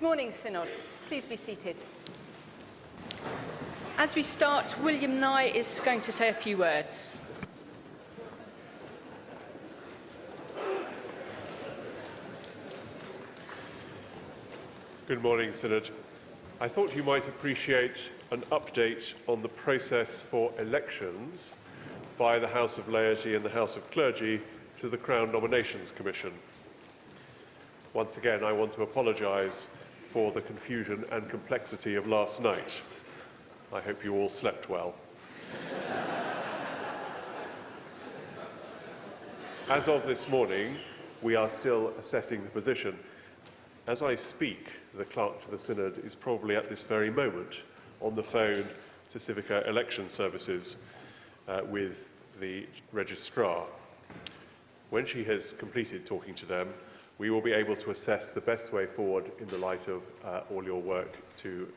Good morning, Synod. Please be seated. As we start, William Nye is going to say a few words. Good morning, Synod. I thought you might appreciate an update on the process for elections by the House of Laity and the House of Clergy to the Crown Nominations Commission. Once again, I want to apologise for the confusion and complexity of last night. I hope you all slept well. As of this morning, we are still assessing the position. As I speak, the clerk to the Synod is probably at this very moment on the phone to Civica Election Services with the registrar. When she has completed talking to them, we will be able to assess the best way forward in the light of all your work to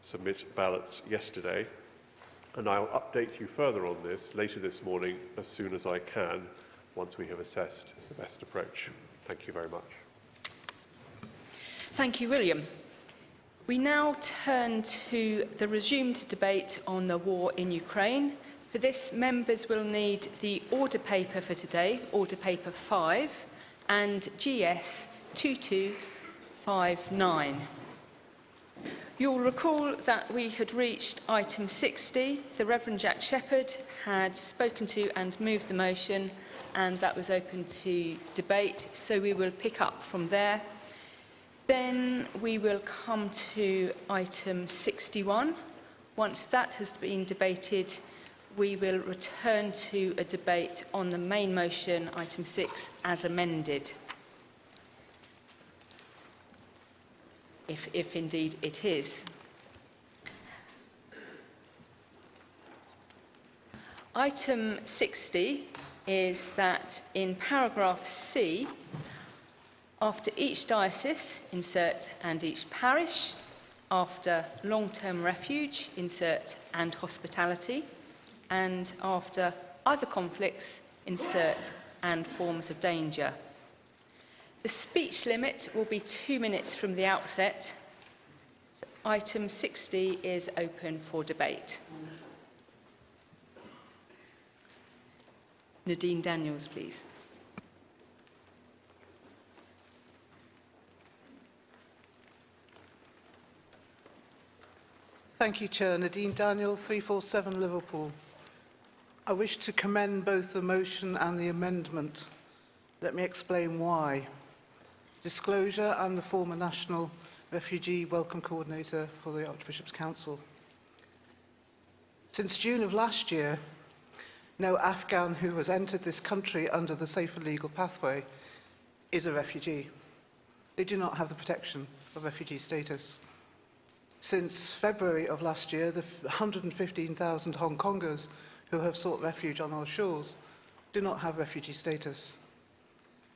submit ballots yesterday. And I'll update you further on this later this morning as soon as I can, once we have assessed the best approach. Thank you very much. Thank you, William. We now turn to the resumed debate on the war in Ukraine. For this, members will need the order paper for today, order paper 5, and GS 2259. You'll recall that we had reached item 60. The Reverend Jack Shepherd had spoken to and moved the motion, and that was open to debate, so we will pick up from there. Then we will come to item 61. Once that has been debated, we will return to a debate on the main motion, item 6, as amended, if indeed it is. Item 60 is that in paragraph C, after each diocese, insert and each parish, after long-term refuge, insert and hospitality, and after other conflicts, insert and forms of danger. The speech limit will be 2 minutes from the outset. Item 60 is open for debate. Nadine Daniels, please. Thank you, Chair. Nadine Daniel, 347 Liverpool. I wish to commend both the motion and the amendment. Let me explain why. Disclosure: I'm the former National Refugee Welcome Coordinator for the Archbishop's Council. Since June of last year, no Afghan who has entered this country under the safer legal pathway is a refugee. They do not have the protection of refugee status. Since February of last year, the 115,000 Hong Kongers who have sought refuge on our shores do not have refugee status.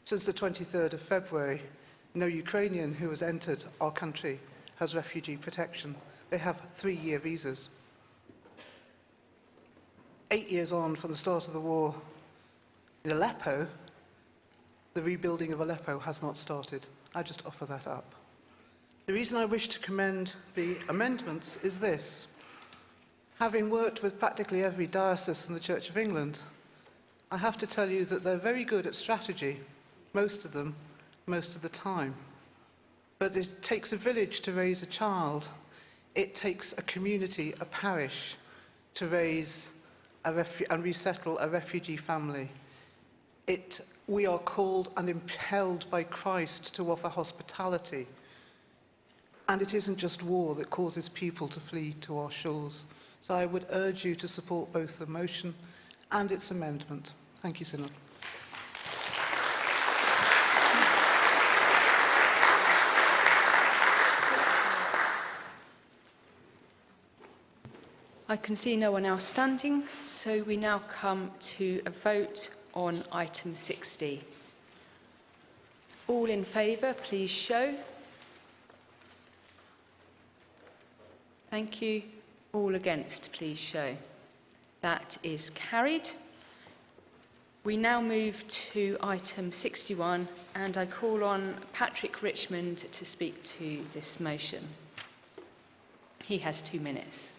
Since the 23rd of February, no Ukrainian who has entered our country has refugee protection. They have 3-year visas. 8 years on from the start of the war in Aleppo, the rebuilding of Aleppo has not started. I just offer that up. The reason I wish to commend the amendments is this. Having worked with practically every diocese in the Church of England, I have to tell you that they're very good at strategy, most of them, most of the time. But it takes a village to raise a child. It takes a community, a parish, to raise and resettle a refugee family. We are called and impelled by Christ to offer hospitality. And it isn't just war that causes people to flee to our shores. So I would urge you to support both the motion and its amendment. Thank you, Synod. I can see no one else standing, so we now come to a vote on item 60. All in favour, please show. Thank you. All against, please show. That is carried. We now move to item 61, and I call on Patrick Richmond to speak to this motion. He has 2 minutes.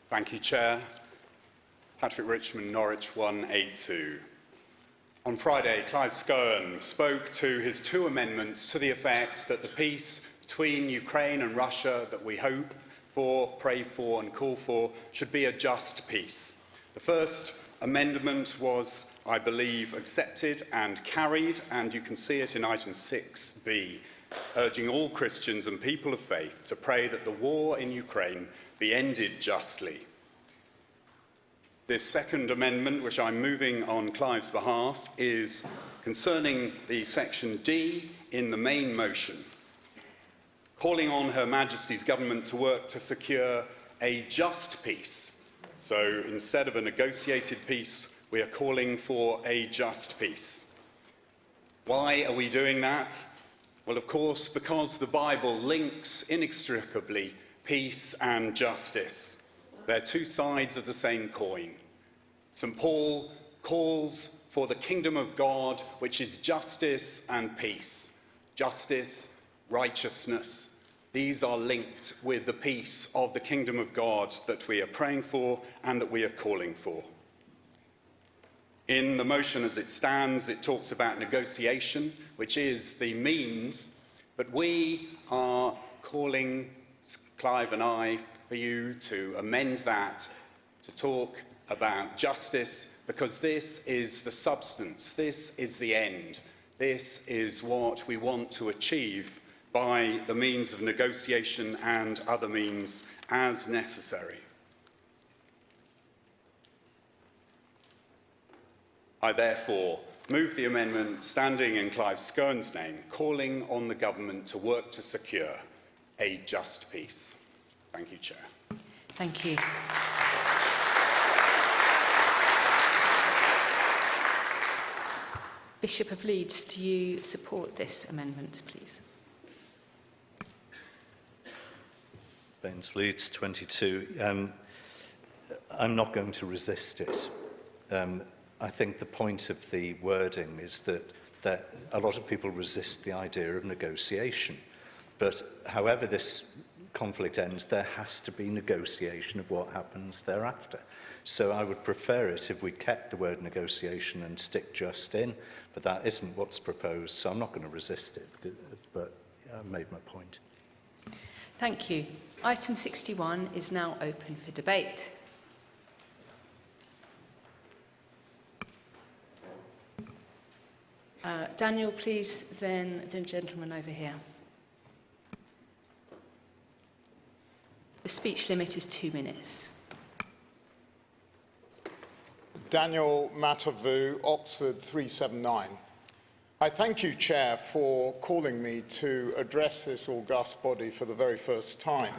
Thank you, Chair. Patrick Richmond, Norwich 182. On Friday, Clive Scowen spoke to his 2 amendments to the effect that the peace between Ukraine and Russia that we hope for, pray for and call for should be a just peace. The first amendment was, I believe, accepted and carried, and you can see it in item 6b, urging all Christians and people of faith to pray that the war in Ukraine be ended justly. This second amendment, which I'm moving on Clive's behalf, is concerning the section D in the main motion, calling on Her Majesty's government to work to secure a just peace. So instead of a negotiated peace, we are calling for a just peace. Why are we doing that? Well, of course, because the Bible links inextricably peace and justice. They're 2 sides of the same coin. St. Paul calls for the kingdom of God, which is justice and peace. Justice, righteousness. These are linked with the peace of the kingdom of God that we are praying for and that we are calling for. In the motion as it stands, it talks about negotiation, which is the means, but we are calling, Clive and I, for you to amend that to talk about justice, because this is the substance, this is the end, this is what we want to achieve by the means of negotiation and other means as necessary. I therefore move the amendment standing in Clive Scowen's name, calling on the government to work to secure a just peace. Thank you, Chair. Thank you. Bishop of Leeds, do you support this amendment, please? Baines Leeds 22. I'm not going to resist it. I think the point of the wording is that a lot of people resist the idea of negotiation. But however this conflict ends, there has to be negotiation of what happens thereafter. So I would prefer it if we kept the word negotiation and stick just in, but that isn't what's proposed, so I'm not going to resist it, but I made my point. Thank you. Item 61 is now open for debate. Daniel, please, then the gentleman over here. The speech limit is 2 minutes. Daniel Matavu, Oxford 379. I thank you, Chair, for calling me to address this august body for the very first time.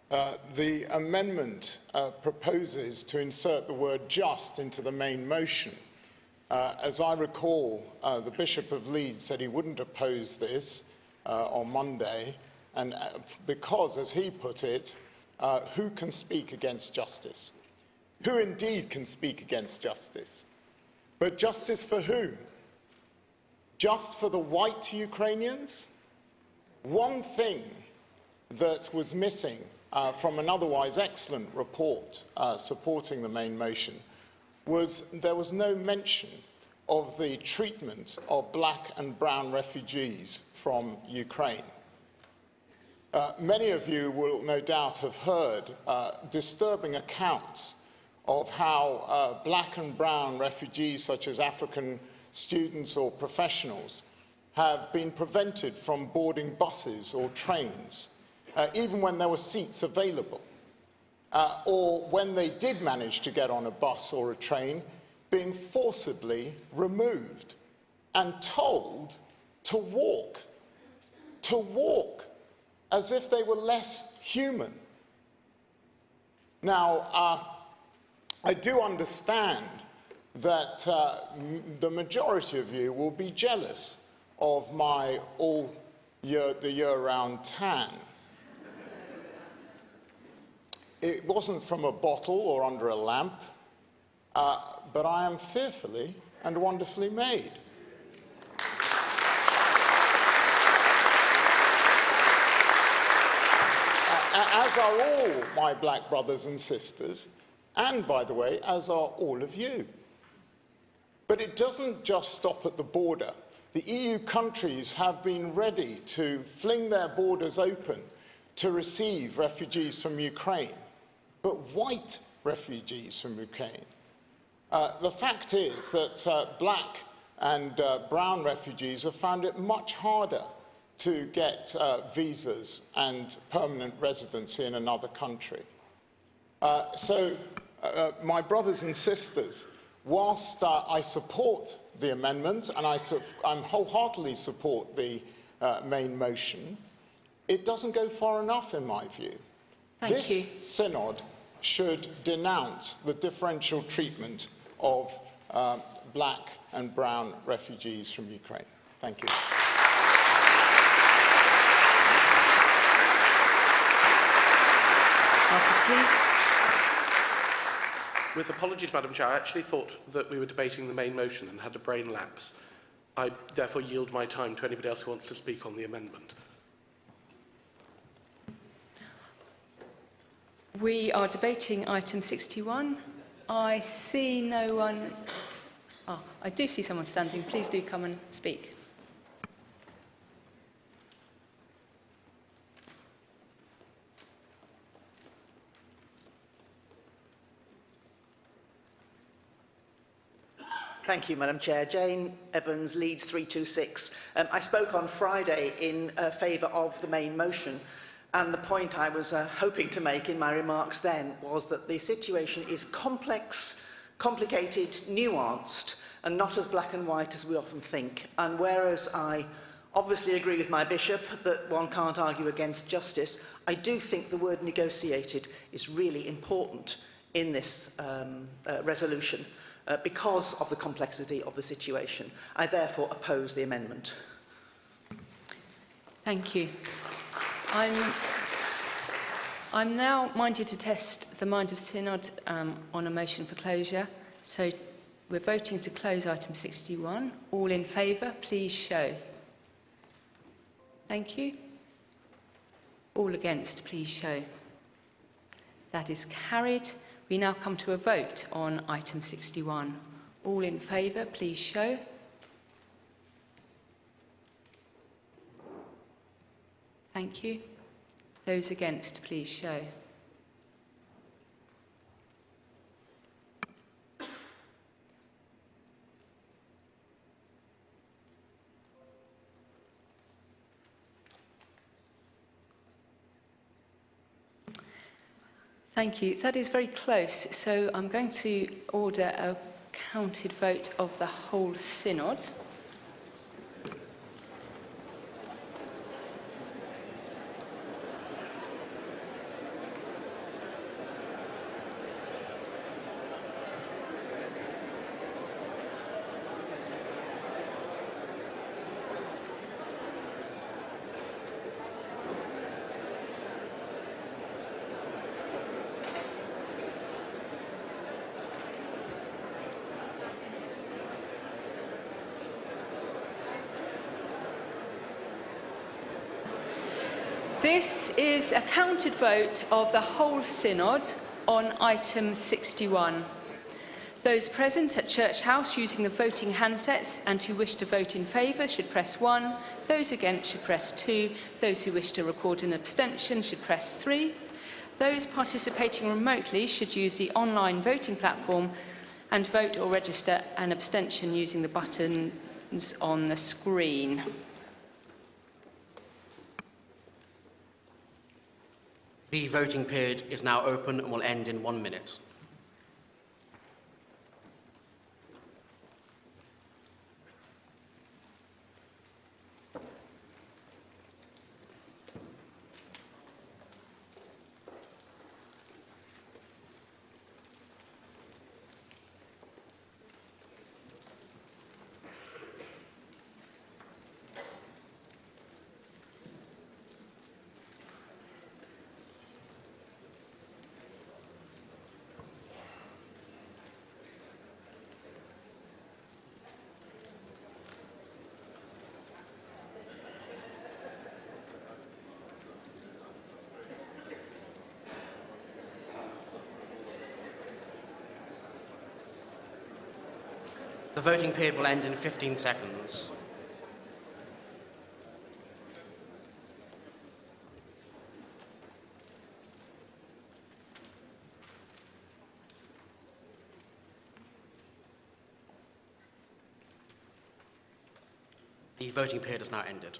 The amendment proposes to insert the word just into the main motion. As I recall, the Bishop of Leeds said he wouldn't oppose this on Monday, and because, as he put it, who can speak against justice? Who indeed can speak against justice? But justice for who? Just for the white Ukrainians? One thing that was missing from an otherwise excellent report supporting the main motion was there was no mention of the treatment of black and brown refugees from Ukraine. Many of you will no doubt have heard disturbing accounts of how black and brown refugees, such as African students or professionals, have been prevented from boarding buses or trains, even when there were seats available, or when they did manage to get on a bus or a train, being forcibly removed and told to walk as if they were less human. Now, I do understand that the majority of you will be jealous of my the year-round tan. It wasn't from a bottle or under a lamp. but I am fearfully and wonderfully made. As are all my black brothers and sisters, and, by the way, as are all of you. But it doesn't just stop at the border. The EU countries have been ready to fling their borders open to receive refugees from Ukraine, but white refugees from Ukraine. The fact is that black and brown refugees have found it much harder to get visas and permanent residency in another country. My brothers and sisters, whilst I support the amendment and I wholeheartedly support the main motion, it doesn't go far enough in my view. Thank you. This synod should denounce the differential treatment of black and brown refugees from Ukraine. Thank you. Marcus, please. With apologies, Madam Chair, I actually thought that we were debating the main motion and had a brain lapse. I therefore yield my time to anybody else who wants to speak on the amendment. We are debating item 61. I see no one. Oh, I do see someone standing. Please do come and speak. Thank you, Madam Chair. Jane Evans, Leeds 326. I spoke on Friday in favour of the main motion, and the point I was hoping to make in my remarks then was that the situation is complex, complicated, nuanced, and not as black and white as we often think. And whereas I obviously agree with my bishop that one can't argue against justice, I do think the word negotiated is really important in this resolution. Because of the complexity of the situation. I therefore oppose the amendment. Thank you. I'm now minded to test the mind of Synod on a motion for closure. So we're voting to close item 61. All in favour, please show. Thank you. All against, please show. That is carried. We now come to a vote on item 61. All in favour, please show. Thank you. Those against, please show. Thank you. That is very close. So I'm going to order a counted vote of the whole synod. This is a counted vote of the whole synod on item 61. Those present at Church House using the voting handsets and who wish to vote in favour should press 1. Those against should press 2. Those who wish to record an abstention should press 3. Those participating remotely should use the online voting platform and vote or register an abstention using the buttons on the screen. The voting period is now open and will end in 1 minute. The voting period will end in 15 seconds. The voting period has now ended.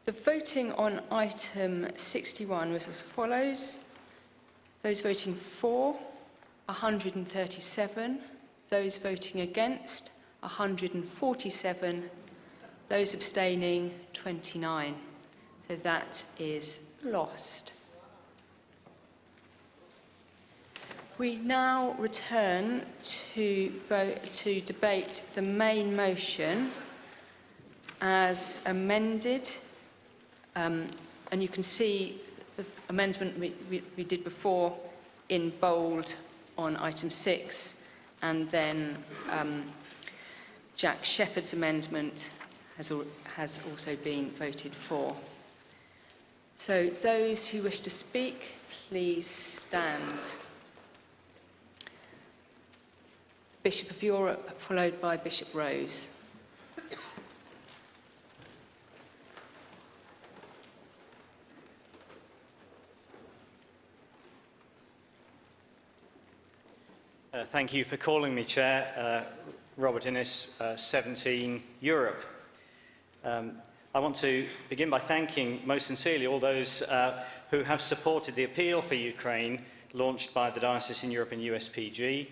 The voting on item 61 was as follows. Those voting for, 137. Those voting against, 147. Those abstaining, 29. So that is lost. We now return to debate the main motion as amended. And you can see the amendment we did before in bold on item 6, and then Jack Shepherd's amendment has also been voted for. So those who wish to speak, please stand. Bishop of Europe, followed by Bishop Rose. Thank you for calling me, Chair. Robert Innes, 17, Europe. I want to begin by thanking most sincerely all those who have supported the appeal for Ukraine launched by the Diocese in Europe and USPG.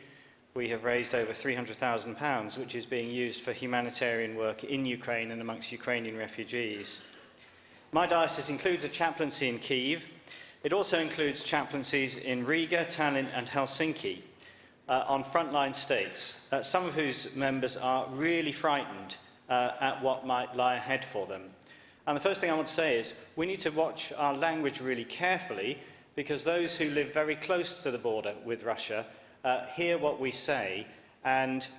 We have raised over £300,000, which is being used for humanitarian work in Ukraine and amongst Ukrainian refugees. My diocese includes a chaplaincy in Kyiv. It also includes chaplaincies in Riga, Tallinn and Helsinki. On frontline states, some of whose members are really frightened at what might lie ahead for them. And the first thing I want to say is we need to watch our language really carefully, because those who live very close to the border with Russia hear what we say and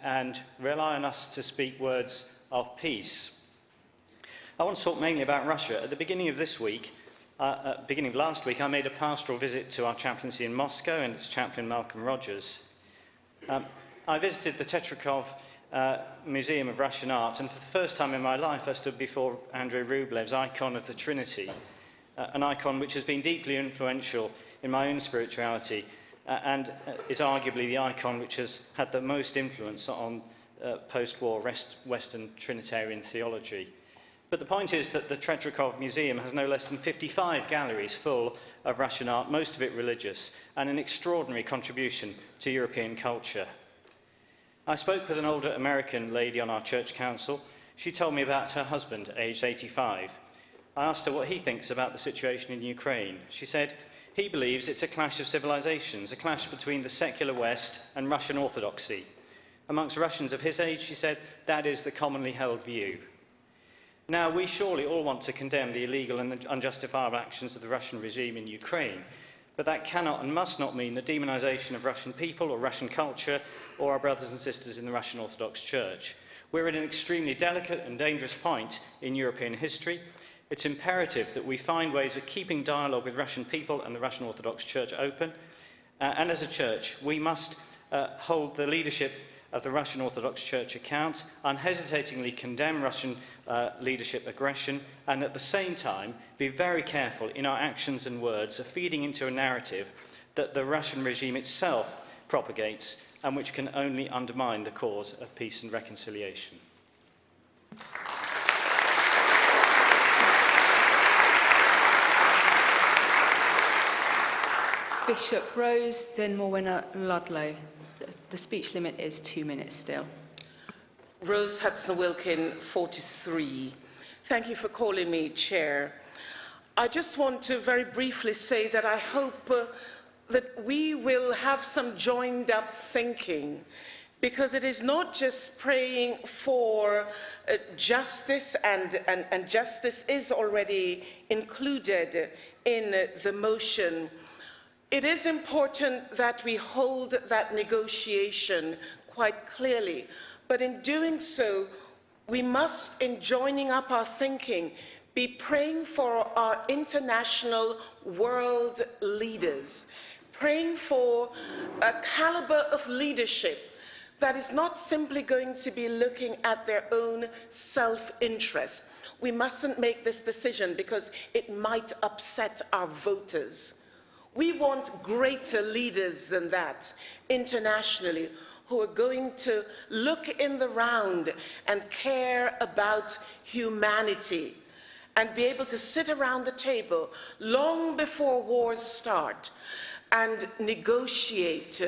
rely on us to speak words of peace. I want to talk mainly about Russia. At the beginning of this week, beginning of last week, I made a pastoral visit to our chaplaincy in Moscow and its chaplain Malcolm Rogers. I visited the Tetrikov Museum of Russian Art, and for the first time in my life I stood before Andrei Rublev's icon of the Trinity, an icon which has been deeply influential in my own spirituality and is arguably the icon which has had the most influence on post-war Western Trinitarian theology. But the point is that the Tetrikov Museum has no less than 55 galleries full of Russian art, most of it religious, and an extraordinary contribution to European culture. I spoke with an older American lady on our church council. She told me about her husband, aged 85. I asked her what he thinks about the situation in Ukraine. She said he believes it's a clash of civilizations, a clash between the secular West and Russian orthodoxy. Amongst Russians of his age, she said, that is the commonly held view. Now, we surely all want to condemn the illegal and unjustifiable actions of the Russian regime in Ukraine, but that cannot and must not mean the demonisation of Russian people or Russian culture or our brothers and sisters in the Russian Orthodox Church. We're at an extremely delicate and dangerous point in European history. It's imperative that we find ways of keeping dialogue with Russian people and the Russian Orthodox Church open, and as a church, we must hold the leadership of the Russian Orthodox Church account, unhesitatingly condemn Russian leadership aggression, and at the same time be very careful in our actions and words of feeding into a narrative that the Russian regime itself propagates and which can only undermine the cause of peace and reconciliation. Bishop Rose, then Morwenna Ludlow. The speech limit is 2 minutes still. Rose Hudson-Wilkin, 43. Thank you for calling me Chair. I just want to very briefly say that I hope that we will have some joined up thinking, because it is not just praying for justice, and justice is already included in the motion. It is important that we hold that negotiation quite clearly, but in doing so, we must, in joining up our thinking, be praying for our international world leaders, praying for a caliber of leadership that is not simply going to be looking at their own self-interest. We mustn't make this decision because it might upset our voters. We want greater leaders than that internationally, who are going to look in the round and care about humanity and be able to sit around the table long before wars start and negotiate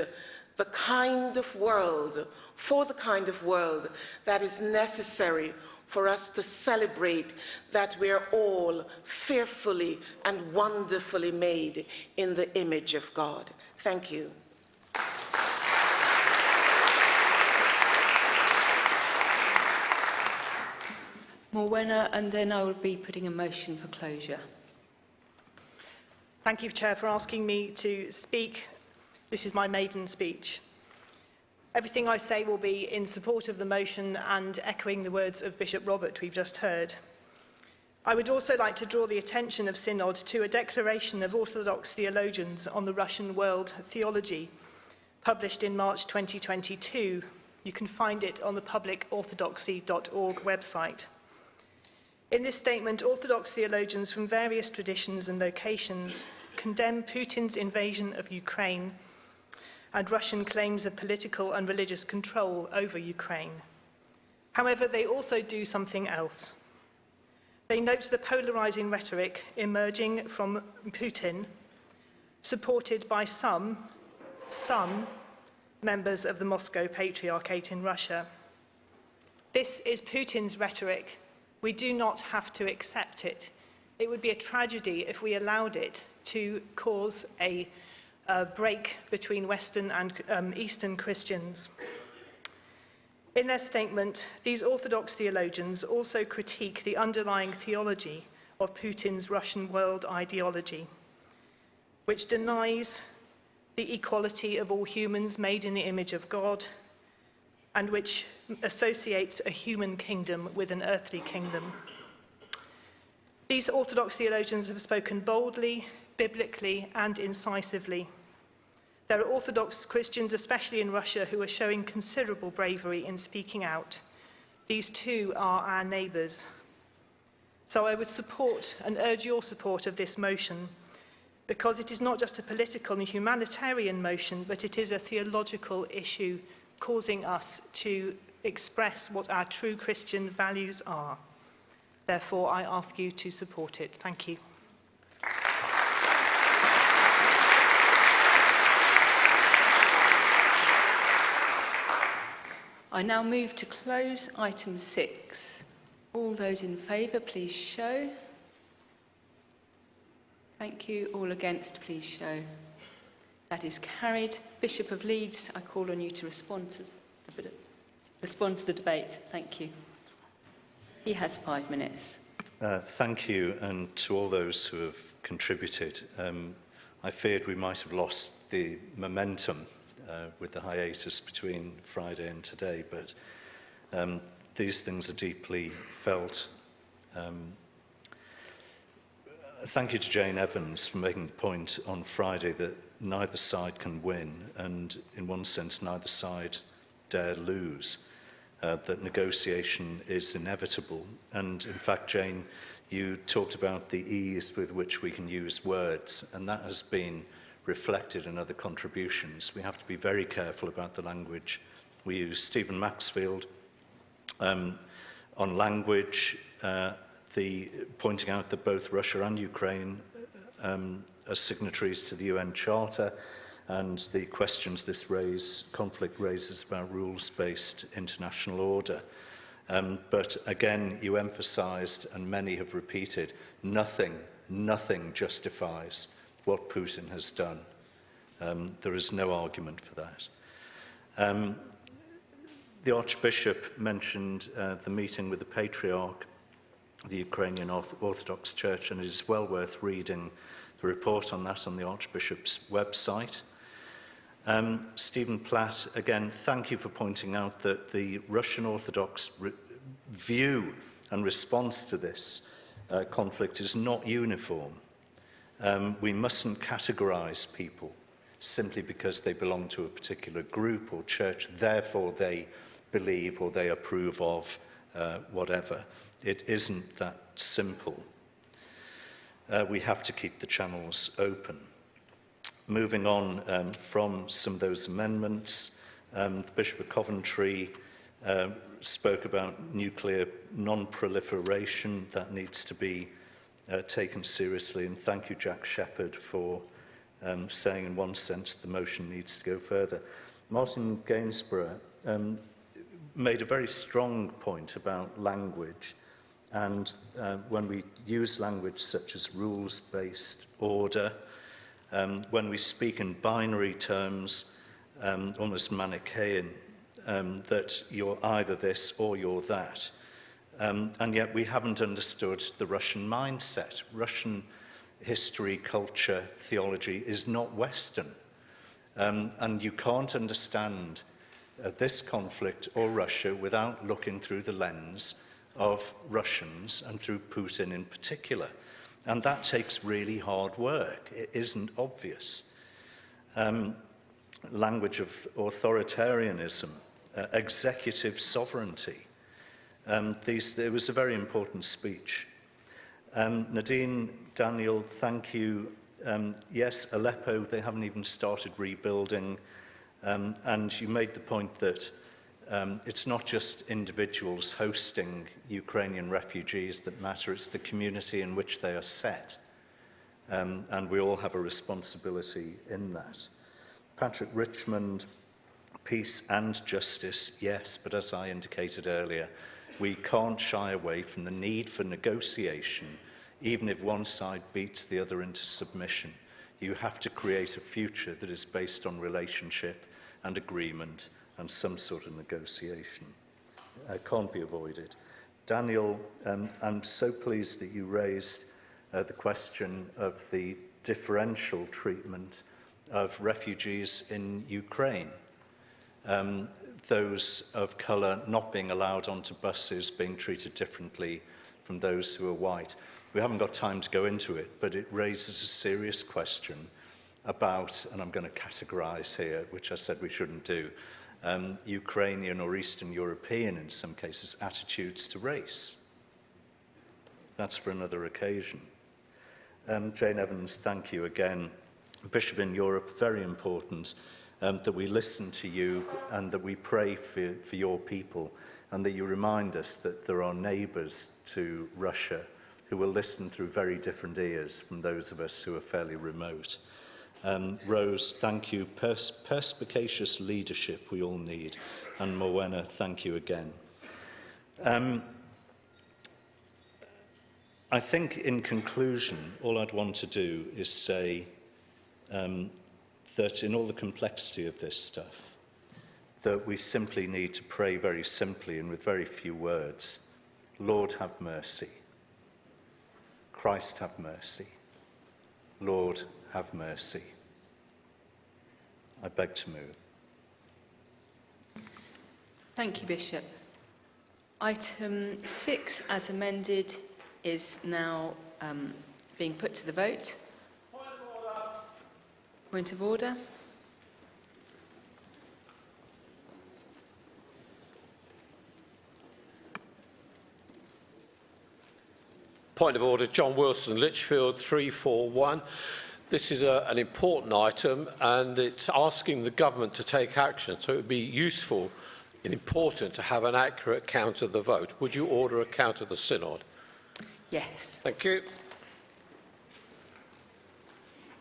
the kind of world, for the kind of world that is necessary for us to celebrate that we are all fearfully and wonderfully made in the image of God. Thank you. Morwenna, and then I will be putting a motion for closure. Thank you, Chair, for asking me to speak. This is my maiden speech. Everything I say will be in support of the motion and echoing the words of Bishop Robert we've just heard. I would also like to draw the attention of Synod to a declaration of Orthodox theologians on the Russian world theology, published in March 2022. You can find it on the publicorthodoxy.org website. In this statement, Orthodox theologians from various traditions and locations condemn Putin's invasion of Ukraine and Russian claims of political and religious control over Ukraine. However, they also do something else. They note the polarizing rhetoric emerging from Putin, supported by some members of the Moscow Patriarchate in Russia. This is Putin's rhetoric. We do not have to accept it. It would be a tragedy if we allowed it to cause a break between Western and Eastern Christians. In their statement, these Orthodox theologians also critique the underlying theology of Putin's Russian world ideology, which denies the equality of all humans made in the image of God, and which associates a human kingdom with an earthly kingdom. These Orthodox theologians have spoken boldly, biblically, and incisively. There are Orthodox Christians, especially in Russia, who are showing considerable bravery in speaking out. These too are our neighbours. So I would support and urge your support of this motion, because it is not just a political and humanitarian motion, but it is a theological issue causing us to express what our true Christian values are. Therefore, I ask you to support it. Thank you. I now move to close item 6. All those in favour, please show. Thank you. All against, please show. That is carried. Bishop of Leeds, I call on you to respond to the debate. Thank you. He has 5 minutes. Thank you, and to all those who have contributed. I feared we might have lost the momentum with the hiatus between Friday and today, but these things are deeply felt. Thank you to Jane Evans for making the point on Friday that neither side can win, and in one sense neither side dare lose, that negotiation is inevitable. And in fact, Jane, you talked about the ease with which we can use words, and that has been reflected in other contributions. We have to be very careful about the language we use. Stephen Maxfield, on language, the pointing out that both Russia and Ukraine as signatories to the UN Charter, and the questions this conflict raises about rules-based international order. But again, you emphasised, and many have repeated, nothing justifies what Putin has done. There is no argument for that. The Archbishop mentioned the meeting with the Patriarch, the Ukrainian Orthodox Church, and it is well worth reading the report on that on the Archbishop's website. Stephen Platt, again, thank you for pointing out that the Russian Orthodox view and response to this conflict is not uniform. We mustn't categorise people simply because they belong to a particular group or church, therefore they believe or they approve of whatever. It isn't that simple. We have to keep the channels open. Moving on from some of those amendments, the Bishop of Coventry spoke about nuclear non-proliferation. That needs to be taken seriously, and thank you, Jack Shepherd, for saying in one sense the motion needs to go further. Martin Gainsborough made a very strong point about language, and when we use language such as rules-based order, when we speak in binary terms, almost Manichaean, that you're either this or you're that. And yet we haven't understood the Russian mindset. Russian history, culture, theology is not Western. And you can't understand this conflict or Russia without looking through the lens of Russians and through Putin in particular. And that takes really hard work. It isn't obvious. Language of authoritarianism, executive sovereignty. It was a very important speech. Nadine, Daniel, thank you. Yes, Aleppo, they haven't even started rebuilding. And you made the point that it's not just individuals hosting Ukrainian refugees that matter, it's the community in which they are set. And we all have a responsibility in that. Patrick Richmond, peace and justice, yes, but as I indicated earlier, we can't shy away from the need for negotiation, even if one side beats the other into submission. You have to create a future that is based on relationship and agreement and some sort of negotiation. Can't be avoided. Daniel, I'm so pleased that you raised the question of the differential treatment of refugees in Ukraine. Those of colour not being allowed onto buses, being treated differently from those who are white. We haven't got time to go into it, but it raises a serious question about, and I'm going to categorise here, which I said we shouldn't do, Ukrainian or Eastern European, in some cases, attitudes to race. That's for another occasion. Jane Evans, thank you again. Bishop in Europe, very important that we listen to you and that we pray for your people, and that you remind us that there are neighbours to Russia who will listen through very different ears from those of us who are fairly remote. Rose, thank you. Perspicacious leadership we all need. And Morwenna, thank you again. I think in conclusion, all I'd want to do is say that in all the complexity of this stuff, that we simply need to pray very simply and with very few words. Lord, have mercy. Christ, have mercy. Lord, have mercy. I beg to move. Thank you, Bishop. Item 6, as amended, is now being put to the vote. Point of order. Point of order, John Wilson, Lichfield 341. This is an important item and it's asking the government to take action, so it would be useful and important to have an accurate count of the vote. Would you order a count of the Synod? Yes. Thank you.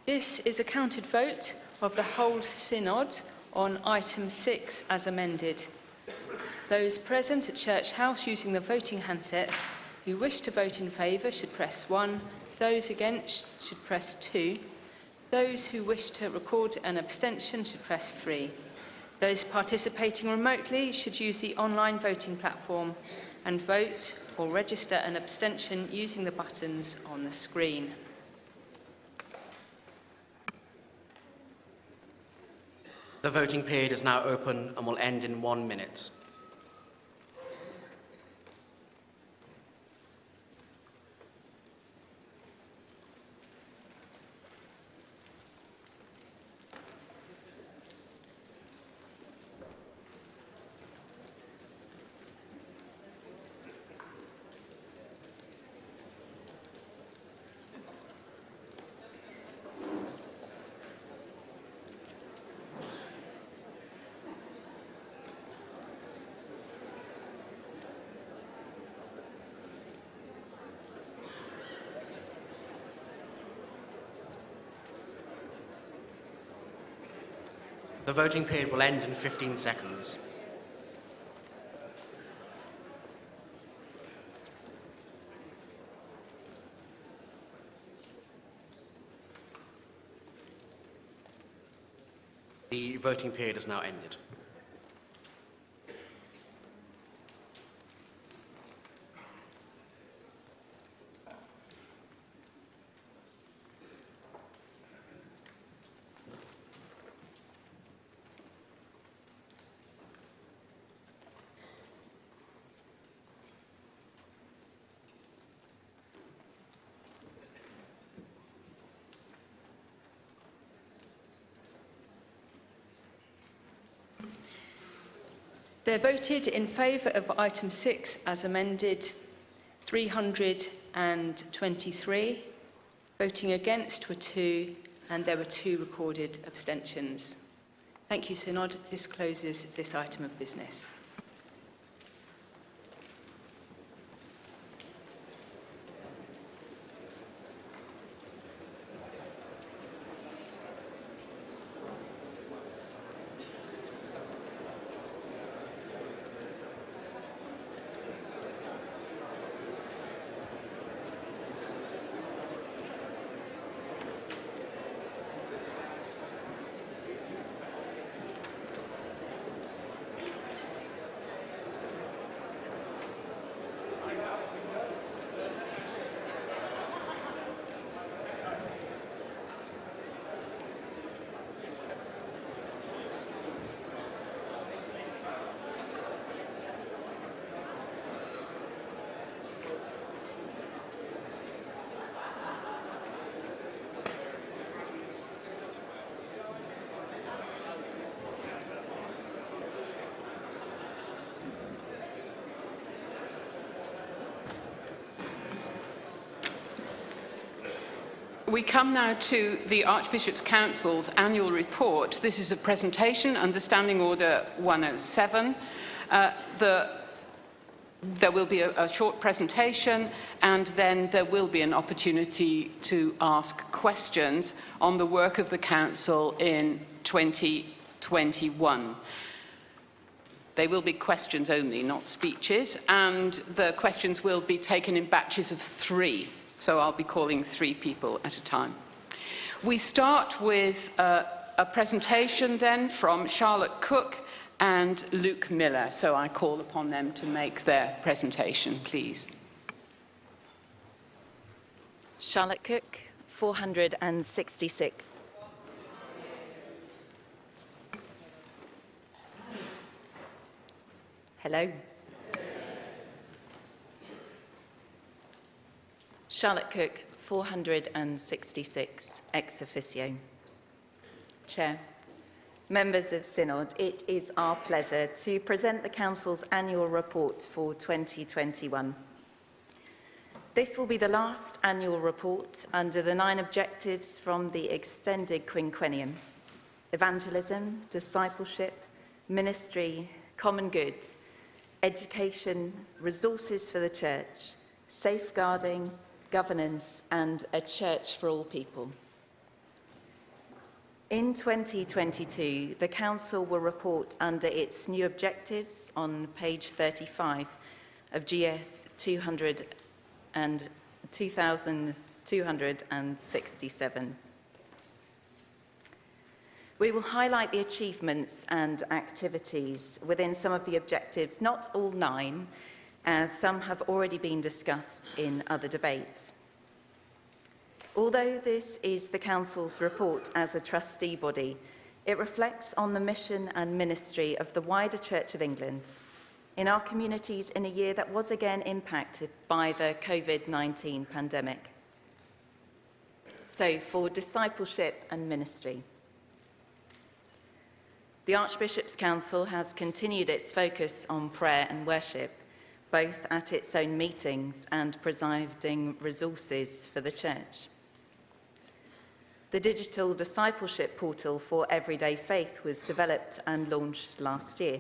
This is a counted vote of the whole Synod on item 6 as amended. Those present at Church House using the voting handsets who wish to vote in favour should press 1. Those against should press 2. Those who wish to record an abstention should press 3. Those participating remotely should use the online voting platform and vote or register an abstention using the buttons on the screen. The voting period is now open and will end in 1 minute. The voting period will end in 15 seconds. The voting period is now ended. There voted in favour of item 6 as amended 323. Voting against were 2, and there were 2 recorded abstentions. Thank you, Synod. This closes this item of business. We come now to the Archbishop's Council's annual report. This is a presentation under Standing Order 107. There will be a short presentation, and then there will be an opportunity to ask questions on the work of the Council in 2021. They will be questions only, not speeches, and the questions will be taken in batches of 3. So I'll be calling 3 people at a time. We start with a presentation then from Charlotte Cook and Luke Miller. So I call upon them to make their presentation, please. Charlotte Cook, 466. Hello. Charlotte Cook, 466, ex officio. Chair, members of Synod, it is our pleasure to present the Council's annual report for 2021. This will be the last annual report under the 9 objectives from the extended quinquennium: evangelism, discipleship, ministry, common good, education, resources for the Church, safeguarding, governance, and a church for all people. In 2022, the Council will report under its new objectives on page 35 of GS 2267. We will highlight the achievements and activities within some of the objectives, not all 9, as some have already been discussed in other debates. Although this is the Council's report as a trustee body, it reflects on the mission and ministry of the wider Church of England in our communities in a year that was again impacted by the COVID-19 pandemic. So, for discipleship and ministry, the Archbishop's Council has continued its focus on prayer and worship, both at its own meetings and providing resources for the Church. The digital discipleship portal for everyday faith was developed and launched last year,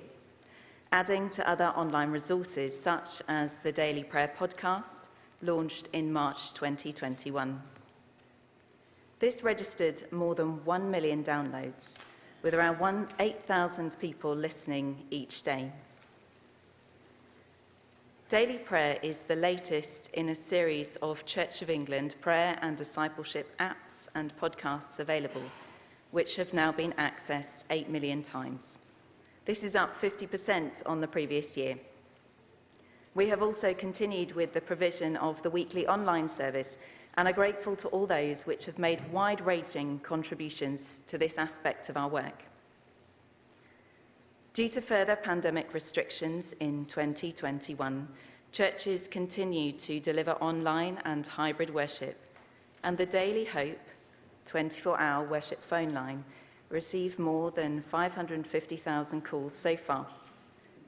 adding to other online resources such as the Daily Prayer podcast, launched in March 2021. This registered more than 1 million downloads, with around 8,000 people listening each day. Daily Prayer is the latest in a series of Church of England prayer and discipleship apps and podcasts available, which have now been accessed 8 million times. This is up 50% on the previous year. We have also continued with the provision of the weekly online service and are grateful to all those which have made wide-ranging contributions to this aspect of our work. Due to further pandemic restrictions in 2021, churches continue to deliver online and hybrid worship, and the Daily Hope 24-hour worship phone line received more than 550,000 calls so far,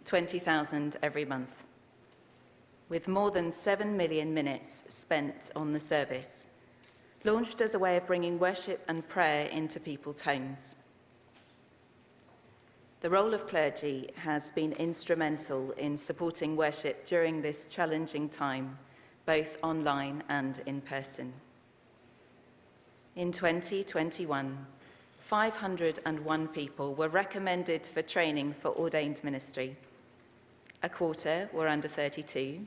20,000 every month, with more than 7 million minutes spent on the service, launched as a way of bringing worship and prayer into people's homes. The role of clergy has been instrumental in supporting worship during this challenging time, both online and in person. In 2021, 501 people were recommended for training for ordained ministry. A quarter were under 32,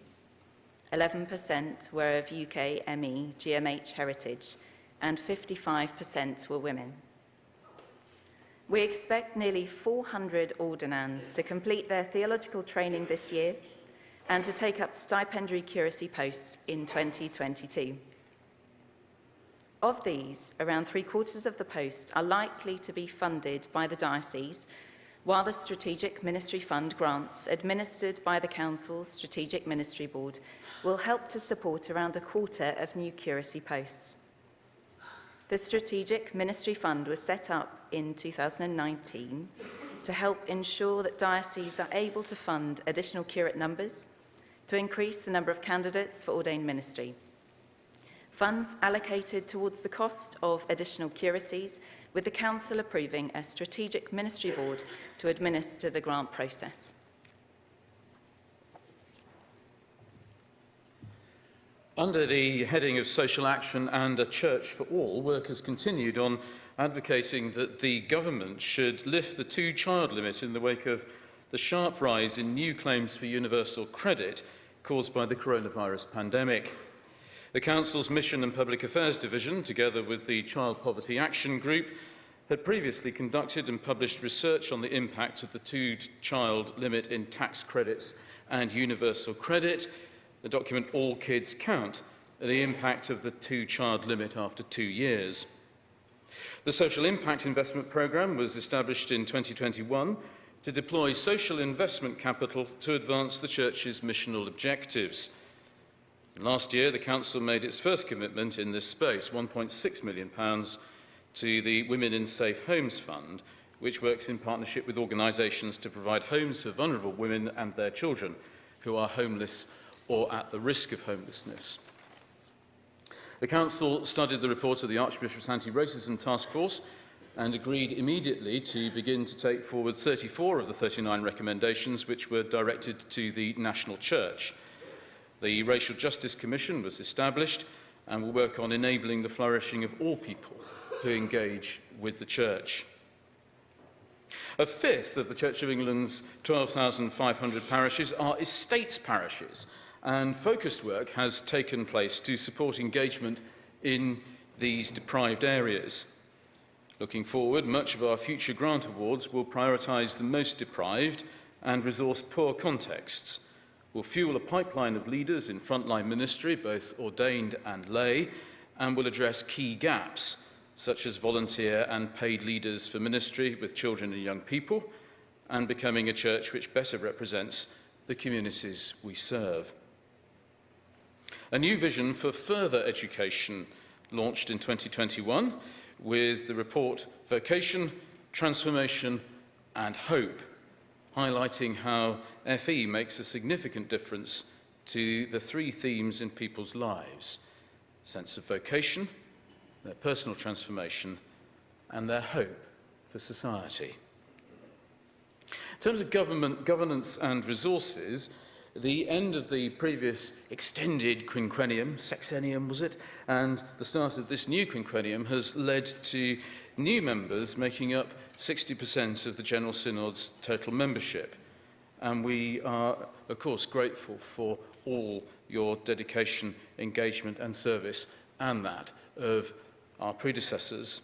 11% were of UK ME, GMH heritage, and 55% were women. We expect nearly 400 ordinands to complete their theological training this year and to take up stipendiary curacy posts in 2022. Of these, around 3/4 of the posts are likely to be funded by the diocese, while the Strategic Ministry Fund grants administered by the Council's Strategic Ministry Board will help to support around 1/4 of new curacy posts. The Strategic Ministry Fund was set up in 2019 to help ensure that dioceses are able to fund additional curate numbers, to increase the number of candidates for ordained ministry. Funds allocated towards the cost of additional curacies, with the Council approving a Strategic Ministry Board to administer the grant process. Under the heading of social action and a church for all, work has continued on advocating that the government should lift the 2-child limit in the wake of the sharp rise in new claims for universal credit caused by the coronavirus pandemic. The Council's Mission and Public Affairs Division, together with the Child Poverty Action Group, had previously conducted and published research on the impact of the 2-child limit in tax credits and universal credit. The document All Kids Count, the impact of the 2-child limit after 2 years. The Social Impact Investment Programme was established in 2021 to deploy social investment capital to advance the Church's missional objectives. Last year, the Council made its first commitment in this space, £1.6 million, to the Women in Safe Homes Fund, which works in partnership with organisations to provide homes for vulnerable women and their children who are homeless or at the risk of homelessness. The Council studied the report of the Archbishop's Anti-Racism Task Force and agreed immediately to begin to take forward 34 of the 39 recommendations which were directed to the National Church. The Racial Justice Commission was established and will work on enabling the flourishing of all people, who engage with the Church. A fifth of the Church of England's 12,500 parishes are estates parishes, and focused work has taken place to support engagement in these deprived areas. Looking forward, much of our future grant awards will prioritise the most deprived and resource-poor contexts, will fuel a pipeline of leaders in frontline ministry, both ordained and lay, and will address key gaps, such as volunteer and paid leaders for ministry with children and young people, and becoming a church which better represents the communities we serve. A new vision for further education launched in 2021 with the report Vocation, Transformation and Hope, highlighting how FE makes a significant difference to the three themes in people's lives: sense of vocation, their personal transformation, and their hope for society. In terms of governance and resources, the end of the previous extended quinquennium, sexennium was it, and the start of this new quinquennium has led to new members making up 60% of the General Synod's total membership. And we are, of course, grateful for all your dedication, engagement and service, and that of our predecessors.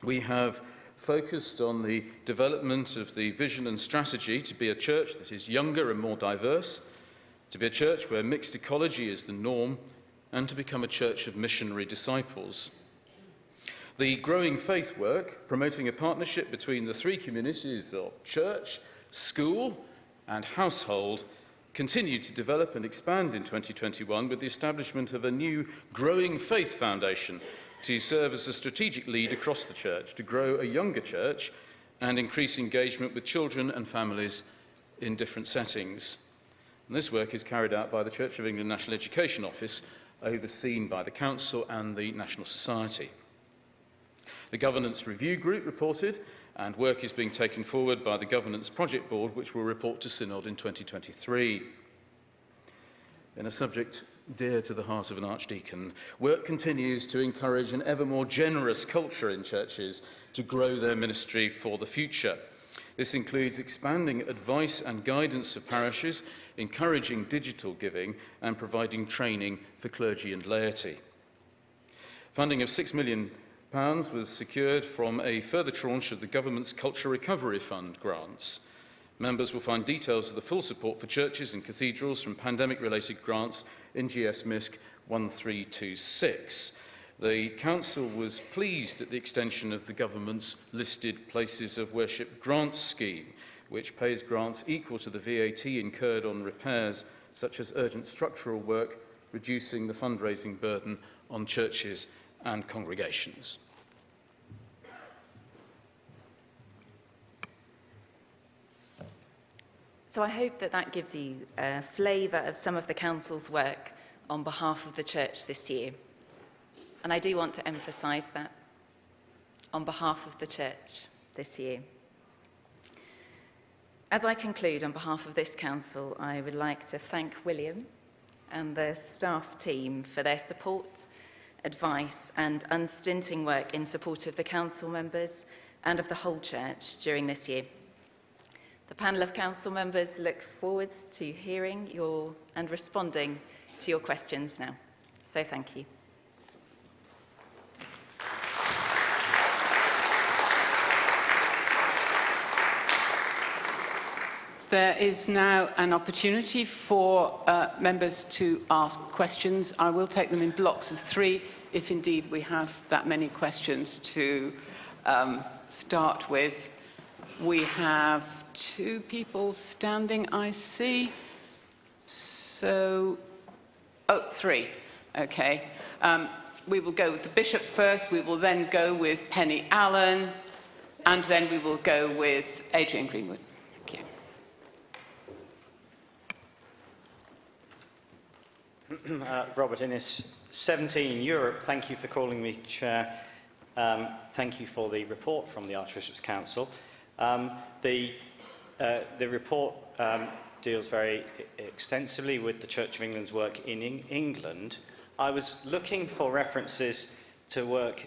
We have focused on the development of the vision and strategy to be a church that is younger and more diverse, to be a church where mixed ecology is the norm, and to become a church of missionary disciples. The growing faith work, promoting a partnership between the three communities of church, school and household, continued to develop and expand in 2021 with the establishment of a new Growing Faith Foundation to serve as a strategic lead across the church, to grow a younger church and increase engagement with children and families in different settings. And this work is carried out by the Church of England National Education Office, overseen by the Council and the National Society. The Governance Review Group reported, and work is being taken forward by the Governance Project Board, which will report to Synod in 2023. In a subject dear to the heart of an archdeacon, work continues to encourage an ever more generous culture in churches to grow their ministry for the future. This includes expanding advice and guidance of parishes, encouraging digital giving, and providing training for clergy and laity. Funding of £6 million was secured from a further tranche of the government's Culture Recovery Fund grants. Members will find details of the full support for churches and cathedrals from pandemic-related grants in GS MISC 1326. The Council was pleased at the extension of the government's listed places of worship grants scheme, which pays grants equal to the VAT incurred on repairs such as urgent structural work, reducing the fundraising burden on churches and congregations. So I hope that that gives you a flavour of some of the Council's work on behalf of the Church this year. And I do want to emphasise that on behalf of the Church this year. As I conclude on behalf of this Council, I would like to thank William and the staff team for their support, advice and unstinting work in support of the Council members and of the whole Church during this year. The panel of Council members look forward to hearing and responding to your questions now. So thank you. There is now an opportunity for members to ask questions. I will take them in blocks of 3, if indeed we have that many questions to start with. We have 2 people standing, I see. So, 3. Okay. We will go with the Bishop first. We will then go with Penny Allen. And then we will go with Adrian Greenwood. Thank you. Robert Innes, 17 Europe. Thank you for calling me Chair. Thank you for the report from the Archbishop's Council. The report deals very extensively with the Church of England's work in England. I was looking for references to work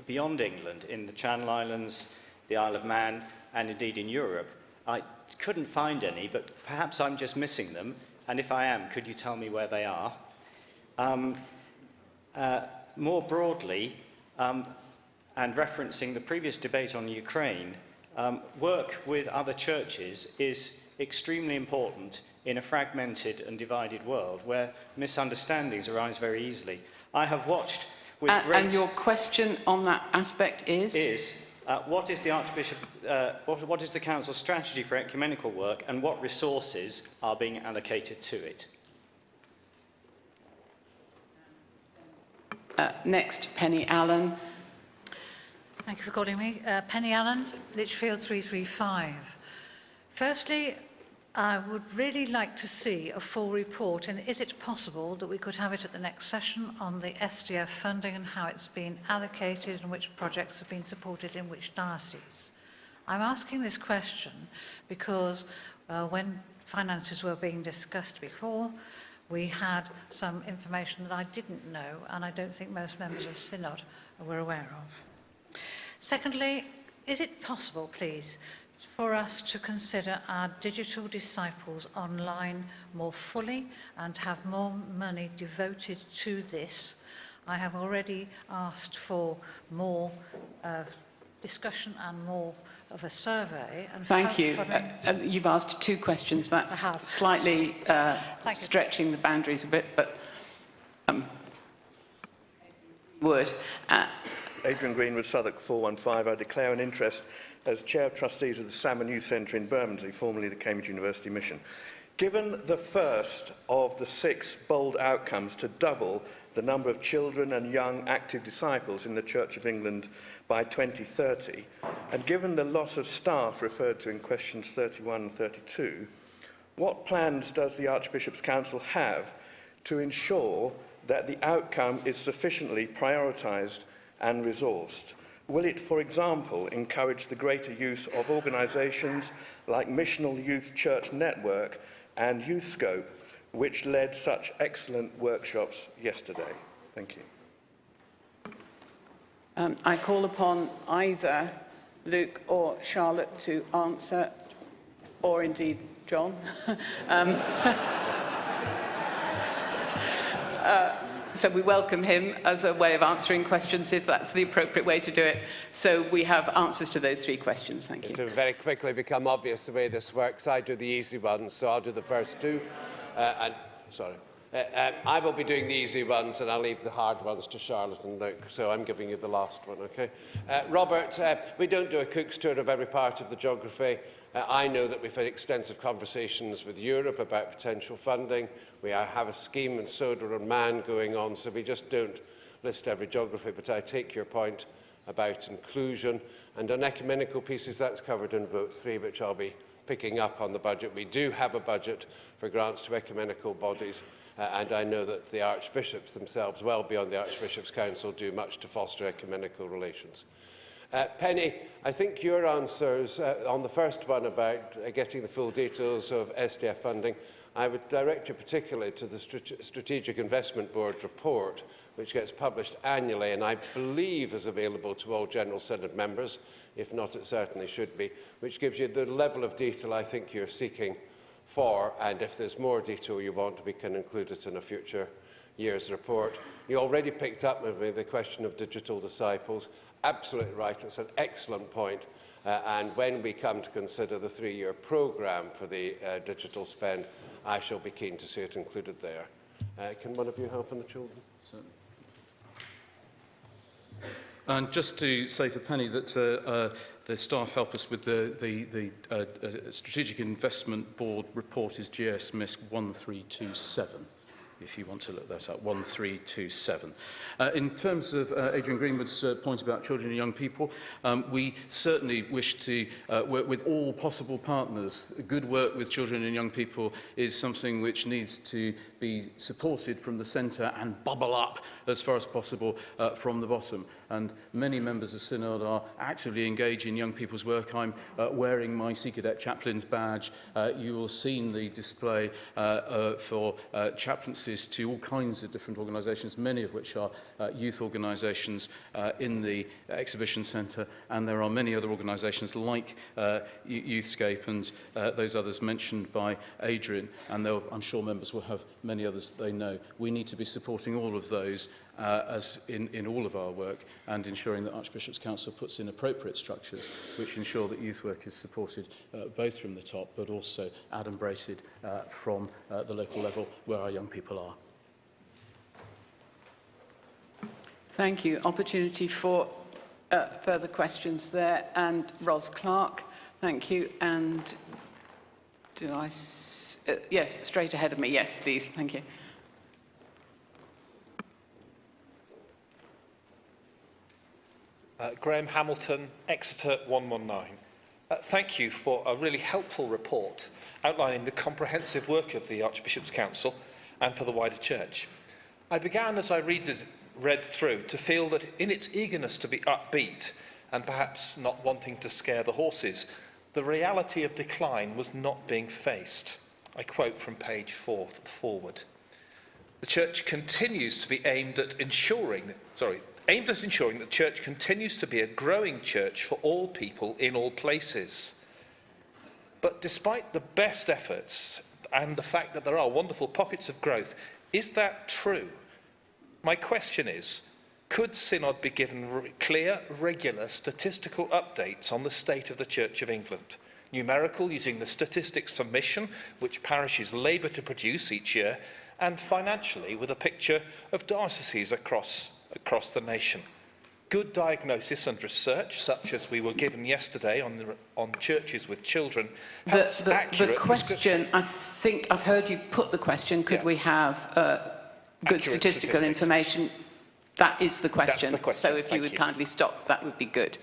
beyond England, in the Channel Islands, the Isle of Man, and indeed in Europe. I couldn't find any, but perhaps I'm just missing them, and if I am, could you tell me where they are? More broadly, and referencing the previous debate on Ukraine, work with other churches is extremely important in a fragmented and divided world where misunderstandings arise very easily. I have watched with great... And your question on that aspect is? What is the Archbishop, what is the Council's strategy for ecumenical work, and what resources are being allocated to it? Next, Penny Allen. Thank you for calling me. Penny Allen, Lichfield 335. Firstly, I would really like to see a full report, and is it possible that we could have it at the next session on the SDF funding and how it's been allocated and which projects have been supported in which dioceses? I'm asking this question because when finances were being discussed before, we had some information that I didn't know, and I don't think most members of Synod were aware of. Secondly, is it possible, please, for us to consider our digital disciples online more fully and have more money devoted to this? I have already asked for more discussion and more of a survey. And thank you. You've asked two questions. That's slightly stretching the boundaries a bit, but would. Adrian Greenwood, Southwark 415. I declare an interest as Chair of Trustees of the Salmon Youth Centre in Bermondsey, formerly the Cambridge University Mission. Given the first of the 6 bold outcomes to double the number of children and young active disciples in the Church of England by 2030, and given the loss of staff referred to in questions 31 and 32, what plans does the Archbishop's Council have to ensure that the outcome is sufficiently prioritised and resourced? Will it, for example, encourage the greater use of organisations like Missional Youth Church Network and Youth Scope, which led such excellent workshops yesterday? Thank you. I call upon either Luke or Charlotte to answer, or indeed John. So we welcome him as a way of answering questions if that's the appropriate way to do it. So we have answers to those 3 questions. Thank you. It will very quickly become obvious the way this works. I do the easy ones, so I'll do the first 2. I will be doing the easy ones, and I'll leave the hard ones to Charlotte and Luke. So I'm giving you the last one, OK? Robert, we don't do a Cook's tour of every part of the geography. I know that we've had extensive conversations with Europe about potential funding. We have a scheme in Soda and Man going on, so we just don't list every geography. But I take your point about inclusion. And on ecumenical pieces, that's covered in Vote 3, which I'll be picking up on the budget. We do have a budget for grants to ecumenical bodies, and I know that the archbishops themselves, well beyond the Archbishops' Council, do much to foster ecumenical relations. Penny, I think your answers on the first one about getting the full details of SDF funding, I would direct you particularly to the Strategic Investment Board report, which gets published annually and I believe is available to all General Synod members. If not, it certainly should be, which gives you the level of detail I think you're seeking for, and if there's more detail you want, we can include it in a future year's report. You already picked up with me the question of digital disciples. Absolutely right, it's an excellent point. And when we come to consider the 3-year programme for the digital spend, I shall be keen to see it included there. Can one of you help on the children? Certainly. And just to say for Penny that the staff help us with the Strategic Investment Board report is GS-MISC 1327. If you want to look that up, 1327. In terms of Adrian Greenwood's point about children and young people, we certainly wish to work with all possible partners. Good work with children and young people is something which needs to be supported from the centre and bubble up as far as possible from the bottom. and many members of Synod are actively engaged in young people's work. I'm wearing my Sea Cadet Chaplain's badge. You will have seen the display for chaplaincies to all kinds of different organisations, many of which are youth organisations in the exhibition centre, and there are many other organisations like Youthscape and those others mentioned by Adrian, and I'm sure members will have many others they know. We need to be supporting all of those as in all of our work, and ensuring that Archbishop's Council puts in appropriate structures which ensure that youth work is supported both from the top but also adumbrated from the local level where our young people are. Thank you. Opportunity for further questions there. And Ros Clark, thank you. And do I... yes, straight ahead of me. Yes, please. Thank you. Graham Hamilton, Exeter 119. Thank you for a really helpful report outlining the comprehensive work of the Archbishop's Council and for the wider Church. I began, as I read through, to feel that in its eagerness to be upbeat and perhaps not wanting to scare the horses, the reality of decline was not being faced. I quote from page 4 forward. The Church continues to be aimed at ensuring that the Church continues to be a growing church for all people in all places. But despite the best efforts and the fact that there are wonderful pockets of growth, is that true? My question is, could Synod be given clear, regular statistical updates on the state of the Church of England? Numerical, using the statistics for mission, which parishes labour to produce each year, and financially, with a picture of dioceses across the nation. Good diagnosis and research, such as we were given yesterday on churches with children, helps the question, I think I've heard you put the question, could we have good statistical information? That is the question. That's the question. So if you would kindly stop, that would be good.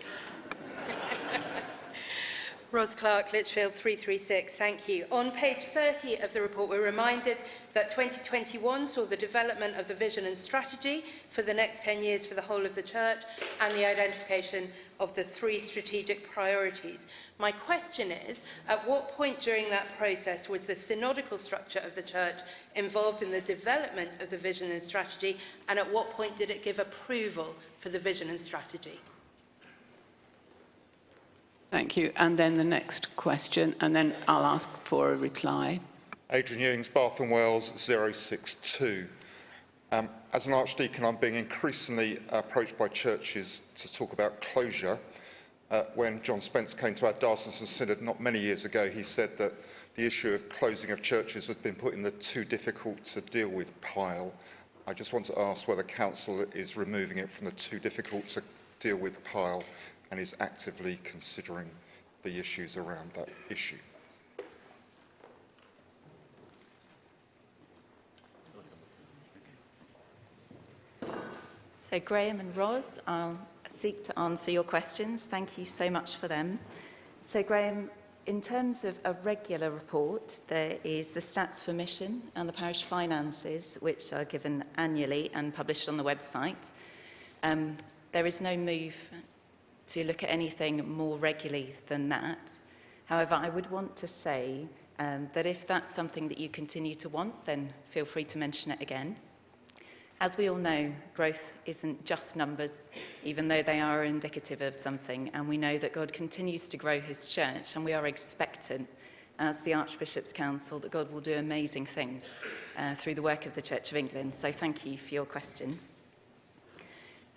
Ros Clark, Lichfield 336, thank you. On page 30 of the report, we're reminded that 2021 saw the development of the vision and strategy for the next 10 years for the whole of the Church and the identification of the 3 strategic priorities. My question is, at what point during that process was the synodical structure of the Church involved in the development of the vision and strategy, and at what point did it give approval for the vision and strategy? Thank you. And then the next question, and then I'll ask for a reply. Adrian Ewings, Bath and Wells 062. As an archdeacon, I'm being increasingly approached by churches to talk about closure. When John Spence came to our diocesan synod not many years ago, he said that the issue of closing of churches has been put in the too difficult to deal with pile. I just want to ask whether Council is removing it from the too difficult to deal with pile and is actively considering the issues around that issue. So Graham and Ros, I'll seek to answer your questions. Thank you so much for them. So Graham, in terms of a regular report, there is the stats for mission and the parish finances, which are given annually and published on the website. There is no move to look at anything more regularly than that. However, I would want to say that if that's something that you continue to want, then feel free to mention it again. As we all know, growth isn't just numbers, even though they are indicative of something, and we know that God continues to grow his church, and we are expectant as the Archbishop's Council that God will do amazing things through the work of the Church of England. So thank you for your question.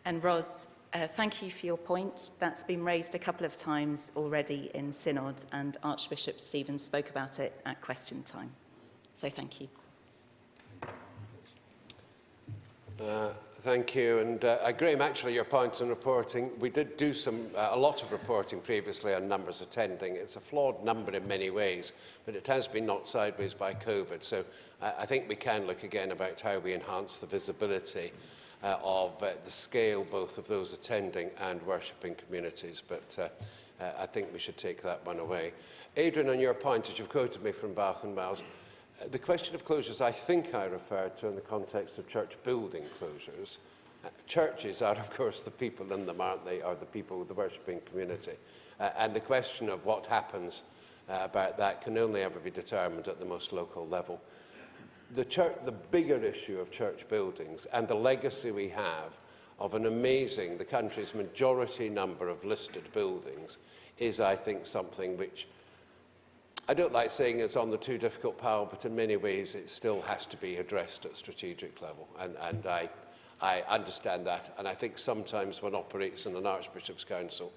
And Ros, thank you for your point. That's been raised a couple of times already in Synod, and Archbishop Stephen spoke about it at question time. So thank you. Thank you. And Graham, actually, your point on reporting, we did do a lot of reporting previously on numbers attending. It's a flawed number in many ways, but it has been knocked sideways by COVID. So I think we can look again about how we enhance the visibility of the scale both of those attending and worshipping communities. But I think we should take that one away. Adrian, on your point, as you've quoted me from Bath and Wells, the question of closures I think I referred to in the context of church building closures. Churches are, of course, the people in them, aren't they, or the people, the worshipping community. And the question of what happens about that can only ever be determined at the most local level. The bigger issue of church buildings and the legacy we have of the country's majority number of listed buildings is, I think, something which I don't like saying it's on the too difficult pile, but in many ways it still has to be addressed at strategic level. And I understand that. And I think sometimes one operates in an Archbishop's Council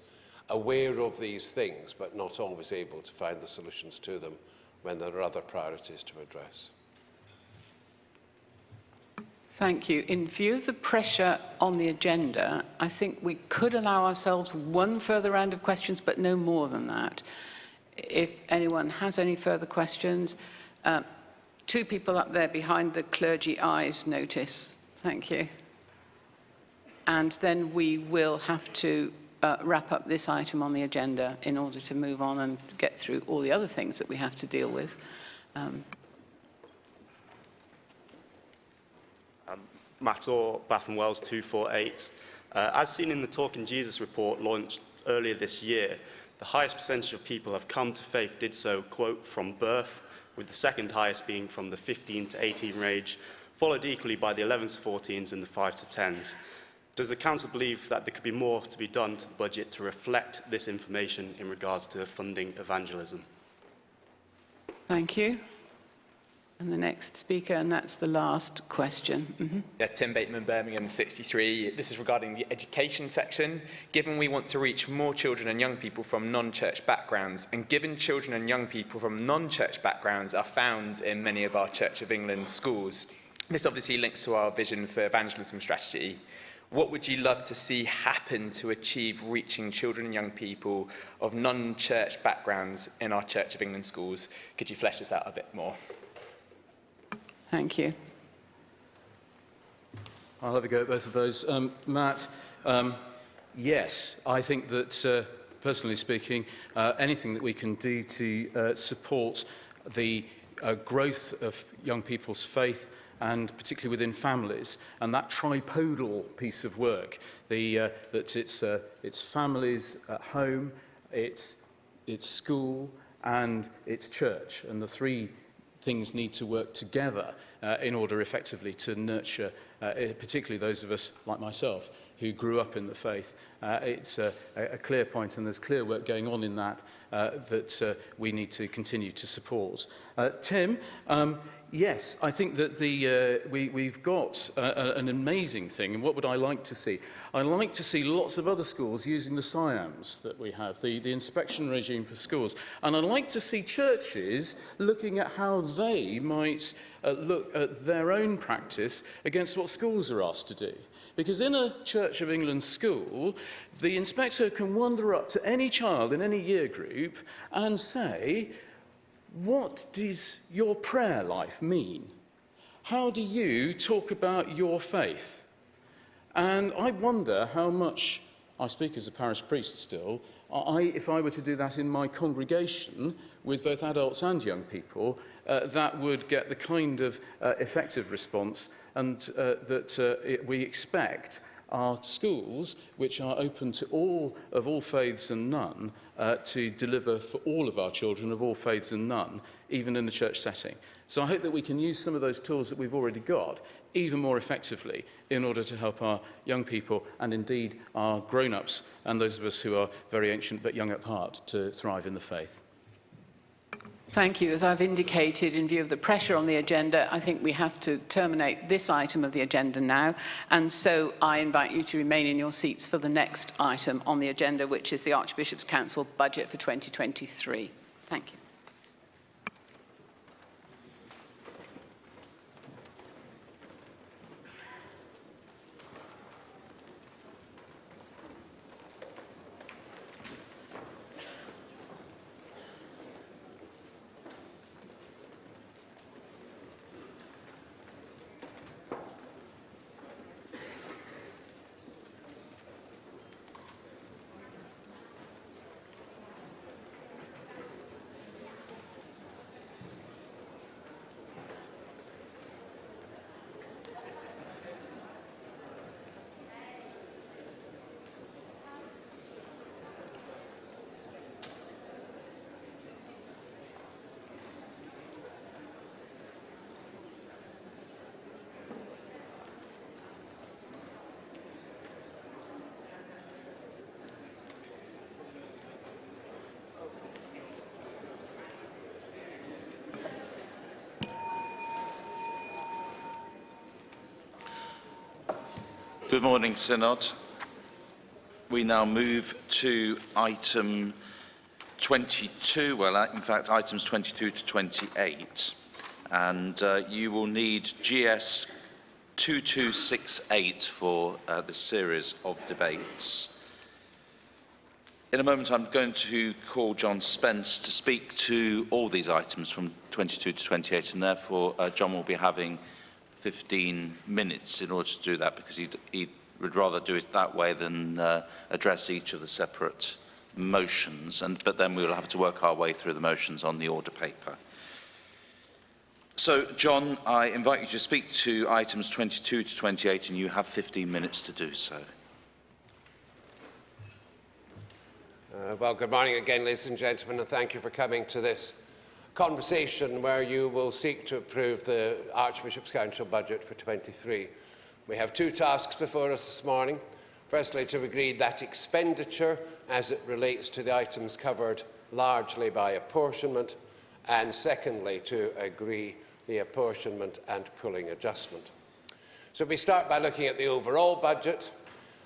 aware of these things, but not always able to find the solutions to them when there are other priorities to address. Thank you. In view of the pressure on the agenda, I think we could allow ourselves one further round of questions, but no more than that. If anyone has any further questions, 2 people up there behind the clergy eyes notice. Thank you. And then we will have to wrap up this item on the agenda in order to move on and get through all the other things that we have to deal with. Matt Orr, Bath and Wells 248. As seen in the Talking Jesus report launched earlier this year, the highest percentage of people have come to faith did so, quote, from birth, with the second highest being from the 15 to 18 range, followed equally by the 11s to 14s and the 5 to 10s. Does the Council believe that there could be more to be done to the budget to reflect this information in regards to funding evangelism? Thank you. And the next speaker, and that's the last question. Yeah, Tim Bateman, Birmingham 63. This is regarding the education section. Given we want to reach more children and young people from non-church backgrounds, and given children and young people from non-church backgrounds are found in many of our Church of England schools, this obviously links to our vision for evangelism strategy. What would you love to see happen to achieve reaching children and young people of non-church backgrounds in our Church of England schools? Could you flesh this out a bit more? Thank you. I'll have a go at both of those. Matt, yes, I think that, personally speaking, anything that we can do to support the growth of young people's faith, and particularly within families, and that tripodal piece of work, that it's families at home, it's school, and it's church, and the 3 things need to work together in order effectively to nurture, particularly those of us like myself who grew up in the faith. It's a clear point, and there's clear work going on in that that we need to continue to support. Tim, yes, I think that we've got an amazing thing, and what would I like to see? I'd like to see lots of other schools using the SIAMs that we have, the inspection regime for schools. And I'd like to see churches looking at how they might look at their own practice against what schools are asked to do. Because in a Church of England school, the inspector can wander up to any child in any year group and say, what does your prayer life mean? How do you talk about your faith? And I wonder how much, I speak as a parish priest still, if I were to do that in my congregation with both adults and young people, that would get the kind of effective response and that we expect our schools, which are open to all faiths and none, to deliver for all of our children of all faiths and none, even in the church setting. So I hope that we can use some of those tools that we've already got even more effectively in order to help our young people and indeed our grown-ups and those of us who are very ancient but young at heart to thrive in the faith. Thank you. As I've indicated, in view of the pressure on the agenda, I think we have to terminate this item of the agenda now. And so I invite you to remain in your seats for the next item on the agenda, which is the Archbishop's Council budget for 2023. Thank you. Good morning, Synod. We now move to item 22, in fact, items 22 to 28. And you will need GS 2268 for this series of debates. In a moment, I'm going to call John Spence to speak to all these items from 22 to 28, and therefore John will be having 15 minutes in order to do that, because he would rather do it that way than address each of the separate motions. But then we will have to work our way through the motions on the order paper. So, John, I invite you to speak to items 22 to 28, and you have 15 minutes to do so. Well, good morning again, ladies and gentlemen, and thank you for coming to this conversation where you will seek to approve the Archbishop's Council budget for 23. We have two tasks before us this morning. Firstly, to agree that expenditure as it relates to the items covered largely by apportionment, and secondly, to agree the apportionment and pooling adjustment. So we start by looking at the overall budget.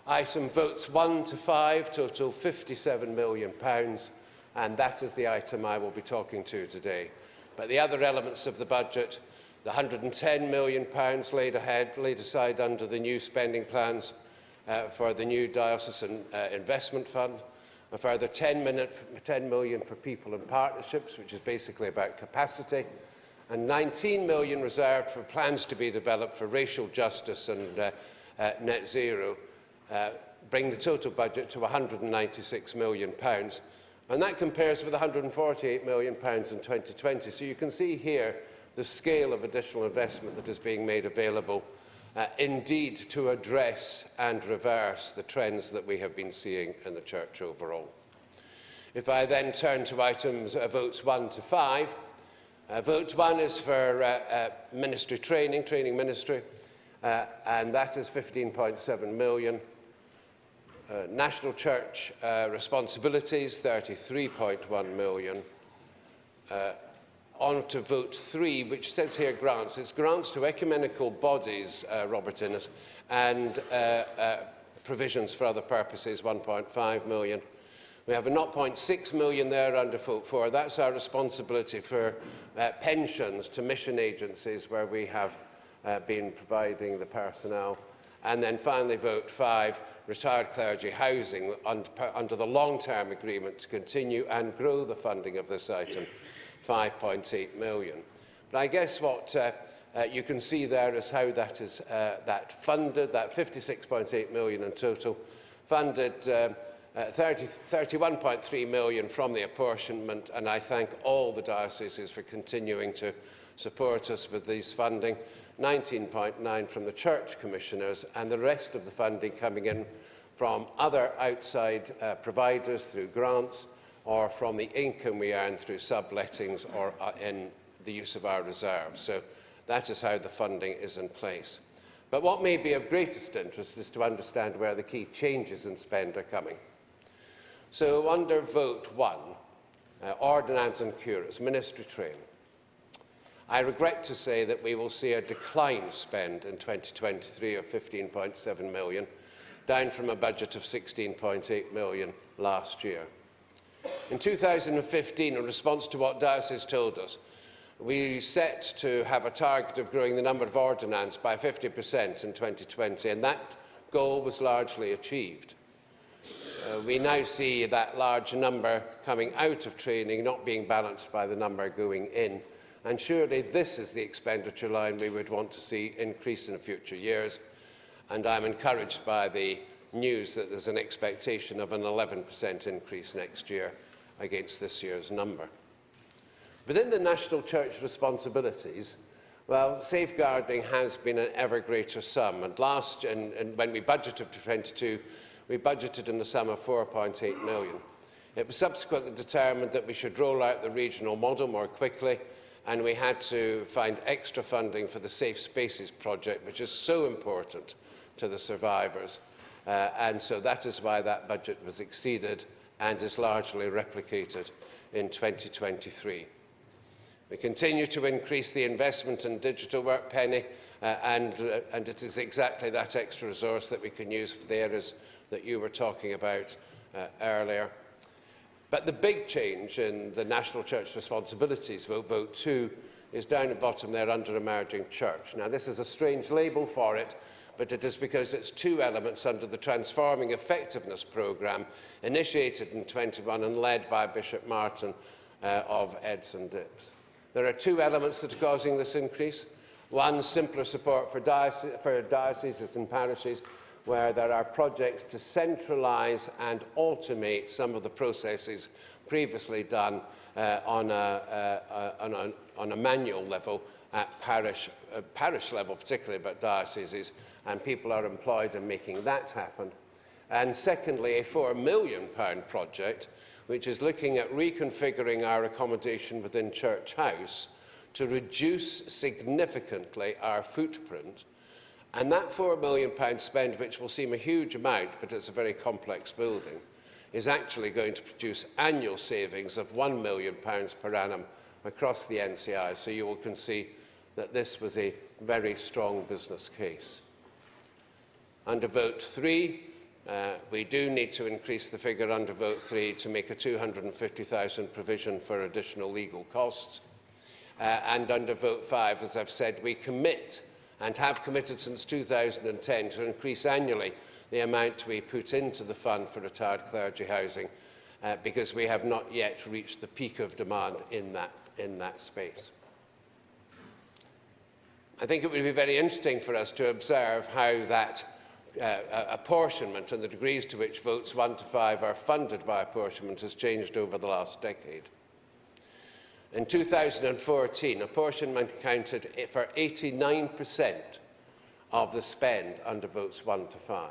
Item votes 1 to 5 total £57 million, and that is the item I will be talking to today. But the other elements of the budget, the £110 million laid aside under the new spending plans for the new diocesan investment fund, a further 10 million for people and partnerships, which is basically about capacity, and 19 million reserved for plans to be developed for racial justice and net zero, bring the total budget to £196 million. And that compares with £148 million in 2020. So you can see here the scale of additional investment that is being made available, indeed to address and reverse the trends that we have been seeing in the Church overall. If I then turn to items votes 1 to 5, vote 1 is for ministry training ministry, and that is £15.7 million. National Church responsibilities, £33.1 million. On to vote 3, which says here grants. It's grants to ecumenical bodies, Robert Innes, and provisions for other purposes, £1.5 million. We have a 0.6 million there under vote 4. That's our responsibility for pensions to mission agencies where we have been providing the personnel. And then finally, vote 5, retired clergy housing under the long-term agreement to continue and grow the funding of this item, £5.8 million. But I guess what you can see there is how that is funded, that £56.8 million in total, funded 31.3 million from the apportionment, and I thank all the dioceses for continuing to support us with this funding. 19.9 from the Church Commissioners, and the rest of the funding coming in from other outside providers through grants, or from the income we earn through sublettings or in the use of our reserves. So that is how the funding is in place. But what may be of greatest interest is to understand where the key changes in spend are coming. So under vote 1, ordinands and curates, ministry training, I regret to say that we will see a decline spend in 2023 of 15.7 million, down from a budget of 16.8 million last year. In 2015, in response to what Dioceses told us, we set to have a target of growing the number of ordinands by 50% in 2020, and that goal was largely achieved. We now see that large number coming out of training not being balanced by the number going in. And surely this is the expenditure line we would want to see increase in future years. And I'm encouraged by the news that there's an expectation of an 11% increase next year against this year's number. Within the National Church responsibilities, well, safeguarding has been an ever greater sum. And when we budgeted for 22, we budgeted in the sum of 4.8 million. It was subsequently determined that we should roll out the regional model more quickly, and we had to find extra funding for the Safe Spaces project, which is so important to the survivors. And so that is why that budget was exceeded and is largely replicated in 2023. We continue to increase the investment in digital work penny, and it is exactly that extra resource that we can use for the areas that you were talking about earlier. But the big change in the National Church Responsibilities Vote 2 is down at the bottom there under Emerging Church. Now, this is a strange label for it, but it is because it's two elements under the Transforming Effectiveness programme, initiated in 21 and led by Bishop Martin of Edson Dips. There are two elements that are causing this increase. One, simpler support for dioceses and parishes where there are projects to centralise and automate some of the processes previously done on a manual level at parish level, particularly about dioceses, and people are employed in making that happen. And secondly, a £4 million project, which is looking at reconfiguring our accommodation within Church House to reduce significantly our footprint. And that £4 million spend, which will seem a huge amount, but it's a very complex building, is actually going to produce annual savings of £1 million per annum across the NCI. So you can see that this was a very strong business case. Under Vote 3, we do need to increase the figure under Vote 3 to make a £250,000 provision for additional legal costs. And under Vote 5, as I've said, we commit and have committed since 2010 to increase annually the amount we put into the fund for retired clergy housing because we have not yet reached the peak of demand in that space. I think it would be very interesting for us to observe how that apportionment and the degrees to which votes 1 to 5 are funded by apportionment has changed over the last decade. In 2014, apportionment accounted for 89% of the spend under votes 1 to 5,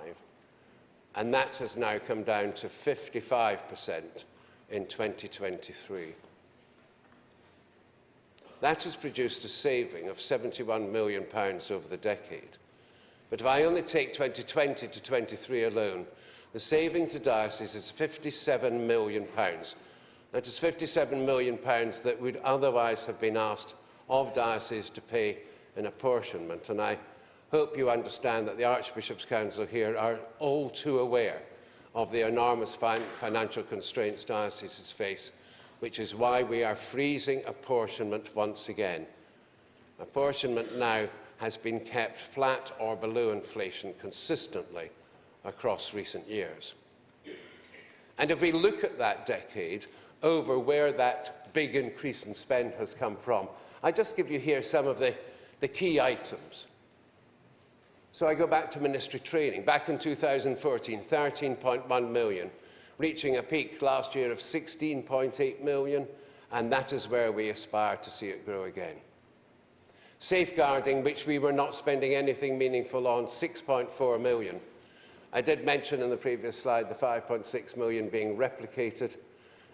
and that has now come down to 55% in 2023. That has produced a saving of £71 million over the decade. But if I only take 2020 to 23 alone, the saving to dioceses is £57 million. That is £57 million that would otherwise have been asked of dioceses to pay in apportionment. And I hope you understand that the Archbishop's Council here are all too aware of the enormous financial constraints dioceses face, which is why we are freezing apportionment once again. Apportionment now has been kept flat or below inflation consistently across recent years. And if we look at that decade over where that big increase in spend has come from, I just give you here some of the key items. So I go back to ministry training. Back in 2014, 13.1 million, reaching a peak last year of 16.8 million, and that is where we aspire to see it grow again. Safeguarding, which we were not spending anything meaningful on, 6.4 million. I did mention in the previous slide the 5.6 million being replicated.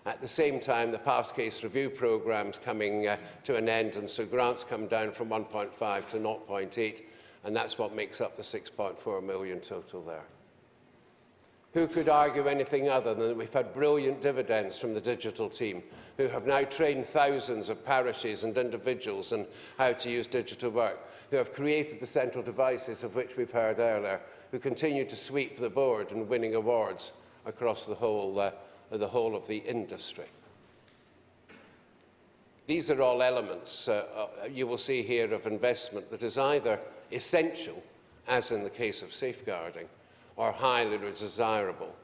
At the same time, the past case review programme's coming to an end, and so grants come down from 1.5 to 0.8, and that's what makes up the 6.4 million total there. Who could argue anything other than that we've had brilliant dividends from the digital team, who have now trained thousands of parishes and individuals in how to use digital work, who have created the central devices of which we've heard earlier, who continue to sweep the board and winning awards across the whole of the industry. These are all elements you will see here of investment that is either essential, as in the case of safeguarding, or highly desirable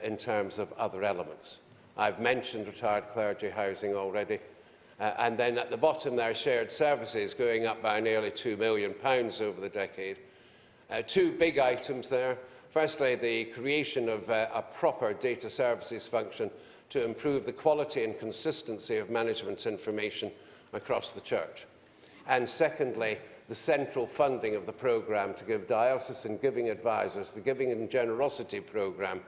in terms of other elements. I've mentioned retired clergy housing already. And then at the bottom there, shared services going up by nearly £2 million over the decade. Two big items there. Firstly, the creation of a proper data services function to improve the quality and consistency of management information across the church. And secondly, the central funding of the programme to give diocesan giving advisors the Giving and Generosity programme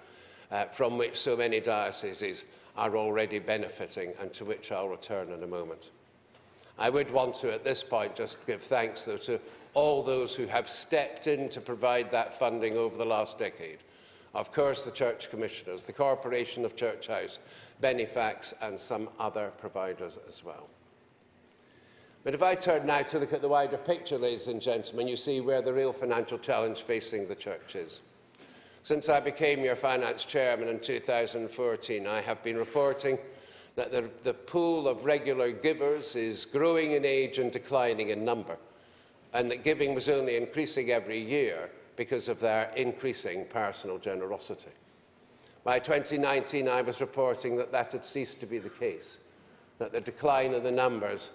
from which so many dioceses are already benefiting and to which I'll return in a moment. I would want to, at this point, just give thanks, though, to all those who have stepped in to provide that funding over the last decade. Of course, the Church Commissioners, the Corporation of Church House, Benefax, and some other providers as well. But if I turn now to look at the wider picture, ladies and gentlemen, you see where the real financial challenge facing the church is. Since I became your finance chairman in 2014, I have been reporting that the pool of regular givers is growing in age and declining in number, and that giving was only increasing every year because of their increasing personal generosity. By 2019, I was reporting that that had ceased to be the case, that the decline in the numbers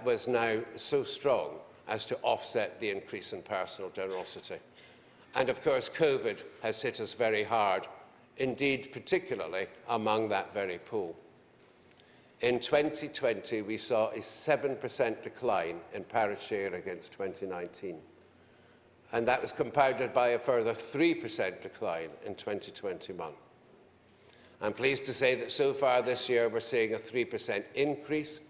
was now so strong as to offset the increase in personal generosity. And of course, COVID has hit us very hard, indeed particularly among that very pool. In 2020, we saw a 7% decline in parish share against 2019. And that was compounded by a further 3% decline in 2021. I'm pleased to say that so far this year we're seeing a 3% increase,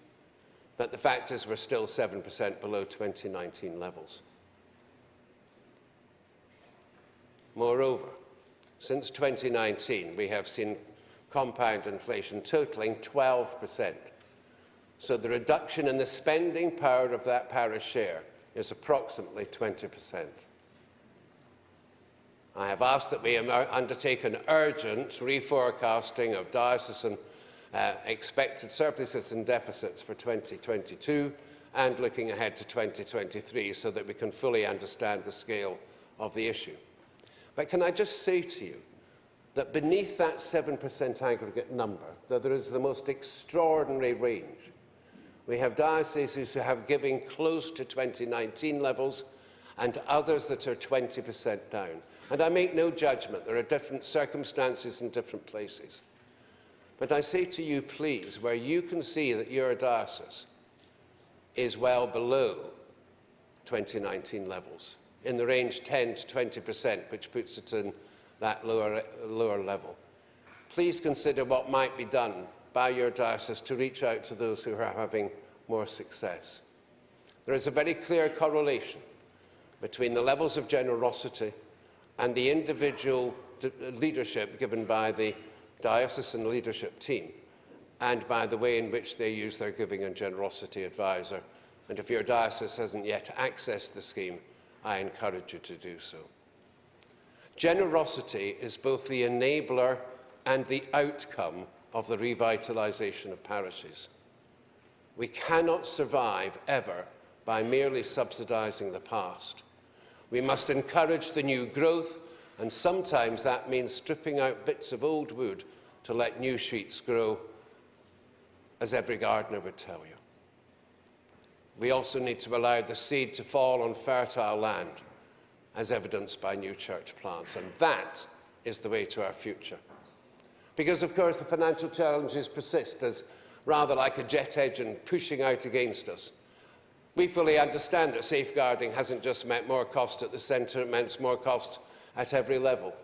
but the fact is we're still 7% below 2019 levels. Moreover, since 2019, we have seen compound inflation totaling 12%. So the reduction in the spending power of that parish share is approximately 20%. I have asked that we undertake an urgent reforecasting of diocesan expected surpluses and deficits for 2022 and looking ahead to 2023 so that we can fully understand the scale of the issue. But can I just say to you that beneath that 7% aggregate number, that there is the most extraordinary range. We have dioceses who have giving close to 2019 levels and others that are 20% down. And I make no judgment. There are different circumstances in different places. But I say to you, please, where you can see that your diocese is well below 2019 levels, in the range 10 to 20%, which puts it in that lower level. Please consider what might be done by your diocese to reach out to those who are having more success. There is a very clear correlation between the levels of generosity and the individual leadership given by the diocesan leadership team and by the way in which they use their giving and generosity advisor. And if your diocese hasn't yet accessed the scheme, I encourage you to do so. Generosity is both the enabler and the outcome of the revitalisation of parishes. We cannot survive ever by merely subsidising the past. We must encourage the new growth, and sometimes that means stripping out bits of old wood to let new shoots grow, as every gardener would tell you. We also need to allow the seed to fall on fertile land, as evidenced by new church plants, and that is the way to our future. Because, of course, the financial challenges persist as rather like a jet engine pushing out against us. We fully understand that safeguarding hasn't just meant more cost at the centre, it meant more cost at every level.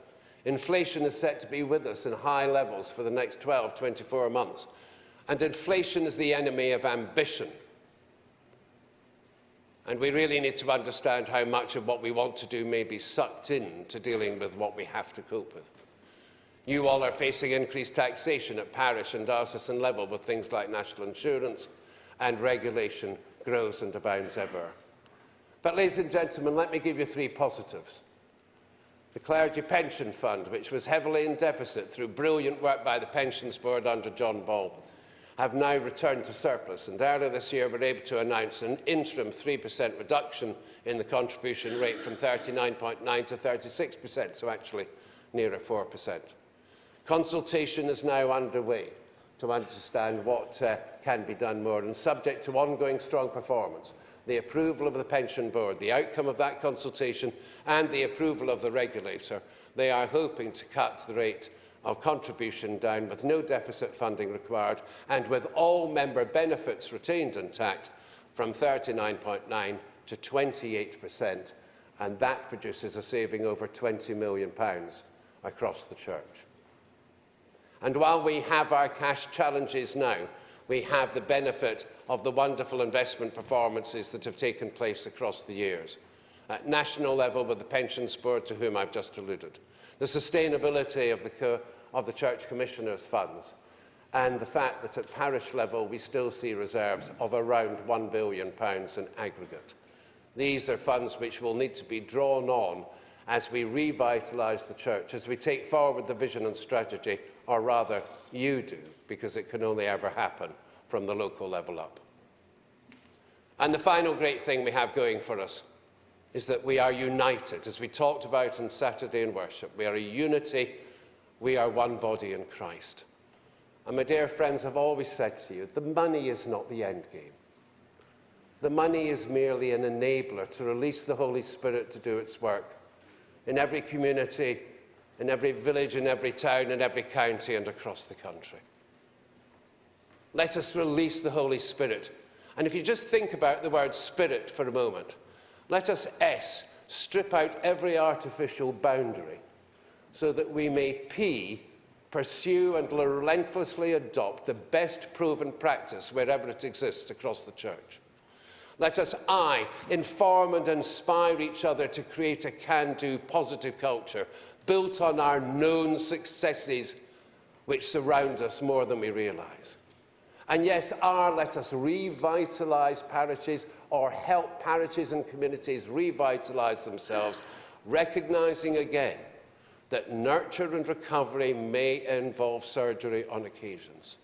Inflation is set to be with us in high levels for the next 12, 24 months. And inflation is the enemy of ambition. And we really need to understand how much of what we want to do may be sucked in to dealing with what we have to cope with. You all are facing increased taxation at parish and diocesan level with things like national insurance, and regulation grows and abounds ever. But, ladies and gentlemen, let me give you three positives. The Clergy Pension Fund, which was heavily in deficit through brilliant work by the Pensions Board under John Ball, have now returned to surplus, and earlier this year we were able to announce an interim 3% reduction in the contribution rate from 39.9% to 36%, so actually nearer 4%. Consultation is now underway to understand what can be done more, and subject to ongoing strong performance, the approval of the Pension Board, the outcome of that consultation and the approval of the regulator, they are hoping to cut the rate of contribution down with no deficit funding required and with all member benefits retained intact from 39.9% to 28%, and that produces a saving over £20 million across the church. And while we have our cash challenges now, we have the benefit of the wonderful investment performances that have taken place across the years. At national level with the Pensions Board, to whom I've just alluded, the sustainability of the Church Commissioners' funds, and the fact that at parish level we still see reserves of around £1 billion in aggregate. These are funds which will need to be drawn on as we revitalise the church, as we take forward the vision and strategy, or rather you do, because it can only ever happen from the local level up. And the final great thing we have going for us is that we are united. As we talked about on Saturday in worship, we are a unity, we are one body in Christ. And my dear friends, I've always said to you, the money is not the end game. The money is merely an enabler to release the Holy Spirit to do its work in every community, in every village, in every town, in every county and across the country. Let us release the Holy Spirit. And if you just think about the word spirit for a moment, let us, strip out every artificial boundary so that we may, pursue and relentlessly adopt the best proven practice wherever it exists across the church. Let us, inform and inspire each other to create a can-do positive culture built on our known successes which surround us more than we realise. And yes, let us revitalise parishes or help parishes and communities revitalise themselves, recognising again that nurture and recovery may involve surgery on occasions.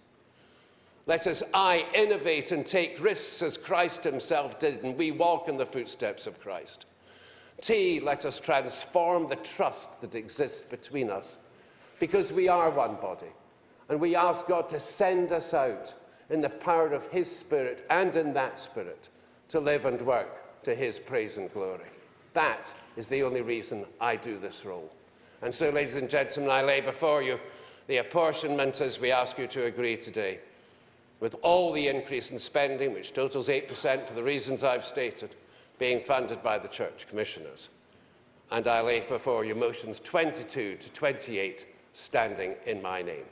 Let us, innovate and take risks as Christ himself did, and we walk in the footsteps of Christ. Let us transform the trust that exists between us, because we are one body, and we ask God to send us out in the power of his Spirit and in that Spirit to live and work to his praise and glory. That is the only reason I do this role. And so, ladies and gentlemen, I lay before you the apportionment as we ask you to agree today, with all the increase in spending, which totals 8% for the reasons I've stated, being funded by the Church Commissioners. And I lay before you motions 22 to 28, standing in my name.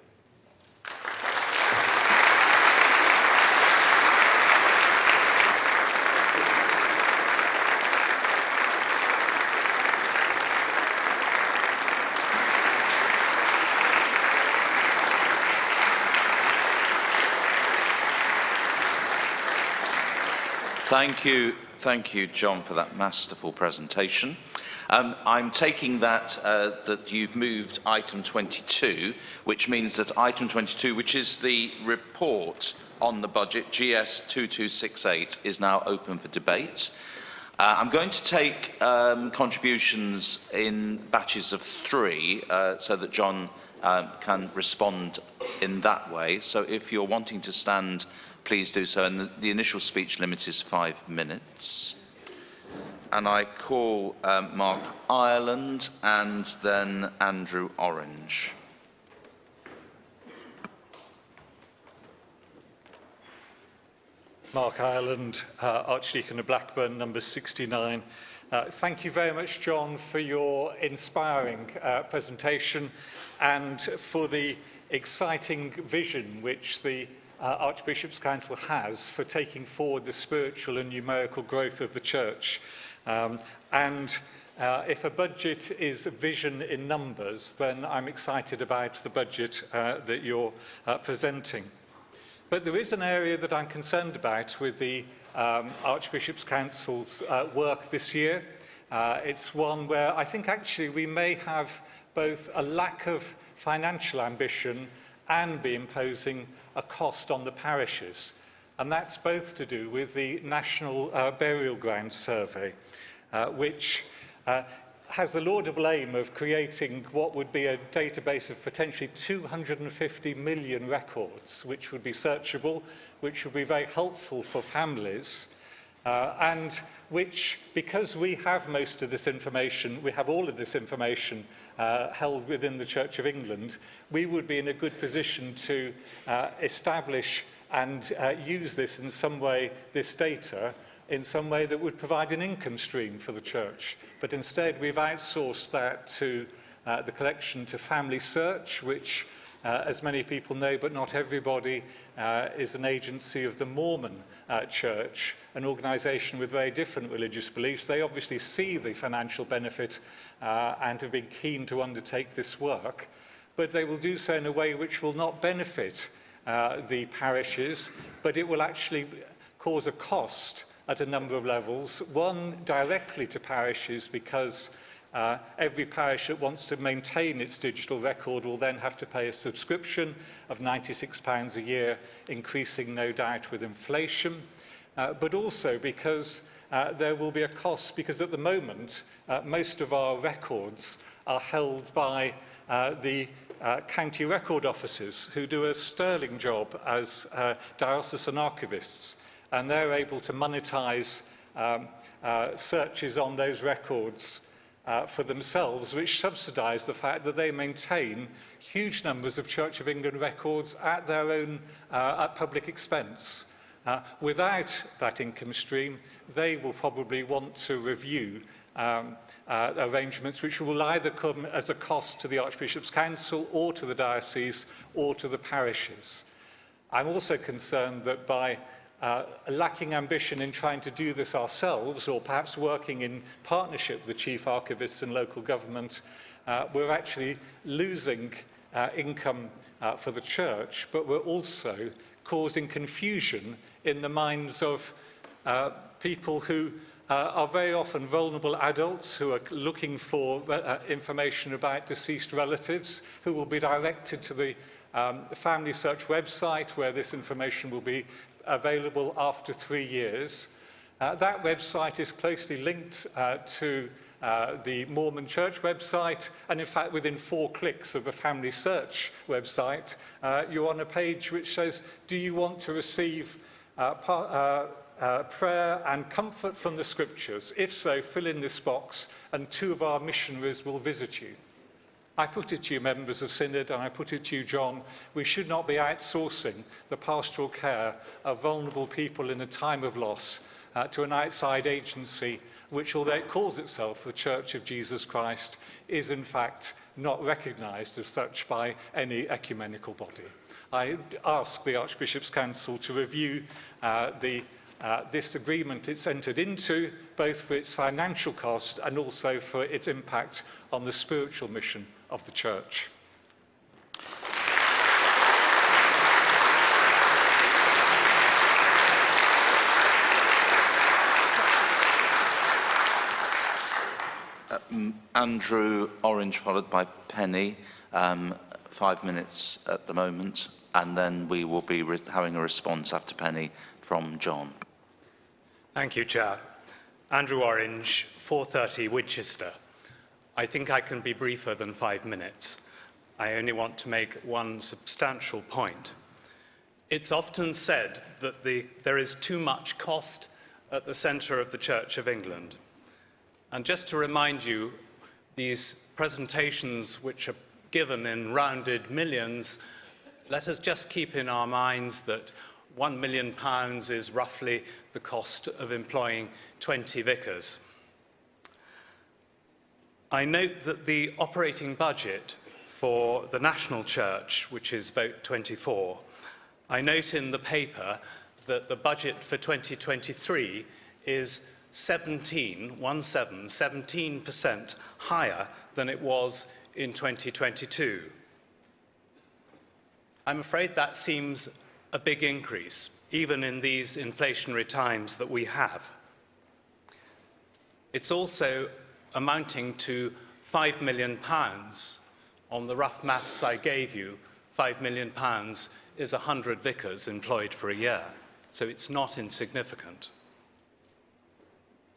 Thank you, John, for that masterful presentation. I'm taking that that you've moved item 22, which means that item 22, which is the report on the budget, GS 2268, is now open for debate. I'm going to take contributions in batches of 3 so that John can respond in that way. So if you're wanting to stand, please do so. And the initial speech limit is 5 minutes. And I call Mark Ireland and then Andrew Orange. Mark Ireland, Archdeacon of Blackburn, number 69. Thank you very much, John, for your inspiring presentation and for the exciting vision which the Archbishop's Council has for taking forward the spiritual and numerical growth of the Church. If a budget is vision in numbers, then I'm excited about the budget that you're presenting. But there is an area that I'm concerned about with the Archbishop's Council's work this year. It's one where I think actually we may have both a lack of financial ambition and be imposing a cost on the parishes. And that's both to do with the National Burial Ground Survey, which has the laudable aim of creating what would be a database of potentially 250 million records, which would be searchable, which would be very helpful for families, and which, because we have most of this information, we have all of this information held within the Church of England, we would be in a good position to establish and use this in some way, this data, in some way that would provide an income stream for the Church. But instead, we've outsourced that to the collection to Family Search, which, as many people know, but not everybody, is an agency of the Mormon Church, an organisation with very different religious beliefs. They obviously see the financial benefit and have been keen to undertake this work, but they will do so in a way which will not benefit the parishes, but it will actually cause a cost at a number of levels. One, directly to parishes, because every parish that wants to maintain its digital record will then have to pay a subscription of £96 a year, increasing no doubt with inflation, but also because there will be a cost, because at the moment most of our records are held by the county record officers, who do a sterling job as diocesan archivists, and they're able to monetize searches on those records for themselves, which subsidise the fact that they maintain huge numbers of Church of England records at their own at public expense. Without that income stream, they will probably want to review arrangements which will either come as a cost to the Archbishop's Council or to the diocese or to the parishes. I'm also concerned that by lacking ambition in trying to do this ourselves, or perhaps working in partnership with the chief archivists and local government, we're actually losing income for the church, but we're also causing confusion in the minds of people who are very often vulnerable adults who are looking for information about deceased relatives, who will be directed to the Family Search website, where this information will be available after 3 years. That website is closely linked to the Mormon Church website, and in fact within 4 clicks of the Family Search website, you're on a page which says, do you want to receive prayer and comfort from the Scriptures? If so, fill in this box and 2 of our missionaries will visit you. I put it to you, members of Synod, and I put it to you, John, we should not be outsourcing the pastoral care of vulnerable people in a time of loss to an outside agency which, although it calls itself the Church of Jesus Christ, is in fact not recognised as such by any ecumenical body. I ask the Archbishop's Council to review this agreement it's entered into, both for its financial cost and also for its impact on the spiritual mission of the Church. Andrew Orange, followed by Penny. 5 minutes at the moment, and then we will be having a response after Penny from John. Thank you, Chair. Andrew Orange, 430 Winchester. I think I can be briefer than 5 minutes. I only want to make one substantial point. It's often said that there is too much cost at the centre of the Church of England. And just to remind you, these presentations which are given in rounded millions, let us just keep in our minds that £1 million is roughly the cost of employing 20 vicars. I note that the operating budget for the national church, which is Vote 24, I note in the paper that the budget for 2023 is 17% higher than it was in 2022. I'm afraid that seems a big increase, even in these inflationary times that we have. It's also amounting to £5 million. On the rough maths I gave you, £5 million is 100 vicars employed for a year, so it's not insignificant.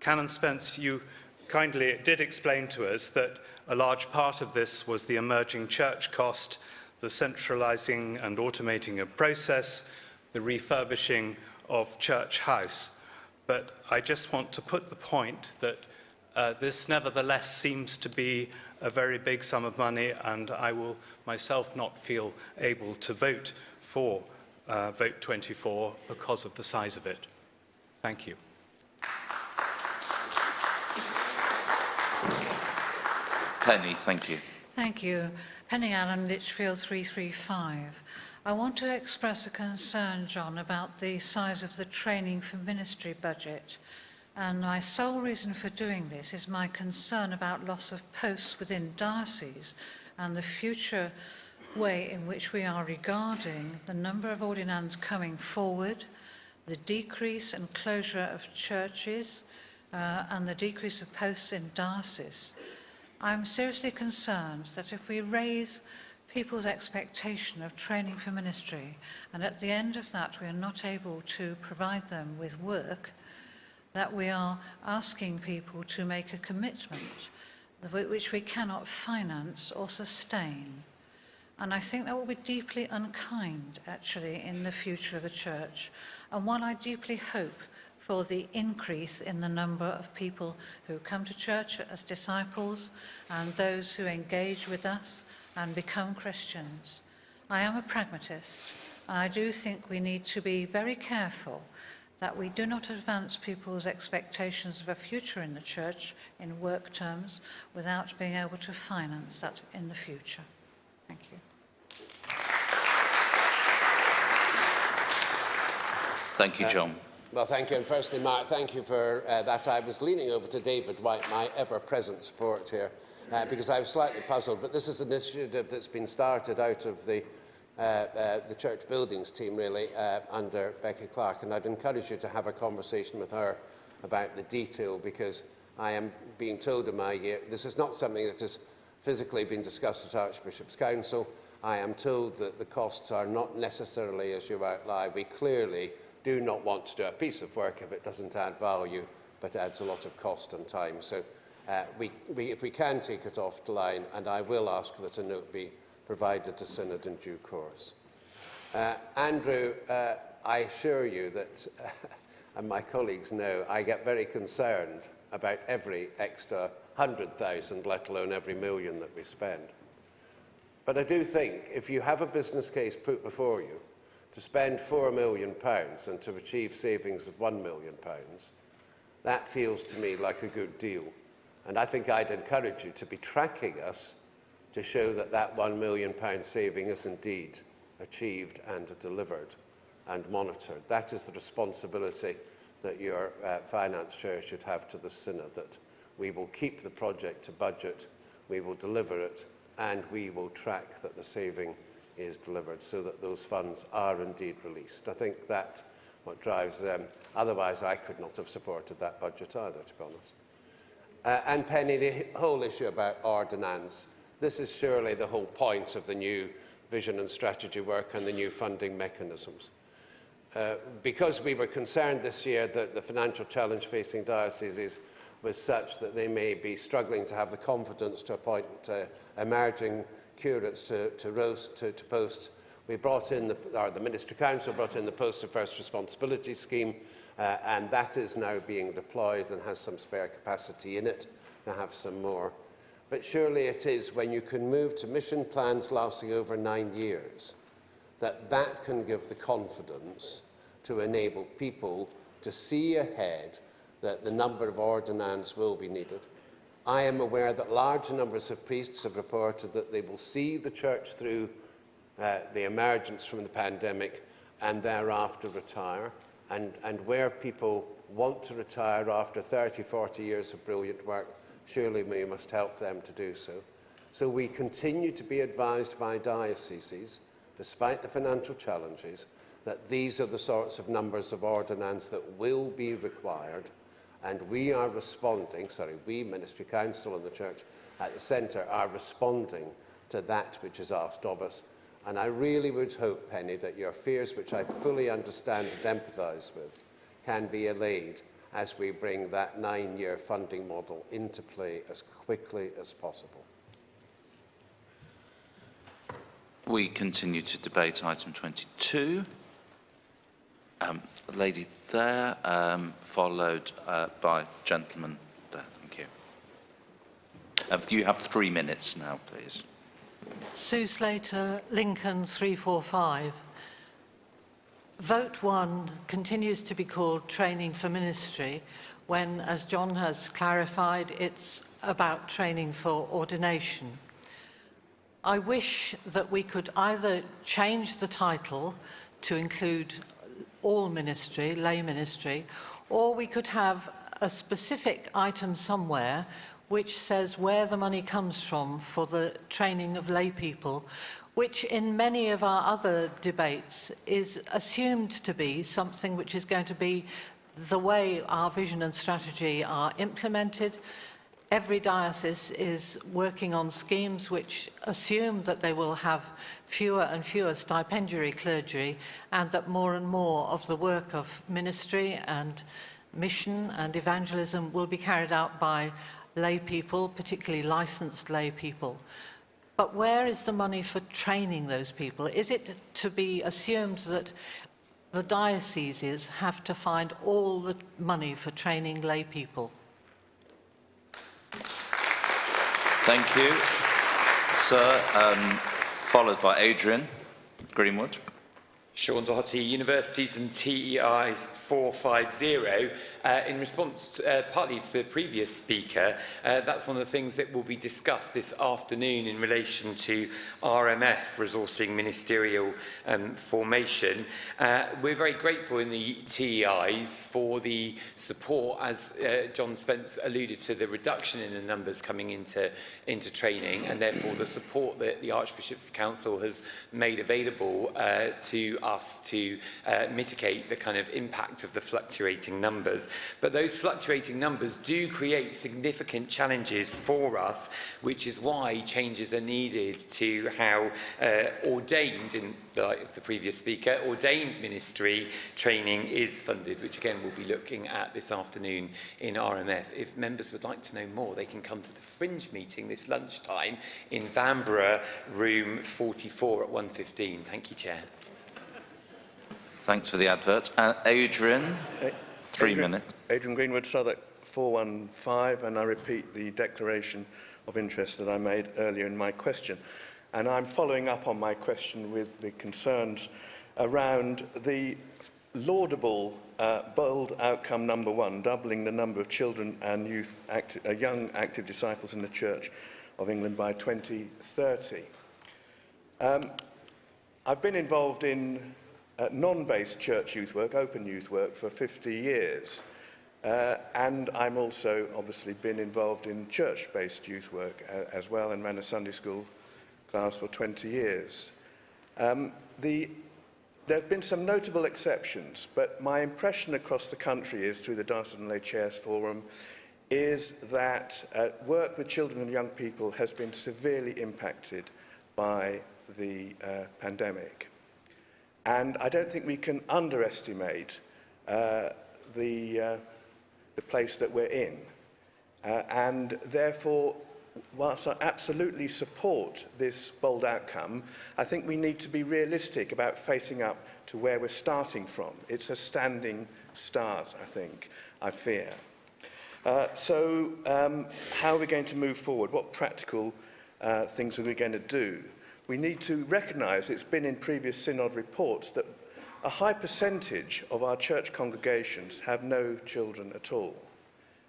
Canon Spence, you kindly did explain to us that a large part of this was the emerging church cost, the centralising and automating of process, the refurbishing of Church House. But I just want to put the point that this nevertheless seems to be a very big sum of money, and I will myself not feel able to vote for Vote 24 because of the size of it. Thank you. Penny, thank you. Thank you. Penny Allen, Lichfield 335. I want to express a concern, John, about the size of the training for ministry budget. And my sole reason for doing this is my concern about loss of posts within dioceses and the future way in which we are regarding the number of ordinands coming forward, the decrease and closure of churches, and the decrease of posts in diocese, I'm seriously concerned that if we raise people's expectation of training for ministry, and at the end of that we are not able to provide them with work, that we are asking people to make a commitment which we cannot finance or sustain. And I think that will be deeply unkind, actually, in the future of the church. And while I deeply hope for the increase in the number of people who come to church as disciples and those who engage with us and become Christians, I am a pragmatist, and I do think we need to be very careful that we do not advance people's expectations of a future in the church in work terms without being able to finance that in the future. Thank you. Thank you, John. Well, thank you. And firstly, Mark, thank you for that. I was leaning over to David White, my ever-present support here, because I was slightly puzzled. But this is an initiative that's been started out of the church buildings team, really, under Becky Clark. And I'd encourage you to have a conversation with her about the detail, because I am being told in my year, this is not something that has physically been discussed at Archbishop's Council. I am told that the costs are not necessarily as you outline. We clearly do not want to do a piece of work if it doesn't add value, but adds a lot of cost and time. So if we can take it off the line, and I will ask that a note be provided to Synod in due course. Andrew, I assure you that, and my colleagues know, I get very concerned about every extra 100,000, let alone every million that we spend. But I do think if you have a business case put before you to spend £4 million and to achieve savings of £1 million, that feels to me like a good deal. And I think I'd encourage you to be tracking us to show that that £1 million saving is indeed achieved and delivered and monitored. That is the responsibility that your finance chair should have to the Synod, that we will keep the project to budget, we will deliver it, and we will track that the saving is delivered so that those funds are indeed released. I think that's what drives them. Otherwise, I could not have supported that budget either, to be honest. And Penny, the whole issue about ordinance, this is surely the whole point of the new vision and strategy work and the new funding mechanisms. Because we were concerned this year that the financial challenge facing dioceses was such that they may be struggling to have the confidence to appoint emerging curates to posts, we brought in, the Ministry Council brought in the Post of First Responsibility scheme, and that is now being deployed and has some spare capacity in it to have some more. But surely it is when you can move to mission plans lasting over 9 years that that can give the confidence to enable people to see ahead that the number of ordinands will be needed. I am aware that large numbers of priests have reported that they will see the church through the emergence from the pandemic and thereafter retire. And where people want to retire after 30, 40 years of brilliant work, surely we must help them to do so. So we continue to be advised by dioceses, despite the financial challenges, that these are the sorts of numbers of ordinands that will be required. And we are responding, we, Ministry Council and the Church at the Centre, are responding to that which is asked of us. And I really would hope, Penny, that your fears, which I fully understand and empathise with, can be allayed as we bring that 9-year funding model into play as quickly as possible. We continue to debate item 22. The lady there, followed by gentleman there. Thank you. You have 3 minutes now, please. Sue Slater, Lincoln 345. Vote 1 continues to be called Training for Ministry when, as John has clarified, it's about training for ordination. I wish that we could either change the title to include all ministry, lay ministry, or we could have a specific item somewhere which says where the money comes from for the training of lay people, which in many of our other debates is assumed to be something which is going to be the way our vision and strategy are implemented. Every diocese is working on schemes which assume that they will have fewer and fewer stipendiary clergy, and that more and more of the work of ministry and mission and evangelism will be carried out by lay people, particularly licensed lay people. But where is the money for training those people? Is it to be assumed that the dioceses have to find all the money for training lay people? Thank you, sir. Followed by Adrian Greenwood. Sean Doherty, Universities and TEI 450. In response partly to the previous speaker, that's one of the things that will be discussed this afternoon in relation to RMF, resourcing ministerial formation. We're very grateful in the TEIs for the support, as John Spence alluded to, the reduction in the numbers coming into training, and therefore the support that the Archbishop's Council has made available to us to mitigate the kind of impact of the fluctuating numbers. But those fluctuating numbers do create significant challenges for us, which is why changes are needed to how ordained, in like the previous speaker, ordained ministry training is funded, which again we'll be looking at this afternoon in RMF. If members would like to know more, they can come to the Fringe meeting this lunchtime in Vanbrugh, room 44 at 1:15. Thank you, Chair. Thanks for the advert. Adrian, 3 minutes. Adrian Greenwood, Southwark 415, and I repeat the declaration of interest that I made earlier in my question. And I'm following up on my question with the concerns around the laudable, bold outcome number 1, doubling the number of children and youth, young active disciples in the Church of England by 2030. I've been involved in non-based church youth work, open youth work, for 50 years. And I'm also obviously been involved in church-based youth work as well, and ran a Sunday school class for 20 years. There have been some notable exceptions, but my impression across the country is, through the Diocesan Lay Chairs Forum, is that work with children and young people has been severely impacted by the pandemic. And I don't think we can underestimate the place that we're in. And therefore, whilst I absolutely support this bold outcome, I think we need to be realistic about facing up to where we're starting from. It's a standing start, I think, I fear. So how are we going to move forward? What practical things are we going to do? We need to recognise, it's been in previous Synod reports, that a high percentage of our church congregations have no children at all,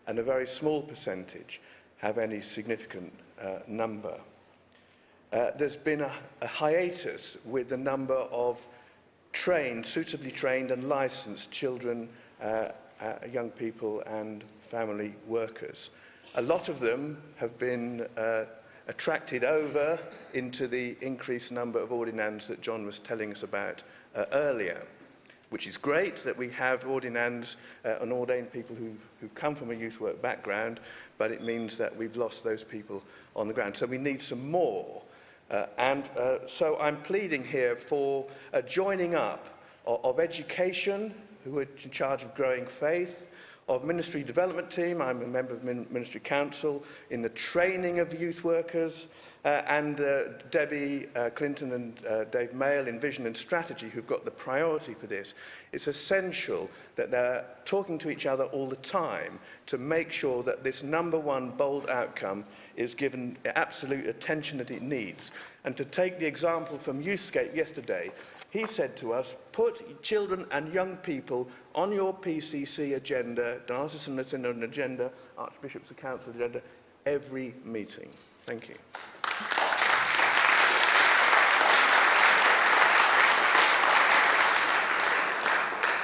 and a very small percentage have any significant number. There's been a hiatus with the number of suitably trained and licensed children, young people and family workers. A lot of them have been attracted over into the increased number of ordinands that John was telling us about earlier, which is great that we have ordinands and ordained people who've come from a youth work background, but it means that we've lost those people on the ground. So we need some more. So I'm pleading here for a joining up of education, who are in charge of growing faith, of ministry development team, I'm a member of the Ministry Council, in the training of youth workers, and Debbie Clinton and Dave Mayle in Vision and Strategy, who've got the priority for this. It's essential that they're talking to each other all the time to make sure that this number 1 bold outcome is given the absolute attention that it needs. And to take the example from Youthscape yesterday, he said to us, put children and young people on your PCC agenda, Diocesan Synod agenda, Archbishop's Council agenda, every meeting. Thank you.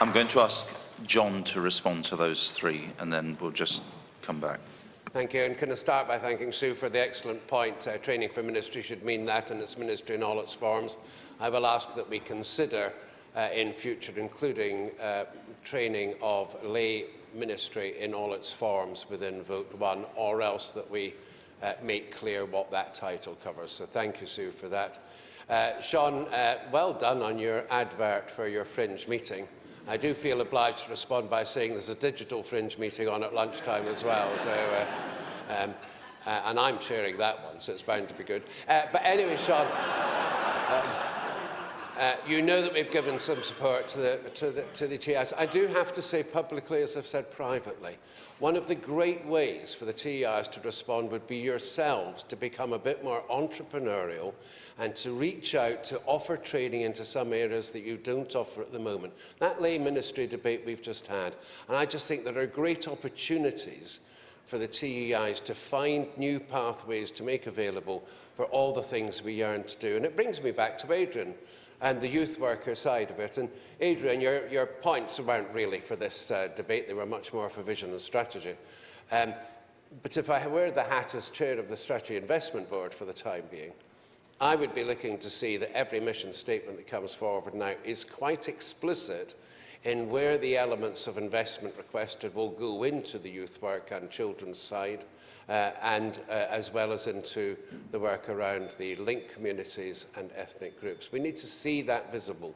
I'm going to ask John to respond to those 3, and then we'll just come back. Thank you. And can I start by thanking Sue for the excellent point. Training for ministry should mean that, and it's ministry in all its forms. I will ask that we consider in future including training of lay ministry in all its forms within Vote 1, or else that we make clear what that title covers. So thank you, Sue, for that. Sean, well done on your advert for your Fringe meeting. I do feel obliged to respond by saying there's a digital Fringe meeting on at lunchtime as well. So, and I'm chairing that one, so it's bound to be good. But anyway, Sean, you know that we've given some support to the TEIs. I do have to say publicly, as I've said privately, one of the great ways for the TEIs to respond would be yourselves to become a bit more entrepreneurial and to reach out to offer training into some areas that you don't offer at the moment. That lay ministry debate we've just had, and I just think there are great opportunities for the TEIs to find new pathways to make available for all the things we yearn to do. And it brings me back to Adrian and the youth worker side of it. And Adrian, your points weren't really for this debate, they were much more for vision and strategy. But if I wear the hat as chair of the Strategy Investment Board for the time being, I would be looking to see that every mission statement that comes forward now is quite explicit in where the elements of investment requested will go into the youth work and children's side, and as well as into the work around the linked communities and ethnic groups. We need to see that visible.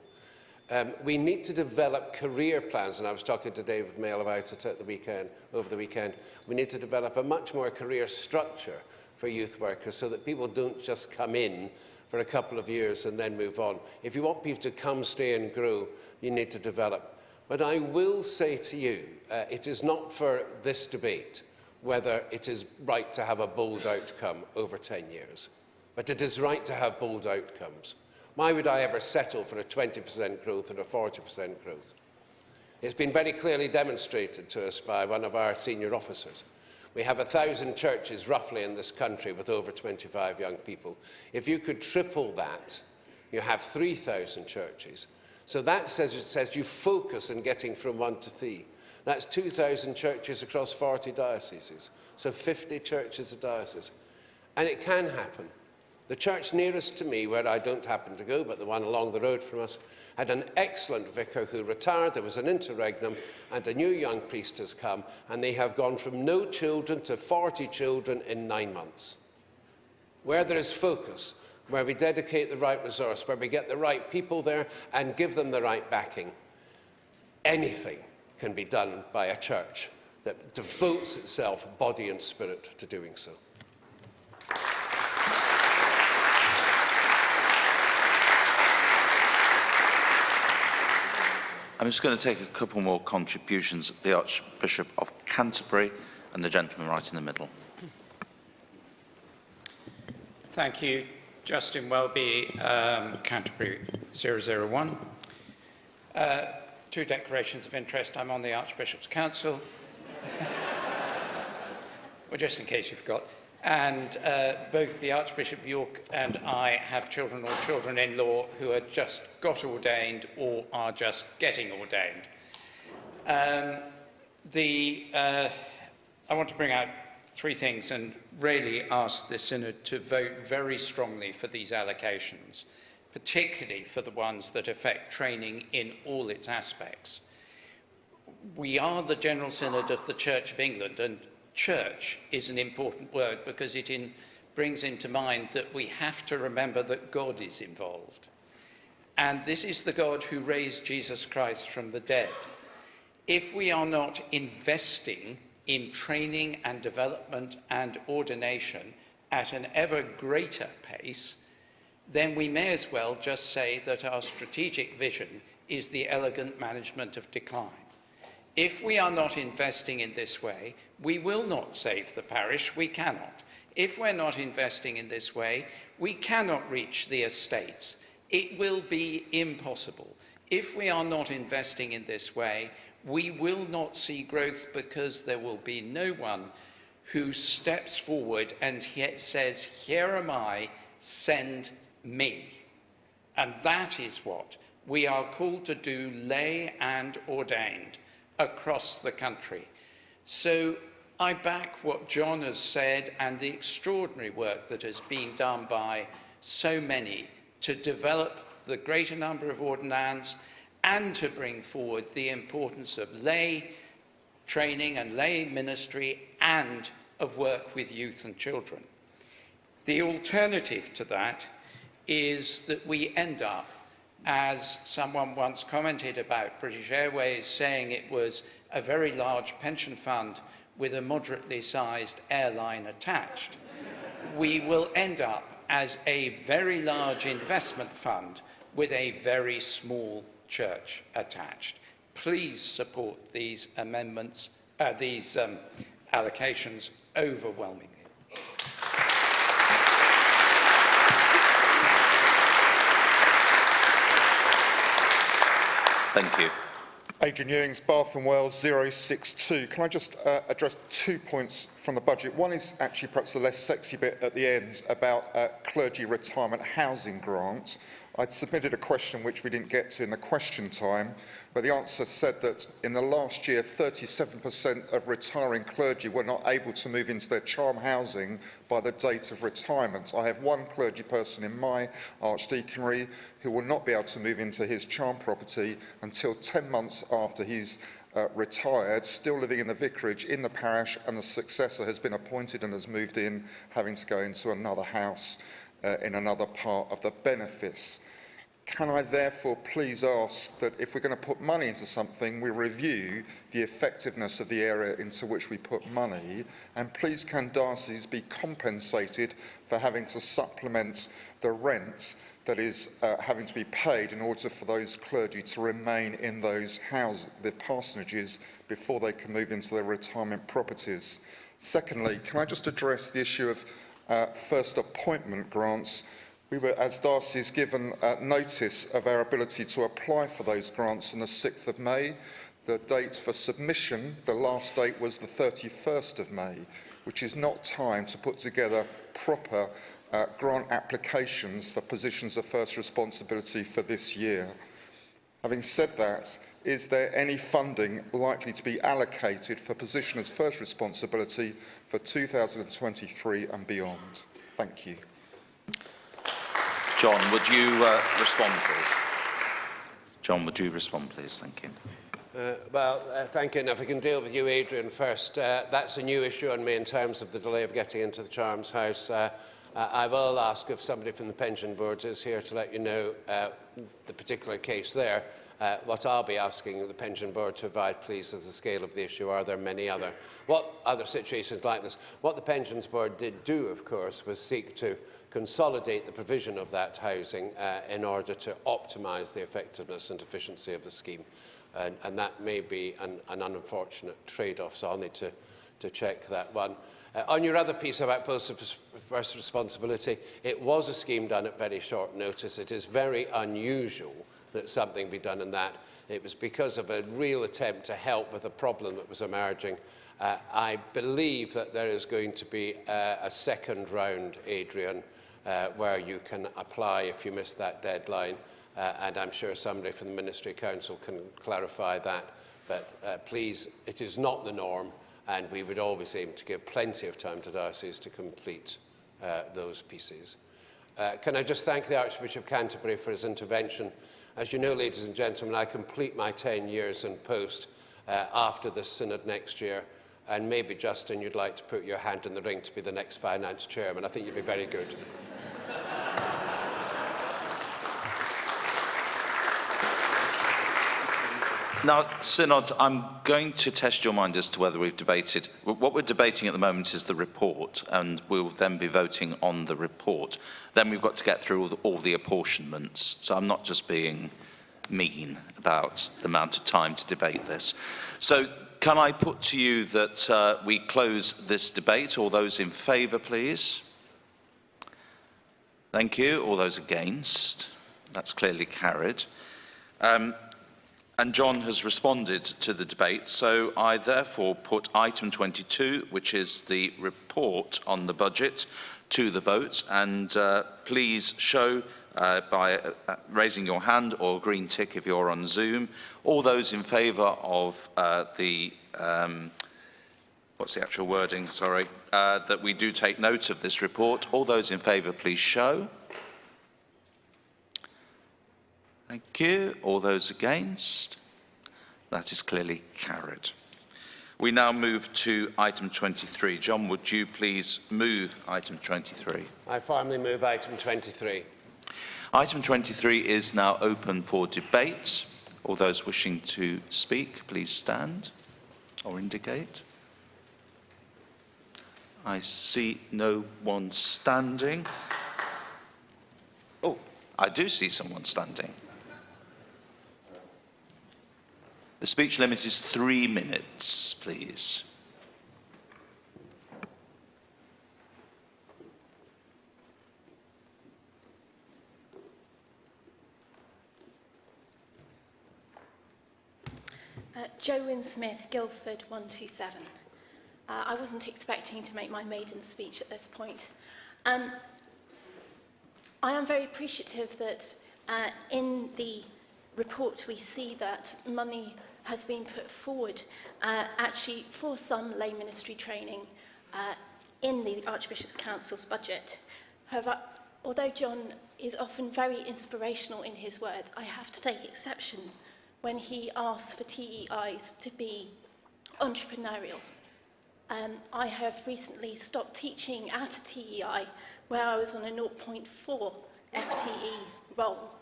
We need to develop career plans, and I was talking to David Mail about it at the weekend, over the weekend. We need to develop a much more career structure for youth workers so that people don't just come in for a couple of years and then move on. If you want people to come, stay and grow, you need to develop. But I will say to you, it is not for this debate whether it is right to have a bold outcome over 10 years, but it is right to have bold outcomes. Why would I ever settle for a 20% growth or a 40% growth? It's been very clearly demonstrated to us by one of our senior officers. We have 1,000 churches roughly in this country with over 25 young people. If you could triple that, you have 3,000 churches. So that says you focus on getting from 1 to 3. That's 2,000 churches across 40 dioceses. So 50 churches a diocese. And it can happen. The church nearest to me, where I don't happen to go, but the one along the road from us, had an excellent vicar who retired. There was an interregnum, and a new young priest has come, and they have gone from no children to 40 children in 9 months. Where there is focus, where we dedicate the right resource, where we get the right people there and give them the right backing, anything can be done by a church that devotes itself, body and spirit, to doing so. I'm just going to take a couple more contributions. The Archbishop of Canterbury and the gentleman right in the middle. Thank you. Justin Welby, Canterbury 001. Two declarations of interest. I'm on the Archbishop's Council. Well, just in case you forgot. And both the Archbishop of York and I have children or children-in-law who are just got ordained or are just getting ordained. I want to bring out three things and really ask the Synod to vote very strongly for these allocations, particularly for the ones that affect training in all its aspects. We are the General Synod of the Church of England, and church is an important word because it brings into mind that we have to remember that God is involved. And this is the God who raised Jesus Christ from the dead. If we are not investing in training and development and ordination at an ever greater pace, then we may as well just say that our strategic vision is the elegant management of decline. If we are not investing in this way, we will not save the parish, we cannot. If we're not investing in this way, we cannot reach the estates. It will be impossible. If we are not investing in this way, we will not see growth because there will be no one who steps forward and says, "Here am I, send me." And that is what we are called to do, lay and ordained, across the country. So I back what John has said and the extraordinary work that has been done by so many to develop the greater number of ordinands and to bring forward the importance of lay training and lay ministry and of work with youth and children. The alternative to that is that we end up, as someone once commented about British Airways, saying it was a very large pension fund with a moderately sized airline attached. We will end up as a very large investment fund with a very small church attached. Please support these amendments, these allocations overwhelmingly. Thank you. Adrian Ewings, Bath and Wells 062. Can I just address 2 points from the budget? One is actually perhaps the less sexy bit at the end about clergy retirement housing grants. I'd submitted a question which we didn't get to in the question time, where the answer said that in the last year, 37% of retiring clergy were not able to move into their charm housing by the date of retirement. I have one clergy person in my archdeaconry who will not be able to move into his charm property until 10 months after he's retired, still living in the vicarage in the parish, and the successor has been appointed and has moved in, having to go into another house in another part of the benefice. Can I therefore please ask that if we're going to put money into something, we review the effectiveness of the area into which we put money, and please can dioceses be compensated for having to supplement the rent that is having to be paid in order for those clergy to remain in those houses, the parsonages, before they can move into their retirement properties. Secondly, can I just address the issue of first appointment grants? We were, as dioceses, given notice of our ability to apply for those grants on the 6th of May. The date for submission, the last date, was the 31st of May, which is not time to put together proper grant applications for positions of first responsibility for this year. Having said that, is there any funding likely to be allocated for position of first responsibility for 2023 and beyond? Thank you. John, would you respond, please? John, would you respond, please? Thank you. Thank you. And if I can deal with you, Adrian, first. That's a new issue on me in terms of the delay of getting into the Charms House. I will ask if somebody from the pension board is here to let you know the particular case there. What I'll be asking the pension board to provide, please, is the scale of the issue. Are there many other situations like this? What the pensions board did do, of course, was seek to consolidate the provision of that housing in order to optimise the effectiveness and efficiency of the scheme. And that may be an unfortunate trade-off, so I'll need to check that one. On your other piece about post-first responsibility, it was a scheme done at very short notice. It is very unusual that something be done in that. It was because of a real attempt to help with a problem that was emerging. I believe that there is going to be a second round, Adrian, where you can apply if you miss that deadline, and I'm sure somebody from the Ministry Council can clarify that. But please, it is not the norm, and we would always aim to give plenty of time to dioceses to complete those pieces. Can I just thank the Archbishop of Canterbury for his intervention. As you know, ladies and gentlemen, I complete my 10 years in post after the synod next year, and maybe, Justin, you'd like to put your hand in the ring to be the next finance chairman. I think you'd be very good. Now, Synod, I'm going to test your mind as to whether we've debated. What we're debating at the moment is the report, and we'll then be voting on the report. Then we've got to get through all the apportionments. So I'm not just being mean about the amount of time to debate this. So can I put to you that we close this debate? All those in favour, please. Thank you. All those against? That's clearly carried. And John has responded to the debate, so I therefore put item 22, which is the report on the budget, to the vote. And please show by raising your hand or green tick if you're on Zoom, all those in favour of the what's the actual wording, sorry, that we do take note of this report. All those in favour, please show. Thank you. All those against? That is clearly carried. We now move to item 23. John, would you please move item 23? I formally move item 23. Item 23 is now open for debate. All those wishing to speak, please stand or indicate. I see no one standing. Oh, I do see someone standing. The speech limit is 3 minutes, please. Joe Winsmith, Guildford 127. I wasn't expecting to make my maiden speech at this point. I am very appreciative that in the report we see that money has been put forward actually for some lay ministry training in the Archbishop's Council's budget. However, although John is often very inspirational in his words, I have to take exception when he asks for TEIs to be entrepreneurial. I have recently stopped teaching at a TEI where I was on a 0.4 FTE role.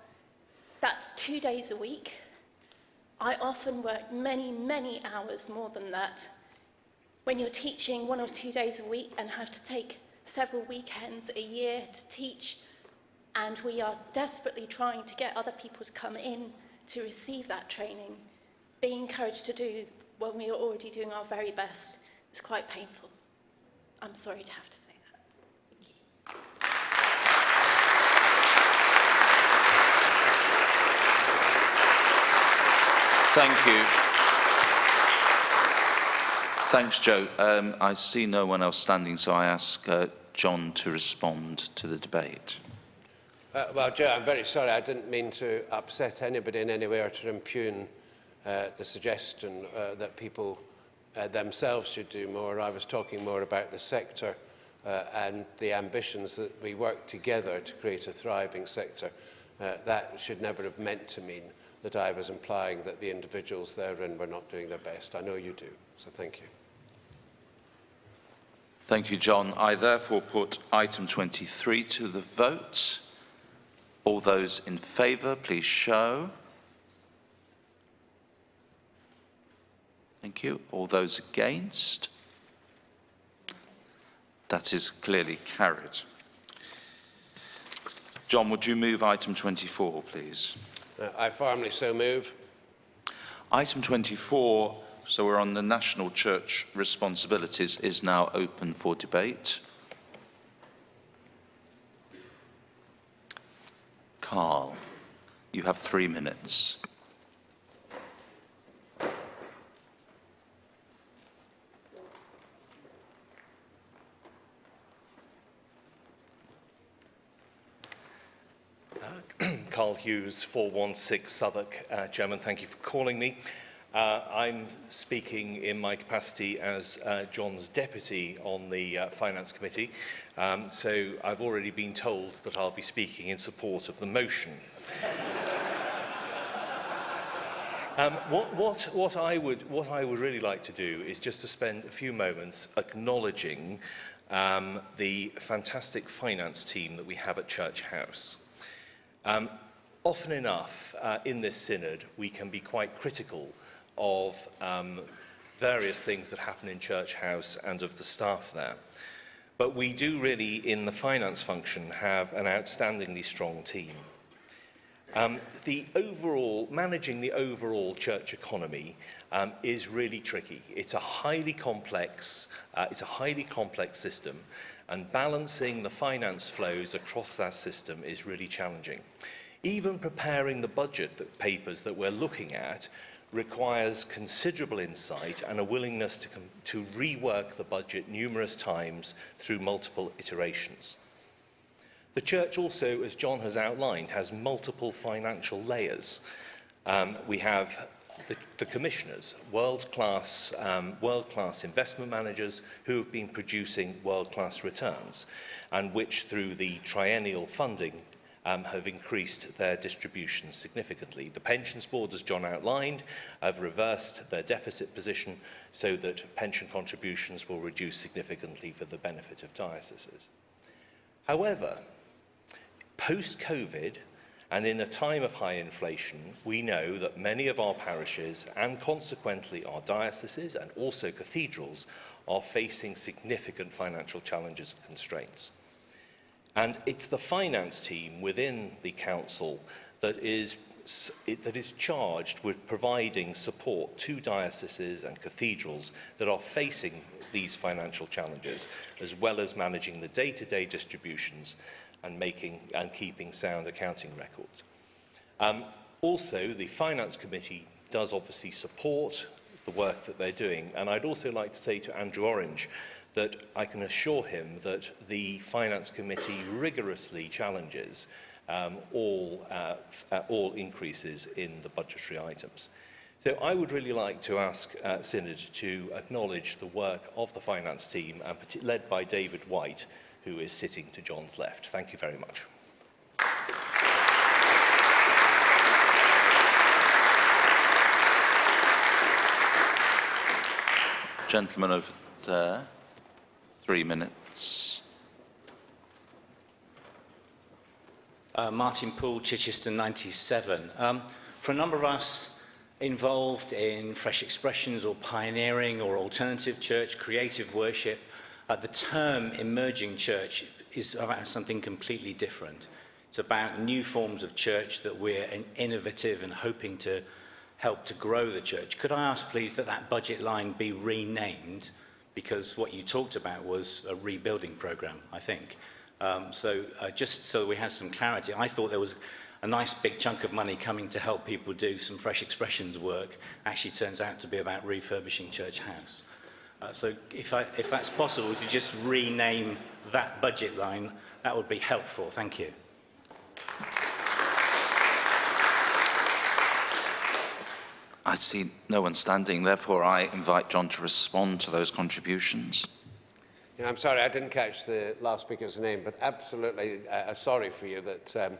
That's 2 days a week. I often work many, many hours more than that. When you're teaching 1 or 2 days a week and have to take several weekends a year to teach, and we are desperately trying to get other people to come in to receive that training, being encouraged to do when we are already doing our very best is quite painful. I'm sorry to have to say that. Thank you. Thanks, Joe. I see no one else standing, so I ask John to respond to the debate. Well, Joe, I'm very sorry. I didn't mean to upset anybody in any way or to impugn the suggestion that people themselves should do more. I was talking more about the sector and the ambitions that we work together to create a thriving sector. That should never have meant to mean that I was implying that the individuals therein were not doing their best. I know you do, so thank you. Thank you, John. I therefore put item 23 to the vote. All those in favour, please show. Thank you. All those against? That is clearly carried. John, would you move item 24, please? I formally so move. Item 24, so we're on the National Church responsibilities, is now open for debate. Carl, you have 3 minutes. Carl Hughes, 416 Southwark. Chairman, thank you for calling me. I'm speaking in my capacity as John's deputy on the Finance Committee, so I've already been told that I'll be speaking in support of the motion. What I would really like to do is just to spend a few moments acknowledging the fantastic finance team that we have at Church House. Often enough in this synod we can be quite critical of various things that happen in Church House and of the staff there. But we do really, in the finance function, have an outstandingly strong team. Managing the overall church economy is really tricky. It's a highly complex system, and balancing the finance flows across that system is really challenging. Even preparing the budget papers that we're looking at requires considerable insight and a willingness to rework the budget numerous times through multiple iterations. The Church also, as John has outlined, has multiple financial layers. We have the commissioners, world-class investment managers who have been producing world-class returns, and which, through the triennial funding, have increased their distributions significantly. The pensions board, as John outlined, have reversed their deficit position so that pension contributions will reduce significantly for the benefit of dioceses. However, post-COVID, and in a time of high inflation, we know that many of our parishes, and consequently our dioceses and also cathedrals, are facing significant financial challenges and constraints. And it's the finance team within the council that is charged with providing support to dioceses and cathedrals that are facing these financial challenges, as well as managing the day-to-day distributions and keeping sound accounting records. Also, the Finance Committee does obviously support the work that they're doing, and I'd also like to say to Andrew Orange that I can assure him that the Finance Committee rigorously challenges all increases in the budgetary items. So I would really like to ask Synod to acknowledge the work of the finance team, and led by David White, who is sitting to John's left. Thank you very much. Gentleman over there, 3 minutes. Martin Poole, Chichester 97. For a number of us involved in fresh expressions or pioneering or alternative church, creative worship, the term emerging church is about something completely different. It's about new forms of church that we're innovative and hoping to help to grow the church. Could I ask, please, that that budget line be renamed? Because what you talked about was a rebuilding program, I think. Just so we had some clarity, I thought there was a nice big chunk of money coming to help people do some fresh expressions work. Actually turns out to be about refurbishing Church House. So if that's possible to just rename that budget line, that would be helpful. Thank you. I see no one standing, therefore I invite John to respond to those contributions. Yeah, I'm sorry, I didn't catch the last speaker's name, but absolutely sorry for you that,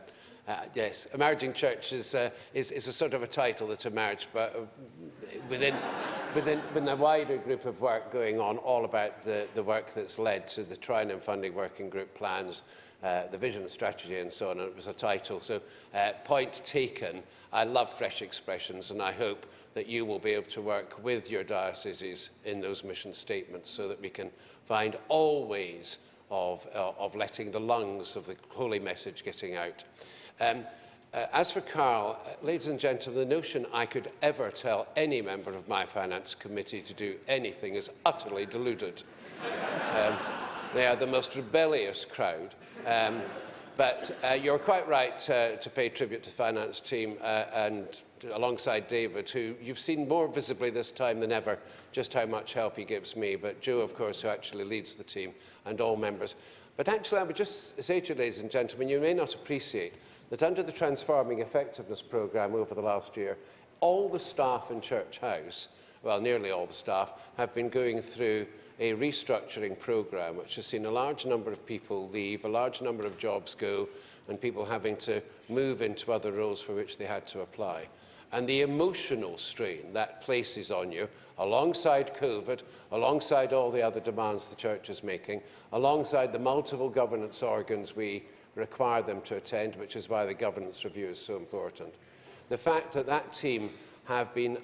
yes, emerging church is a sort of a title that emerged, but within the wider group of work going on, all about the work that's led to the Trying and Funding Working Group plans, the vision, strategy and so on, and it was a title. So point taken. I love fresh expressions, and I hope that you will be able to work with your dioceses in those mission statements so that we can find all ways of letting the lungs of the holy message getting out. As for Carl, ladies and gentlemen, the notion I could ever tell any member of my finance committee to do anything is utterly deluded. They are the most rebellious crowd. But you're quite right to pay tribute to the finance team and alongside David, who you've seen more visibly this time than ever just how much help he gives me, but Joe, of course, who actually leads the team, and all members. But actually, I would just say to you, ladies and gentlemen, you may not appreciate that under the Transforming Effectiveness programme over the last year, all the staff in Church House, well, nearly all the staff, have been going through a restructuring programme which has seen a large number of people leave, a large number of jobs go, and people having to move into other roles for which they had to apply. And the emotional strain that places on you, alongside COVID, alongside all the other demands the Church is making, alongside the multiple governance organs we require them to attend, which is why the governance review is so important. The fact that that team have been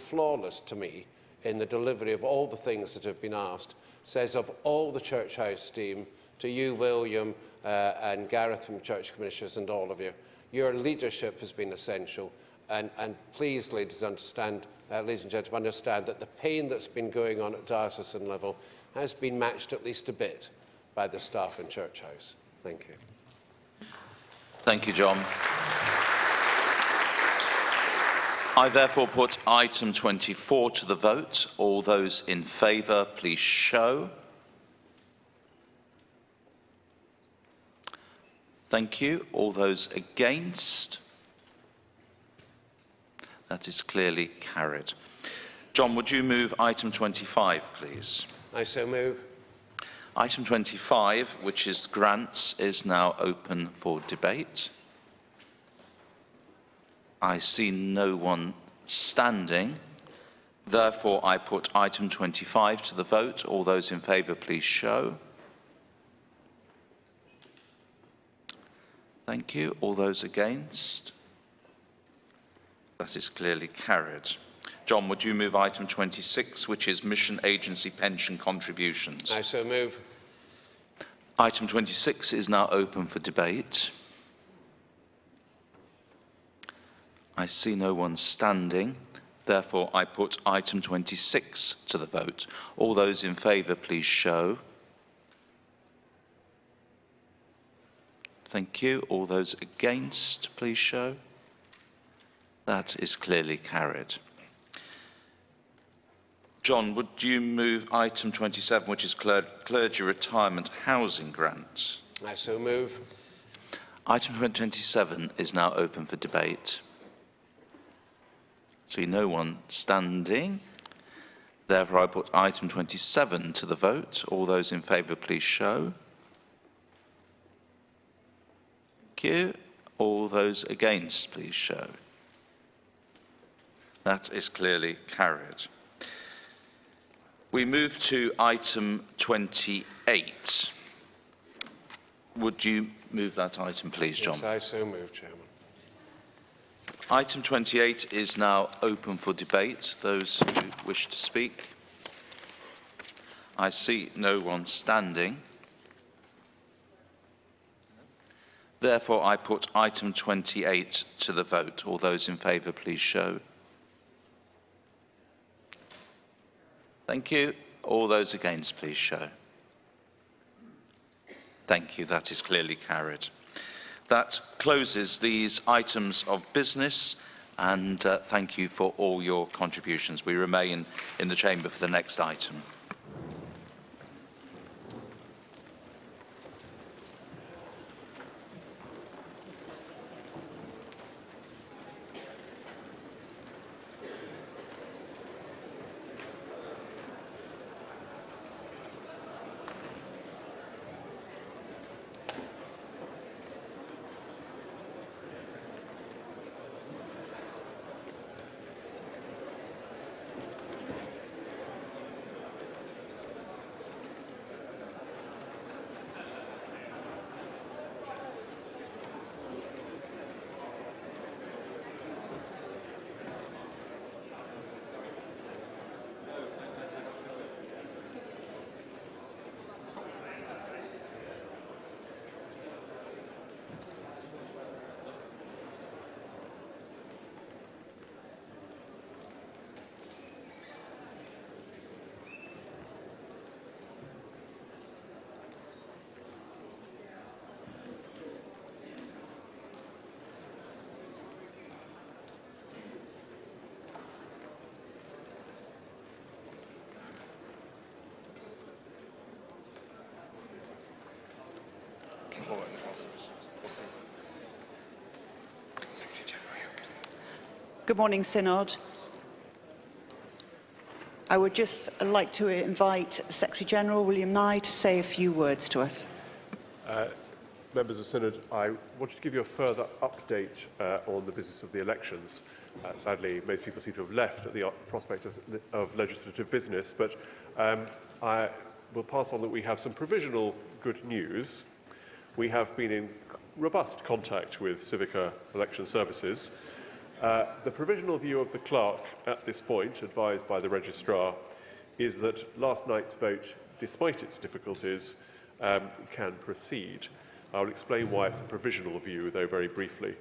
flawless to me in the delivery of all the things that have been asked says of all the Church House team, to you, William, and Gareth from Church Commissioners and all of you, your leadership has been essential. And please, ladies and gentlemen, understand that the pain that's been going on at diocesan level has been matched at least a bit by the staff in Church House. Thank you. Thank you, John. I therefore put item 24 to the vote. All those in favour, please show. Thank you. All those against? That is clearly carried. John, would you move item 25, please? I so move. Item 25, which is grants, is now open for debate. I see no one standing. Therefore, I put item 25 to the vote. All those in favour, please show. Thank you. All those against? That is clearly carried. John, would you move item 26, which is mission agency pension contributions? I so move. Item 26 is now open for debate. I see no one standing. Therefore, I put item 26 to the vote. All those in favour, please show. Thank you. All those against, please show. That is clearly carried. John, would you move item 27, which is clergy retirement housing grant? I so move. Item 27 is now open for debate. See no one standing. Therefore, I put item 27 to the vote. All those in favour, please show. Thank you. All those against, please show. That is clearly carried. We move to item 28. Would you move that item, please, John? Yes, I so move, Chairman. Item 28 is now open for debate. Those who wish to speak. I see no one standing. Therefore, I put item 28 to the vote. All those in favour, please show. Thank you. All those against, please show. Thank you. That is clearly carried. That closes these items of business, and thank you for all your contributions. We remain in the chamber for the next item. Good morning, Synod. I would just like to invite Secretary-General William Nye to say a few words to us. Members of Synod, I wanted to give you a further update on the business of the elections. Sadly, most people seem to have left at the prospect of legislative business, but I will pass on that we have some provisional good news. We have been in robust contact with Civica Election Services. The provisional view of the clerk at this point, advised by the registrar, is that last night's vote, despite its difficulties, can proceed. I will explain why it's a provisional view, though very briefly.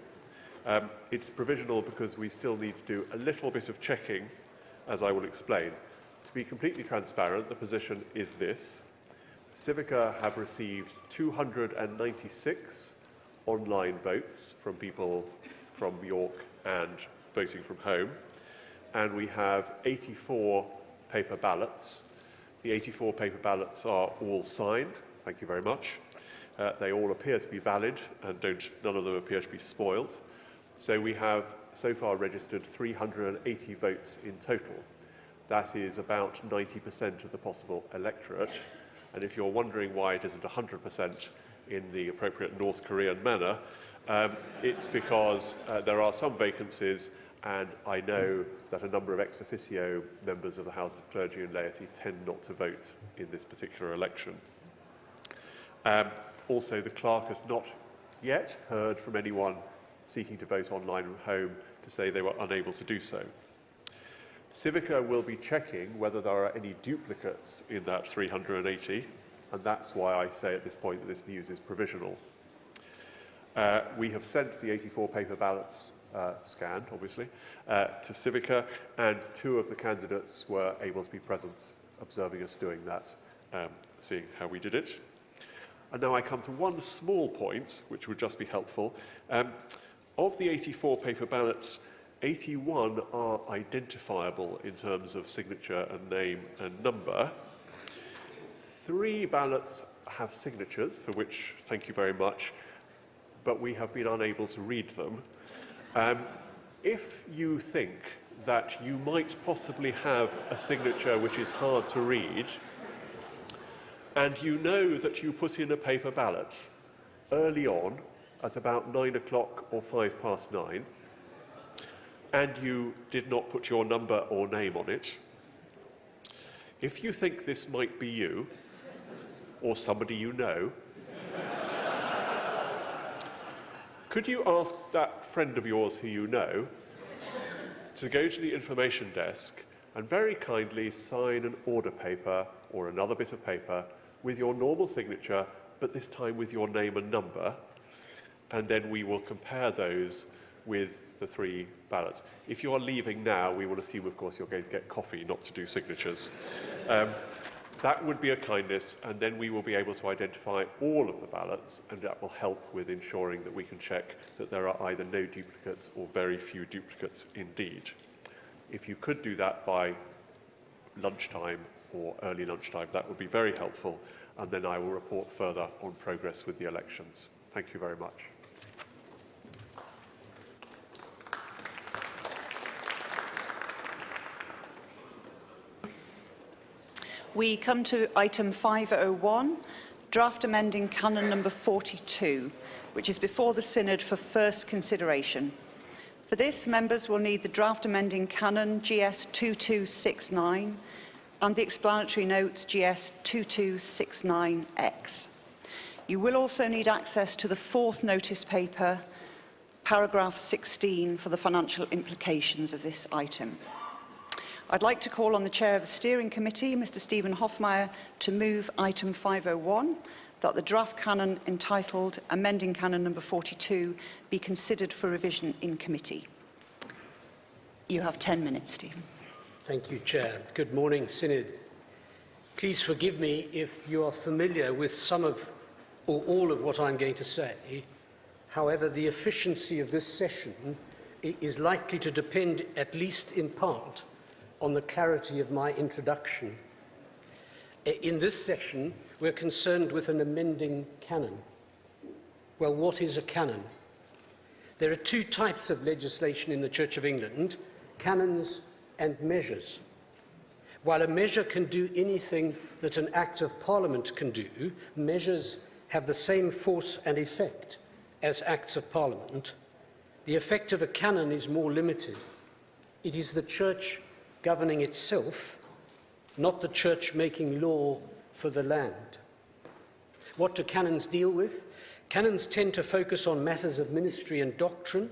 It's provisional because we still need to do a little bit of checking, as I will explain. To be completely transparent, the position is this. Civica have received 296 online votes from people from York and voting from home, and we have 84 paper ballots. The 84 paper ballots are all signed. Thank you very much. They all appear to be valid, and none of them appear to be spoiled. So we have so far registered 380 votes in total. That is about 90% of the possible electorate. And if you're wondering why it isn't 100% in the appropriate North Korean manner, it's because there are some vacancies, and I know that a number of ex officio members of the House of Clergy and Laity tend not to vote in this particular election. Also, the clerk has not yet heard from anyone seeking to vote online from home to say they were unable to do so. Civica will be checking whether there are any duplicates in that 380, and that's why I say at this point that this news is provisional. We have sent the 84 paper ballots, scanned obviously, to Civica, and 2 of the candidates were able to be present observing us doing that, seeing how we did it. And now I come to one small point, which would just be helpful. Of the 84 paper ballots, 81 are identifiable in terms of signature and name and number. 3 ballots have signatures, for which thank you very much, but we have been unable to read them. If you think that you might possibly have a signature which is hard to read, and you know that you put in a paper ballot early on at about 9 o'clock or 9:05, and you did not put your number or name on it, if you think this might be you, or somebody you know, could you ask that friend of yours who you know to go to the information desk and very kindly sign an order paper or another bit of paper with your normal signature, but this time with your name and number, and then we will compare those with the 3 ballots. If you are leaving now, we will assume, of course, you're going to get coffee, not to do signatures. That would be a kindness, and then we will be able to identify all of the ballots, and that will help with ensuring that we can check that there are either no duplicates or very few duplicates indeed. If you could do that by lunchtime or early lunchtime, that would be very helpful, and then I will report further on progress with the elections. Thank you very much. We come to item 501, draft amending canon number 42, which is before the Synod for first consideration. For this, members will need the draft amending canon GS 2269 and the explanatory notes GS 2269X. You will also need access to the 4th notice paper, paragraph 16, for the financial implications of this item. I'd like to call on the Chair of the Steering Committee, Mr Stephen Hoffmeyer, to move item 501, that the draft canon entitled Amending Canon number 42 be considered for revision in committee. You have 10 minutes, Stephen. Thank you, Chair. Good morning, Synod. Please forgive me if you are familiar with some of or all of what I'm going to say. However, the efficiency of this session is likely to depend, at least in part, on the clarity of my introduction. In this session, we're concerned with an amending canon. Well, what is a canon? There are 2 types of legislation in the Church of England, canons and measures. While a measure can do anything that an Act of Parliament can do, measures have the same force and effect as Acts of Parliament. The effect of a canon is more limited. It is the Church governing itself, not the Church making law for the land. What do canons deal with? Canons tend to focus on matters of ministry and doctrine.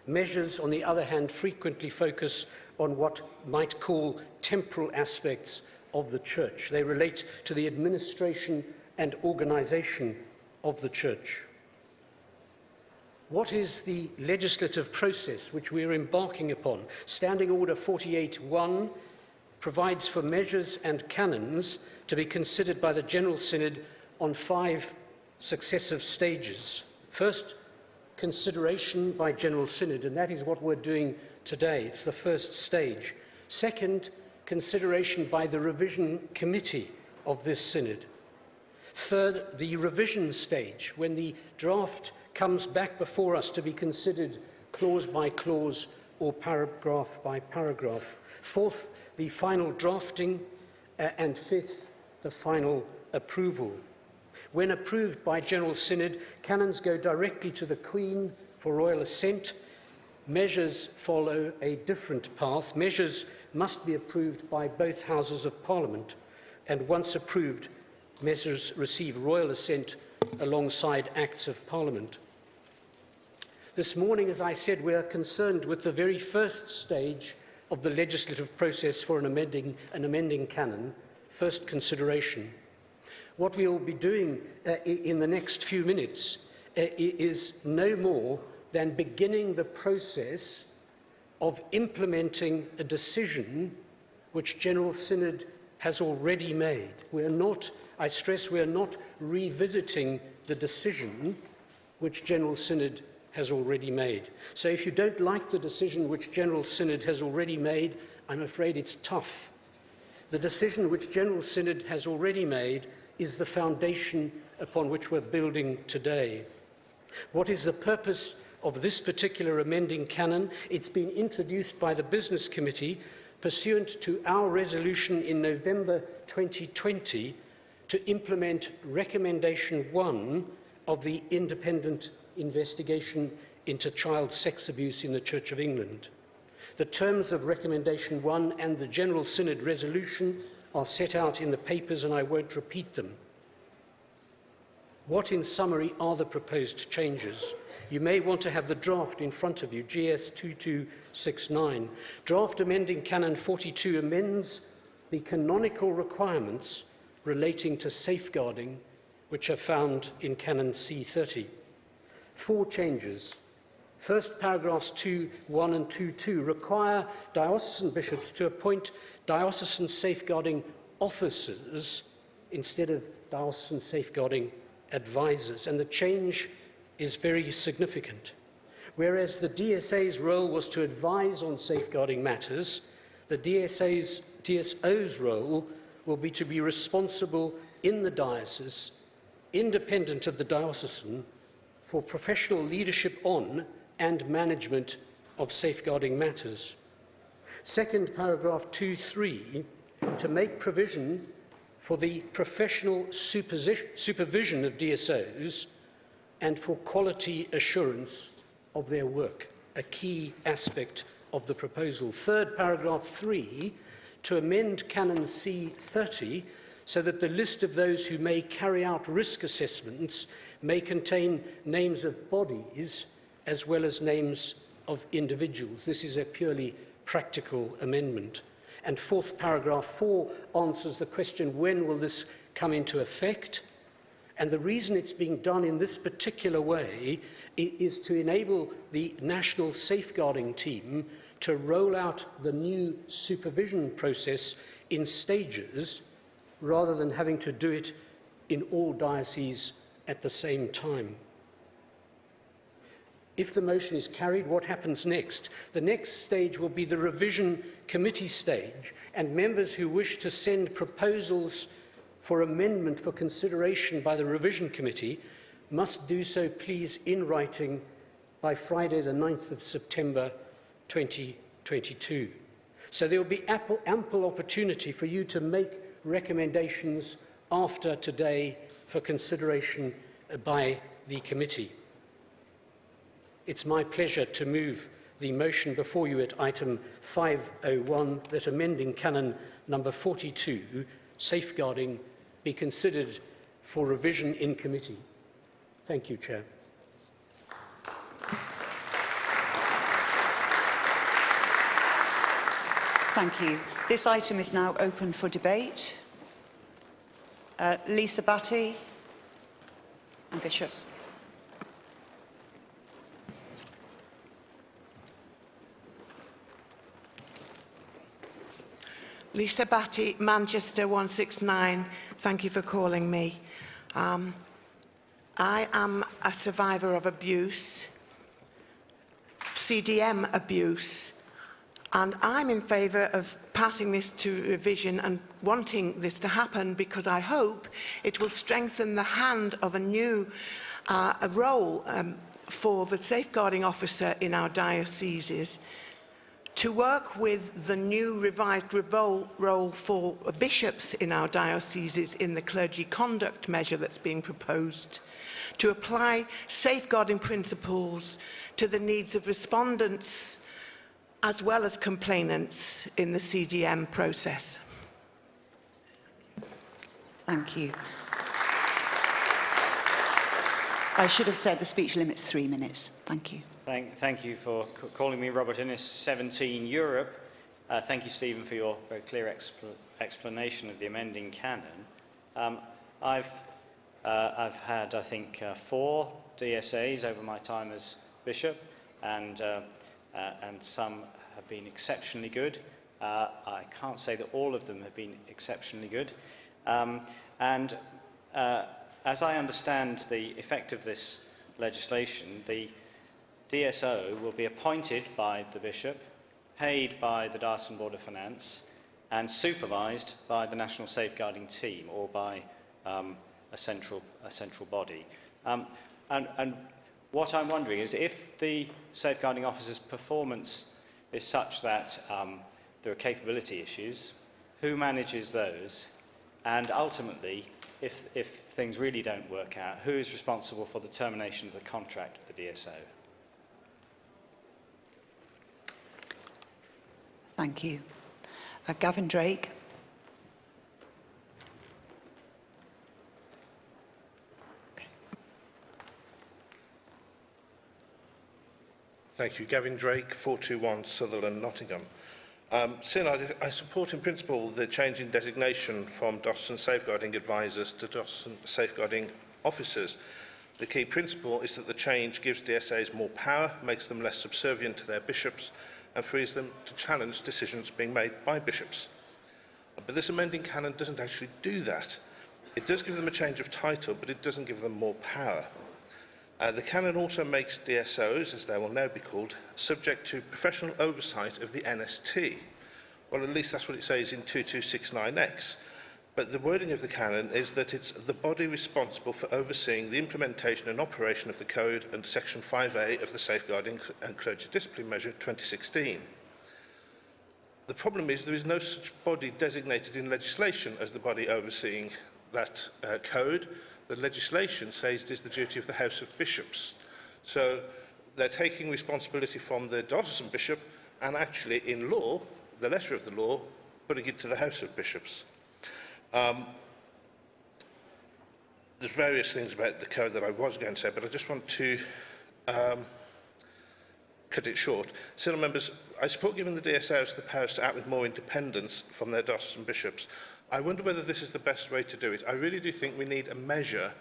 Measures, on the other hand, frequently focus on what might call temporal aspects of the Church. They relate to the administration and organisation of the Church. What is the legislative process which we are embarking upon? Standing Order 48.1 provides for measures and canons to be considered by the General Synod on 5 successive stages. First, consideration by General Synod, and that is what we're doing today. It's the first stage. Second, consideration by the revision committee of this Synod. Third, the revision stage, when the draft comes back before us to be considered clause by clause or paragraph by paragraph. Fourth, the final drafting, and fifth, the final approval. When approved by General Synod, canons go directly to the Queen for royal assent. Measures follow a different path. Measures must be approved by both Houses of Parliament, and once approved, measures receive royal assent alongside Acts of Parliament. This morning, as I said, we are concerned with the very first stage of the legislative process for an amending canon, first consideration. What we will be doing in the next few minutes is no more than beginning the process of implementing a decision which General Synod has already made. We are not, I stress, we are not revisiting the decision which General Synod has already made. So if you don't like the decision which General Synod has already made, I'm afraid it's tough. The decision which General Synod has already made is the foundation upon which we're building today. What is the purpose of this particular amending canon? It's been introduced by the Business Committee pursuant to our resolution in November 2020 to implement Recommendation 1 of the Independent Investigation into Child Sex Abuse in the Church of England. The terms of Recommendation 1 and the General Synod resolution are set out in the papers, and I won't repeat them. What, in summary, are the proposed changes? You may want to have the draft in front of you, GS 2269. Draft amending Canon 42 amends the canonical requirements relating to safeguarding, which are found in Canon C30. 4 changes. First, paragraphs 2.1 and 2.2 require diocesan bishops to appoint diocesan safeguarding officers instead of diocesan safeguarding advisors, and the change is very significant. Whereas the DSA's role was to advise on safeguarding matters, the DSO's role will be to be responsible in the diocese, independent of the diocesan, for professional leadership on and management of safeguarding matters. Second, paragraph 2.3, to make provision for the professional supervision of DSOs and for quality assurance of their work, a key aspect of the proposal. Third, paragraph 3, to amend Canon C30 so that the list of those who may carry out risk assessments may contain names of bodies as well as names of individuals. This is a purely practical amendment. And fourth, paragraph 4 answers the question, when will this come into effect? And the reason it's being done in this particular way is to enable the National Safeguarding Team to roll out the new supervision process in stages rather than having to do it in all dioceses at the same time. If the motion is carried, what happens next? The next stage will be the revision committee stage, and members who wish to send proposals for amendment for consideration by the revision committee must do so, please, in writing by Friday the 9th of September 2022. So there will be ample opportunity for you to make recommendations after today for consideration by the committee. It's my pleasure to move the motion before you at item 501 that amending Canon number 42, safeguarding, be considered for revision in committee. Thank you, Chair. Thank you. This item is now open for debate. Lisa Batty and Bishop. Lisa Batty, Manchester 169. Thank you for calling me. I am a survivor of abuse, CDM abuse, and I'm in favour of passing this to revision and wanting this to happen because I hope it will strengthen the hand of a new role for the safeguarding officer in our dioceses to work with the new revised role for bishops in our dioceses in the clergy conduct measure that's being proposed, to apply safeguarding principles to the needs of respondents as well as complainants in the CDM process. Thank you. I should have said the speech limit's 3 minutes. Thank you. Thank you for calling me Robert Innes, 17 Europe. Thank you, Stephen, for your very clear explanation of the amending canon. I've had, I think, 4 DSAs over my time as bishop, and some have been exceptionally good. I can't say that all of them have been exceptionally good. As I understand the effect of this legislation, the DSO will be appointed by the bishop, paid by the Diocesan Board of Finance, and supervised by the National Safeguarding Team or by a central body. And what I'm wondering is if the safeguarding officer's performance is such that there are capability issues, who manages those? And ultimately, if things really don't work out, who is responsible for the termination of the contract with the DSO? Thank you. Gavin Drake. Thank you. Gavin Drake, 421 Sutherland, Nottingham. Synod, I support in principle the change in designation from diocesan safeguarding advisors to diocesan safeguarding officers. The key principle is that the change gives DSAs more power, makes them less subservient to their bishops, and frees them to challenge decisions being made by bishops. But this amending canon doesn't actually do that. It does give them a change of title, but it doesn't give them more power. The canon also makes DSOs, as they will now be called, subject to professional oversight of the NST. Well, at least that's what it says in 2269X. But the wording of the canon is that it's the body responsible for overseeing the implementation and operation of the Code and Section 5A of the Safeguarding and Clergy Discipline Measure 2016. The problem is there is no such body designated in legislation as the body overseeing that code. The legislation says it is the duty of the House of Bishops. So they're taking responsibility from the diocesan bishop and actually, in law, the letter of the law, putting it to the House of Bishops. There's various things about the code that I was going to say, but I just want to cut it short. Synod members, I support giving the DSOs the powers to act with more independence from their diocesan bishops. I wonder whether this is the best way to do it. I really do think we need a measure,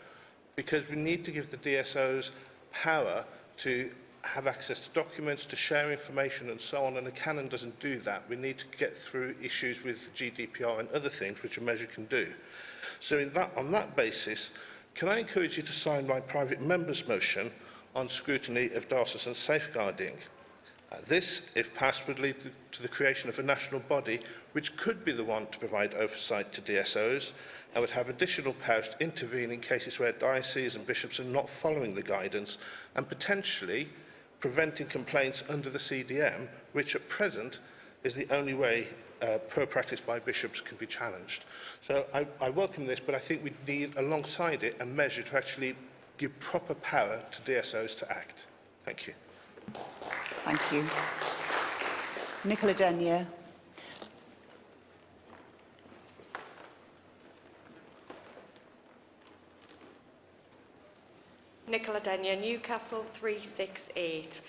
because we need to give the DSOs power to have access to documents, to share information and so on, and the canon doesn't do that. We need to get through issues with GDPR and other things which a measure can do. So on that basis, can I encourage you to sign my private member's motion on scrutiny of diocesan safeguarding? This, if passed, would lead to the creation of a national body which could be the one to provide oversight to DSOs and would have additional powers to intervene in cases where dioceses and bishops are not following the guidance and potentially preventing complaints under the CDM, which at present is the only way poor practice by bishops can be challenged. So I welcome this, but I think we need, alongside it, a measure to actually give proper power to DSOs to act. Thank you. Thank you. Nicola Denyer. Nicola Denyer, Newcastle 368.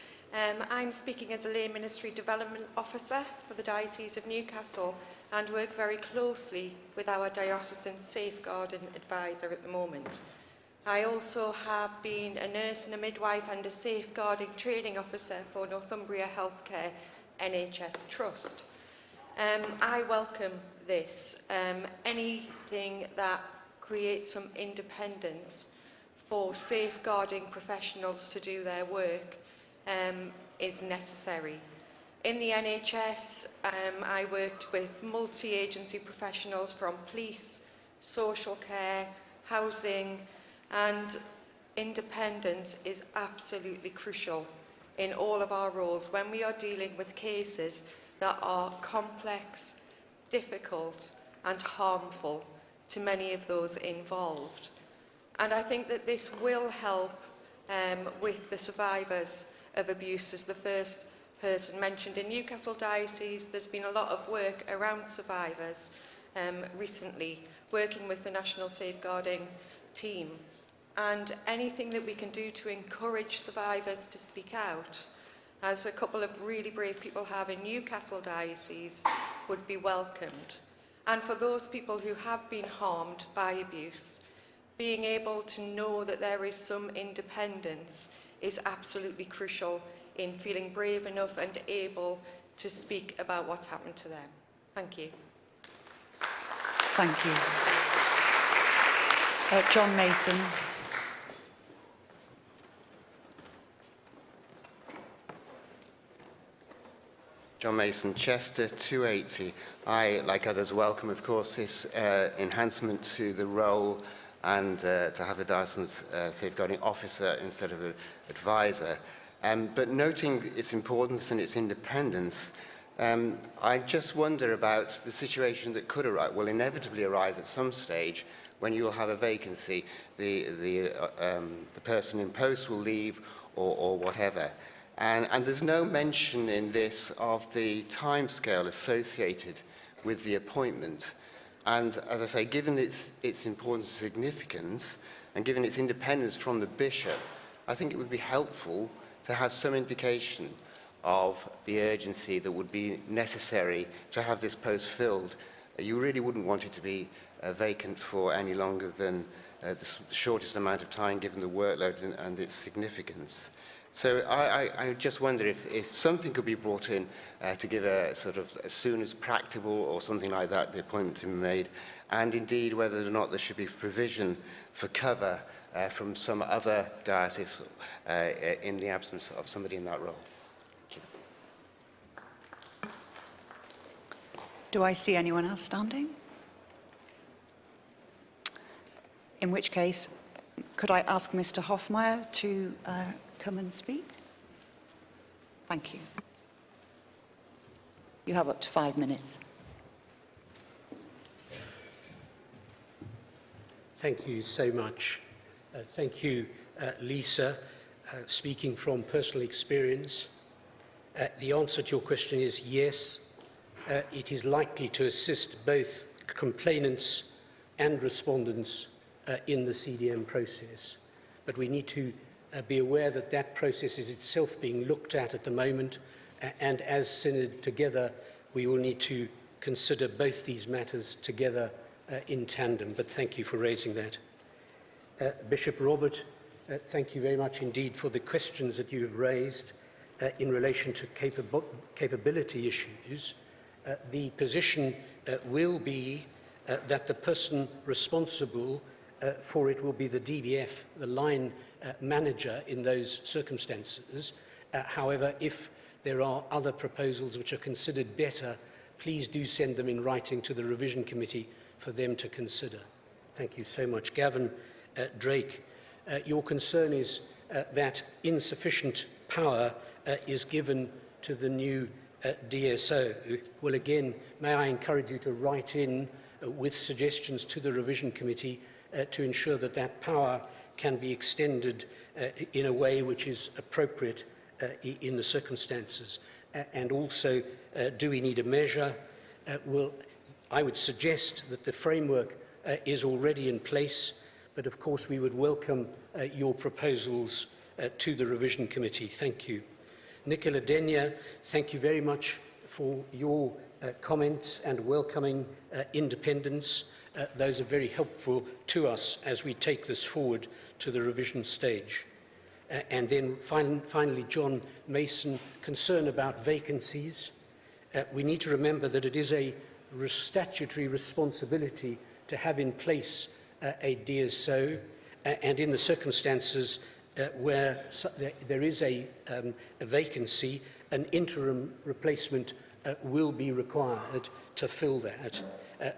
I'm speaking as a lay ministry development officer for the Diocese of Newcastle and work very closely with our diocesan safeguarding advisor at the moment. I also have been a nurse and a midwife and a safeguarding training officer for Northumbria Healthcare NHS Trust. I welcome this. Anything that creates some independence for safeguarding professionals to do their work is necessary. In the NHS, I worked with multi-agency professionals from police, social care, housing, and independence is absolutely crucial in all of our roles when we are dealing with cases that are complex, difficult and harmful to many of those involved. And I think that this will help with the survivors of abuse. As the first person mentioned, in Newcastle Diocese there's been a lot of work around survivors recently, working with the National Safeguarding team. And anything that we can do to encourage survivors to speak out, as a couple of really brave people have in Newcastle Diocese, would be welcomed. And for those people who have been harmed by abuse, being able to know that there is some independence is absolutely crucial in feeling brave enough and able to speak about what's happened to them. Thank you. Thank you. John Mason. John Mason, Chester 280. I, like others, welcome, of course, this enhancement to the role and to have a diocesan safeguarding officer instead of an advisor. But noting its importance and its independence, I just wonder about the situation that could arise, will inevitably arise at some stage when you will have a vacancy. The person in post will leave or whatever. And there's no mention in this of the timescale associated with the appointment. And as I say, given its importance and significance, and given its independence from the bishop, I think it would be helpful to have some indication of the urgency that would be necessary to have this post filled. You really wouldn't want it to be vacant for any longer than the shortest amount of time, given the workload and its significance. So I just wonder if something could be brought in to give a sort of as soon as practicable or something like that, the appointment to be made, and indeed whether or not there should be provision for cover from some other diocese in the absence of somebody in that role. Thank you. Do I see anyone else standing? In which case, could I ask Mr. Hofmeyr to come and speak? Thank you. You have up to 5 minutes. Thank you so much. Thank you, Lisa. Speaking from personal experience, the answer to your question is yes. It is likely to assist both complainants and respondents in the CDM process. But we need to be aware that that process is itself being looked at the moment, and as Synod together, we will need to consider both these matters together in tandem. But thank you for raising that. Bishop Robert, thank you very much indeed for the questions that you have raised in relation to capability issues. The position will be that the person responsible for it will be the DBF, the line manager in those circumstances. However, if there are other proposals which are considered better, please do send them in writing to the revision committee for them to consider. Thank you so much. Gavin Drake, your concern is that insufficient power is given to the new DSO. Well, again, may I encourage you to write in with suggestions to the revision committee to ensure that that power can be extended in a way which is appropriate in the circumstances. And also, do we need a measure? Well, I would suggest that the framework is already in place, but of course we would welcome your proposals to the revision committee. Thank you. Nicola Denia, thank you very much for your comments and welcoming independence. Those are very helpful to us as we take this forward to the revision stage. And then finally, John Mason, concern about vacancies. We need to remember that it is a statutory responsibility to have in place a DSO, and in the circumstances where there is a vacancy, an interim replacement will be required to fill that.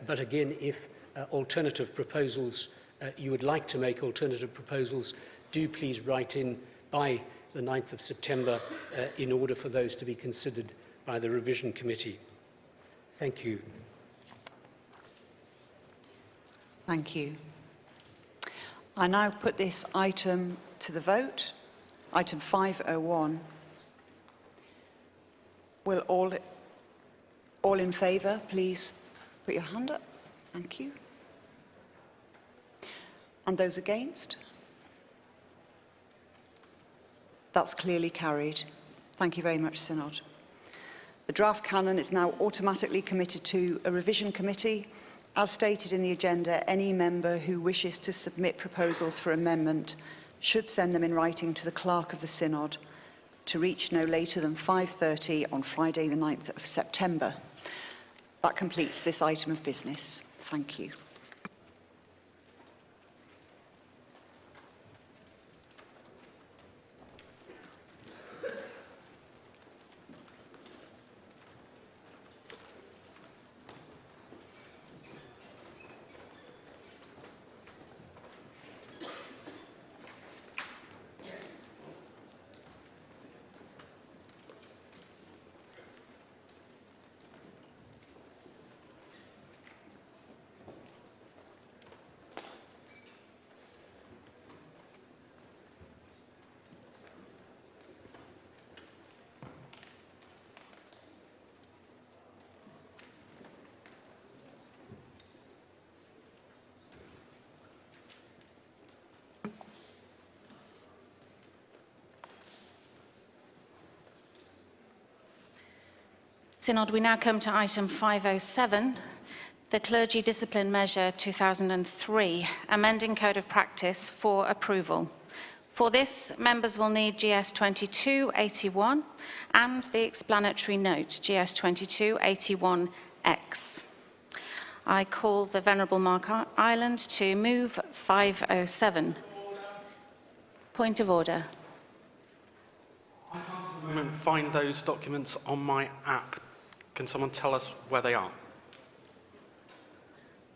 But again, if alternative proposals, you would like to make alternative proposals, do please write in by the 9th of September in order for those to be considered by the revision committee. Thank you. Thank you. I now put this item to the vote. Item 501. Will all in favour please put your hand up? Thank you. And those against? That's clearly carried. Thank you very much, Synod. The draft canon is now automatically committed to a revision committee. As stated in the agenda, any member who wishes to submit proposals for amendment should send them in writing to the Clerk of the Synod to reach no later than 5:30 on Friday the 9th of September. That completes this item of business. Thank you. Synod, we now come to item 507, the Clergy Discipline Measure 2003, amending Code of Practice for approval. For this, members will need GS 2281 and the explanatory note, GS 2281X. I call the Venerable Mark Ireland to move 507. Point of order. I can't find those documents on my app. Can someone tell us where they are?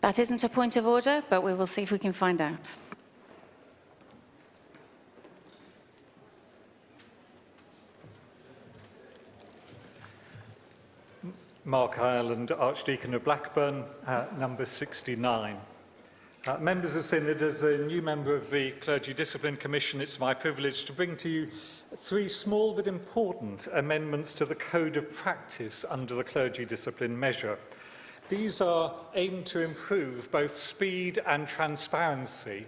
That isn't a point of order, but we will see if we can find out. Mark Ireland, Archdeacon of Blackburn, number 69. Members of Synod, as a new member of the Clergy Discipline Commission, it's my privilege to bring to you three small but important amendments to the Code of Practice under the Clergy Discipline Measure. These are aimed to improve both speed and transparency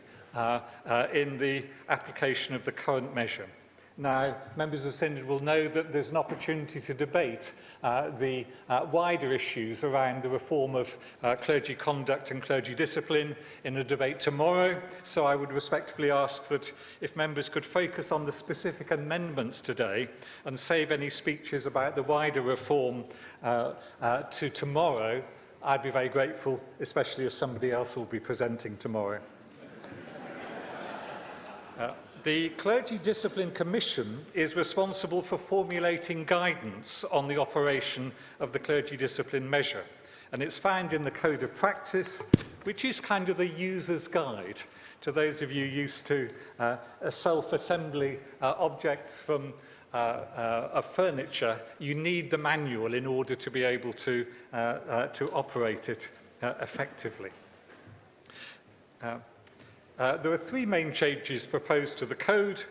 in the application of the current measure. Now, members of Synod will know that there's an opportunity to debate the wider issues around the reform of clergy conduct and clergy discipline in a debate tomorrow. So I would respectfully ask that if members could focus on the specific amendments today and save any speeches about the wider reform to tomorrow, I'd be very grateful, especially as somebody else will be presenting tomorrow. The Clergy Discipline Commission is responsible for formulating guidance on the operation of the Clergy Discipline Measure, and it's found in the Code of Practice, which is kind of the user's guide to those of you used to self-assembly objects from furniture. You need the manual in order to be able to operate it effectively. There are three main changes proposed to the code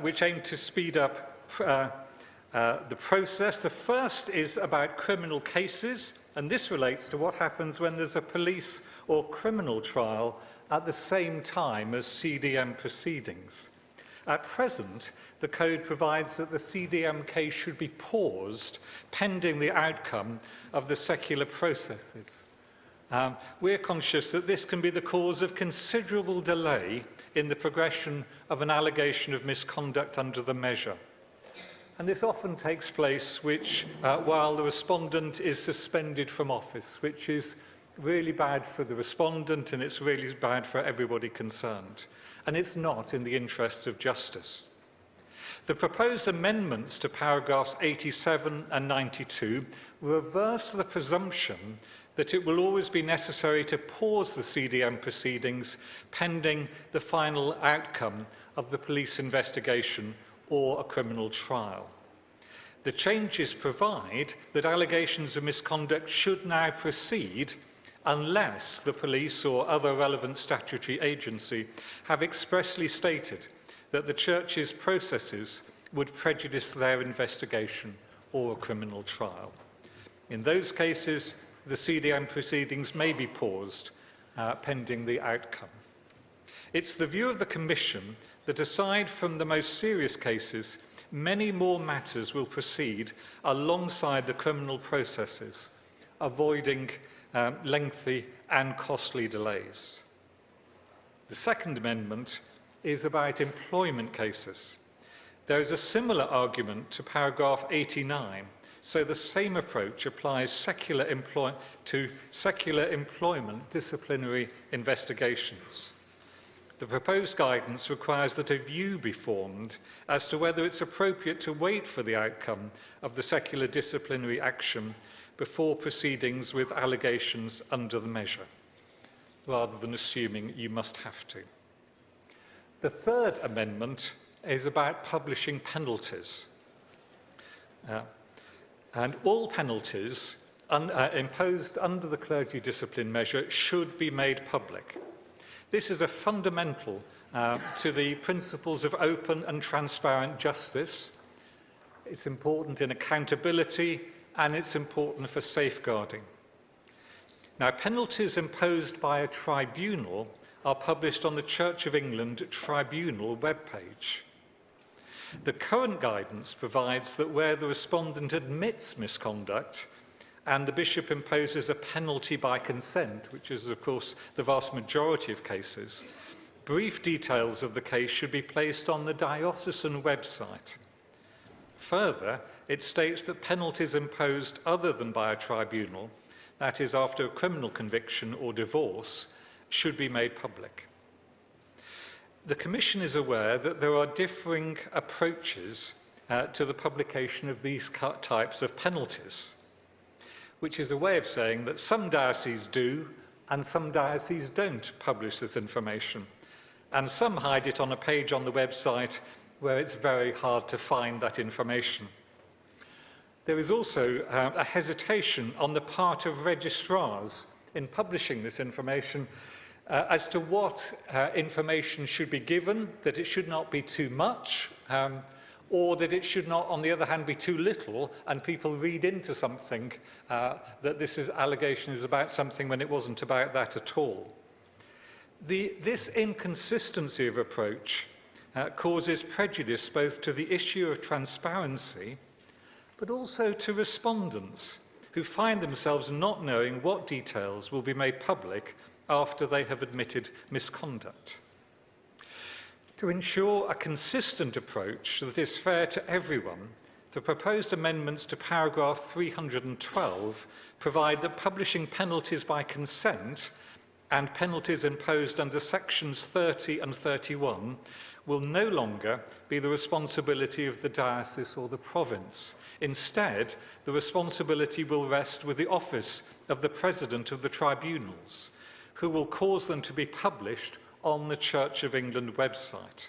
which aim to speed up the process. The first is about criminal cases, and this relates to what happens when there's a police or criminal trial at the same time as CDM proceedings. At present, the code provides that the CDM case should be paused pending the outcome of the secular processes. We're conscious that this can be the cause of considerable delay in the progression of an allegation of misconduct under the measure. And this often takes place while the respondent is suspended from office, which is really bad for the respondent and it's really bad for everybody concerned. And it's not in the interests of justice. The proposed amendments to paragraphs 87 and 92 reverse the presumption that it will always be necessary to pause the CDM proceedings pending the final outcome of the police investigation or a criminal trial. The changes provide that allegations of misconduct should now proceed unless the police or other relevant statutory agency have expressly stated that the Church's processes would prejudice their investigation or a criminal trial. In those cases, the CDM proceedings may be paused pending the outcome. It's the view of the Commission that aside from the most serious cases, many more matters will proceed alongside the criminal processes, avoiding lengthy and costly delays. The second amendment is about employment cases. There is a similar argument to paragraph 89, so the same approach applies to secular employment disciplinary investigations. The proposed guidance requires that a view be formed as to whether it's appropriate to wait for the outcome of the secular disciplinary action before proceedings with allegations under the measure, rather than assuming you must have to. The third amendment is about publishing penalties. And all penalties imposed under the clergy discipline measure should be made public. This is a fundamental to the principles of open and transparent justice. It's important in accountability and it's important for safeguarding. Now, penalties imposed by a tribunal are published on the Church of England Tribunal webpage. The current guidance provides that where the respondent admits misconduct and the bishop imposes a penalty by consent, which is, of course, the vast majority of cases, brief details of the case should be placed on the diocesan website. Further, it states that penalties imposed other than by a tribunal, that is, after a criminal conviction or divorce, should be made public. The Commission is aware that there are differing approaches to the publication of these types of penalties, which is a way of saying that some dioceses do and some dioceses don't publish this information, and some hide it on a page on the website where it's very hard to find that information. There is also a hesitation on the part of registrars in publishing this information as to what information should be given, that it should not be too much, or that it should not, on the other hand, be too little, and people read into something that this allegation is about something when it wasn't about that at all. This inconsistency of approach causes prejudice both to the issue of transparency, but also to respondents who find themselves not knowing what details will be made public after they have admitted misconduct. To ensure a consistent approach that is fair to everyone, the proposed amendments to paragraph 312 provide that publishing penalties by consent and penalties imposed under sections 30 and 31 will no longer be the responsibility of the diocese or the province. Instead, the responsibility will rest with the office of the president of the tribunals, who will cause them to be published on the Church of England website.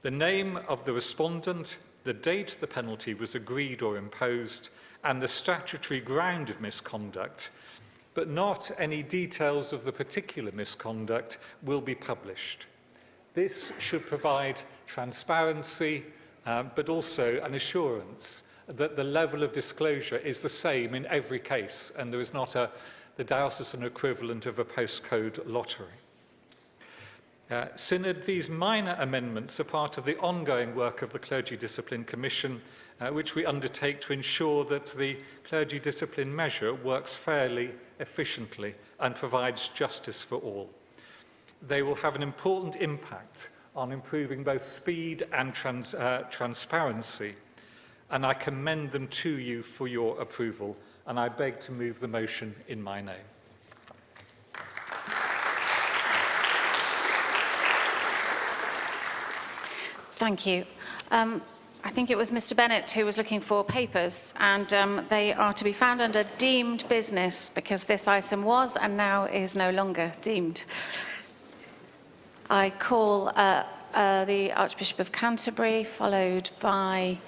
The name of the respondent, the date the penalty was agreed or imposed, and the statutory ground of misconduct, but not any details of the particular misconduct, will be published. This should provide transparency, but also an assurance that the level of disclosure is the same in every case, and there is not the diocesan equivalent of a postcode lottery. Synod, these minor amendments are part of the ongoing work of the Clergy Discipline Commission, which we undertake to ensure that the clergy discipline measure works fairly, efficiently, and provides justice for all. They will have an important impact on improving both speed and transparency, and I commend them to you for your approval, and I beg to move the motion in my name. Thank you. I think it was Mr. Bennett who was looking for papers, and they are to be found under deemed business, because this item was and now is no longer deemed. I call the Archbishop of Canterbury, followed by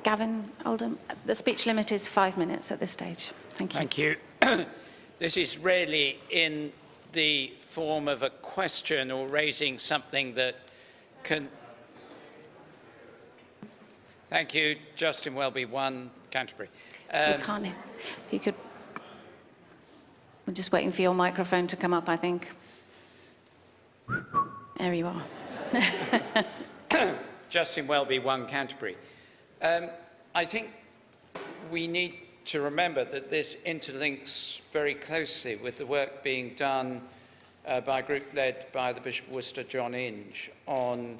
Gavin Oldham. The speech limit is 5 minutes at this stage. Thank you. Thank you. This is really in the form of a question or raising something that can... Thank you, Justin Welby, 1 Canterbury. We can't. If you could... We're just waiting for your microphone to come up, I think. There you are. Justin Welby, 1 Canterbury. I think we need to remember that this interlinks very closely with the work being done by a group led by the Bishop of Worcester, John Inge, on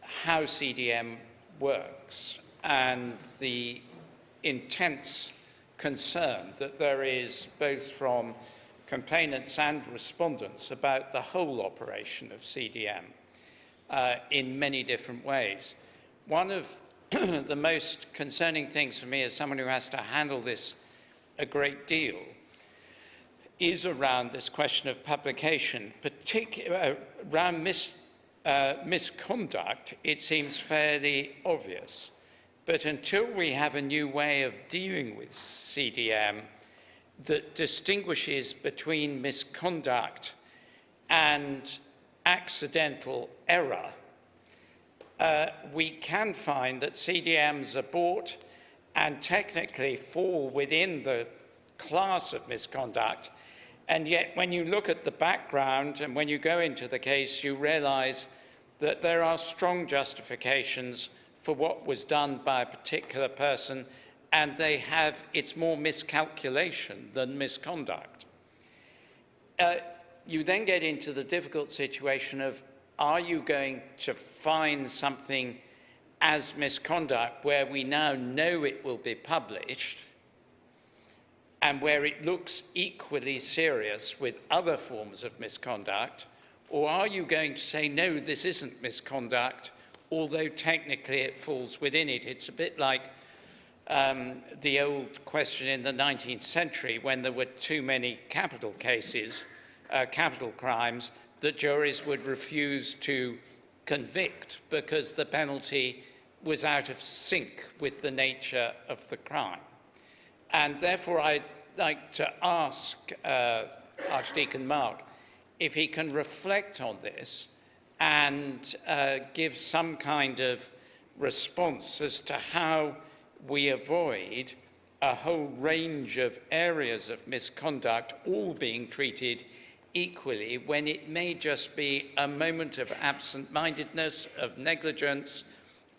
how CDM works and the intense concern that there is both from complainants and respondents about the whole operation of CDM in many different ways. One of the most concerning things for me as someone who has to handle this a great deal is around this question of publication, particularly around misconduct. It seems fairly obvious. But until we have a new way of dealing with CDM that distinguishes between misconduct and accidental error, we can find that CDMs are bought and technically fall within the class of misconduct. And yet, when you look at the background and when you go into the case, you realize that there are strong justifications for what was done by a particular person, and it's more miscalculation than misconduct. You then get into the difficult situation of, are you going to find something as misconduct where we now know it will be published and where it looks equally serious with other forms of misconduct, or are you going to say, no, this isn't misconduct, although technically it falls within it? It's a bit like the old question in the 19th century when there were too many capital cases, capital crimes, that juries would refuse to convict because the penalty was out of sync with the nature of the crime. And therefore, I'd like to ask Archdeacon Mark if he can reflect on this and give some kind of response as to how we avoid a whole range of areas of misconduct all being treated equally when it may just be a moment of absent-mindedness, of negligence,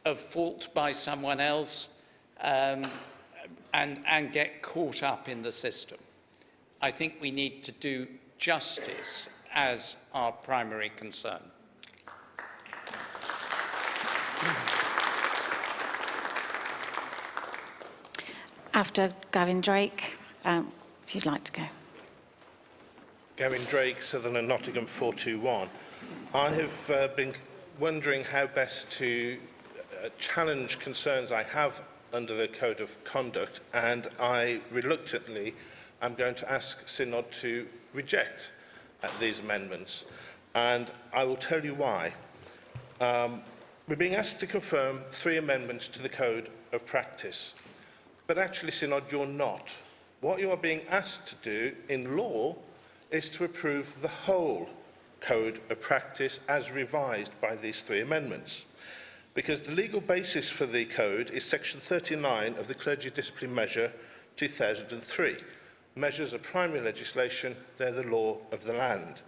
of fault by someone else, and get caught up in the system. I think we need to do justice as our primary concern. After Gavin Drake, if you'd like to go. Gavin Drake, Southern and Nottingham 421. I have been wondering how best to challenge concerns I have under the Code of Conduct, and I reluctantly am going to ask Synod to reject these amendments. And I will tell you why. We're being asked to confirm 3 amendments to the Code of Practice. But actually, Synod, you're not. What you are being asked to do in law is to approve the whole Code of Practice as revised by these 3 amendments. Because the legal basis for the Code is Section 39 of the Clergy Discipline Measure 2003. Measures are primary legislation, they're the law of the land.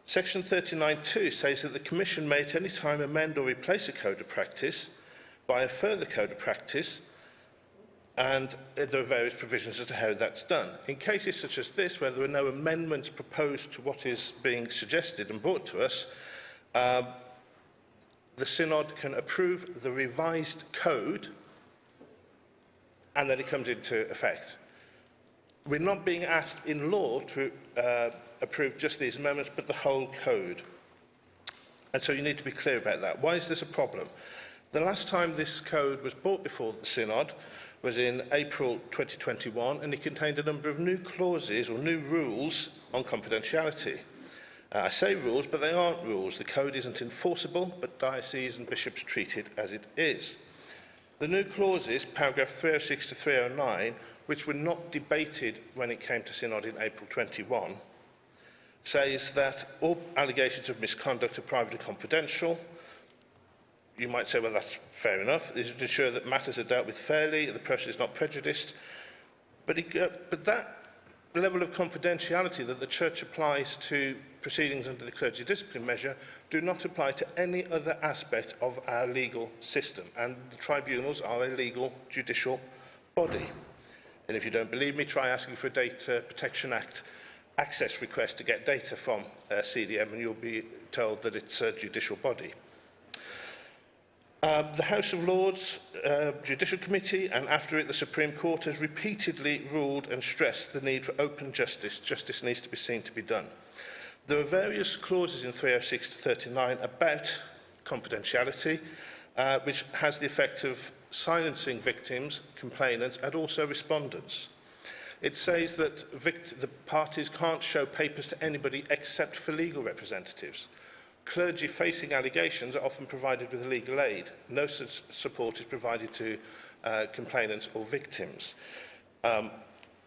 Section 39(2) says that the Commission may at any time amend or replace a Code of Practice by a further Code of Practice, and there are various provisions as to how that's done. In cases such as this, where there are no amendments proposed to what is being suggested and brought to us, the Synod can approve the revised code, and then it comes into effect. We're not being asked in law to approve just these amendments, but the whole code. And so you need to be clear about that. Why is this a problem? The last time this code was brought before the Synod was in April 2021, and it contained a number of new clauses or new rules on confidentiality. I say rules, but they aren't rules. The code isn't enforceable, but dioceses and bishops treat it as it is. The new clauses, paragraph 306 to 309, which were not debated when it came to Synod in April 21, says that all allegations of misconduct are private and confidential. You might say, well, that's fair enough. This is to ensure that matters are dealt with fairly, the process is not prejudiced. But that level of confidentiality that the Church applies to proceedings under the clergy discipline measure do not apply to any other aspect of our legal system. And the tribunals are a legal judicial body. And if you don't believe me, try asking for a Data Protection Act access request to get data from CDM, and you'll be told that it's a judicial body. The House of Lords Judicial Committee, and after it the Supreme Court, has repeatedly ruled and stressed the need for open justice. Justice needs to be seen to be done. There are various clauses in 306 to 39 about confidentiality, which has the effect of silencing victims, complainants, and also respondents. It says that the parties can't show papers to anybody except for legal representatives. Clergy facing allegations are often provided with legal aid. No such support is provided to complainants or victims.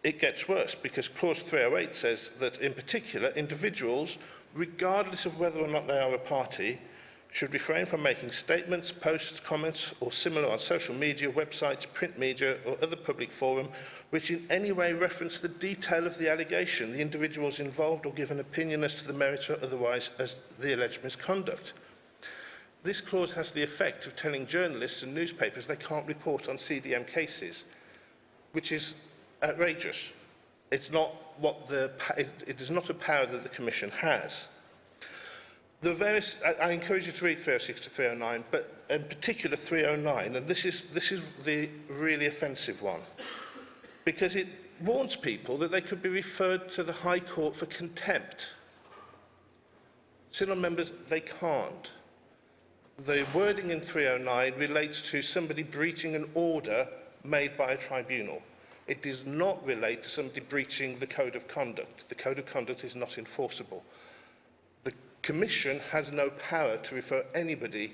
It gets worse because clause 308 says that, in particular, individuals, regardless of whether or not they are a party, should refrain from making statements, posts, comments, or similar on social media, websites, print media, or other public forum, which in any way reference the detail of the allegation, the individuals involved, or give an opinion as to the merit or otherwise as the alleged misconduct. This clause has the effect of telling journalists and newspapers they can't report on CDM cases, which is outrageous. It's not it is not a power that the Commission has. I encourage you to read 306 to 309, but in particular 309, and this is the really offensive one, because it warns people that they could be referred to the High Court for contempt. Synod members, they can't. The wording in 309 relates to somebody breaching an order made by a tribunal. It does not relate to somebody breaching the Code of Conduct. The Code of Conduct is not enforceable. The Commission has no power to refer anybody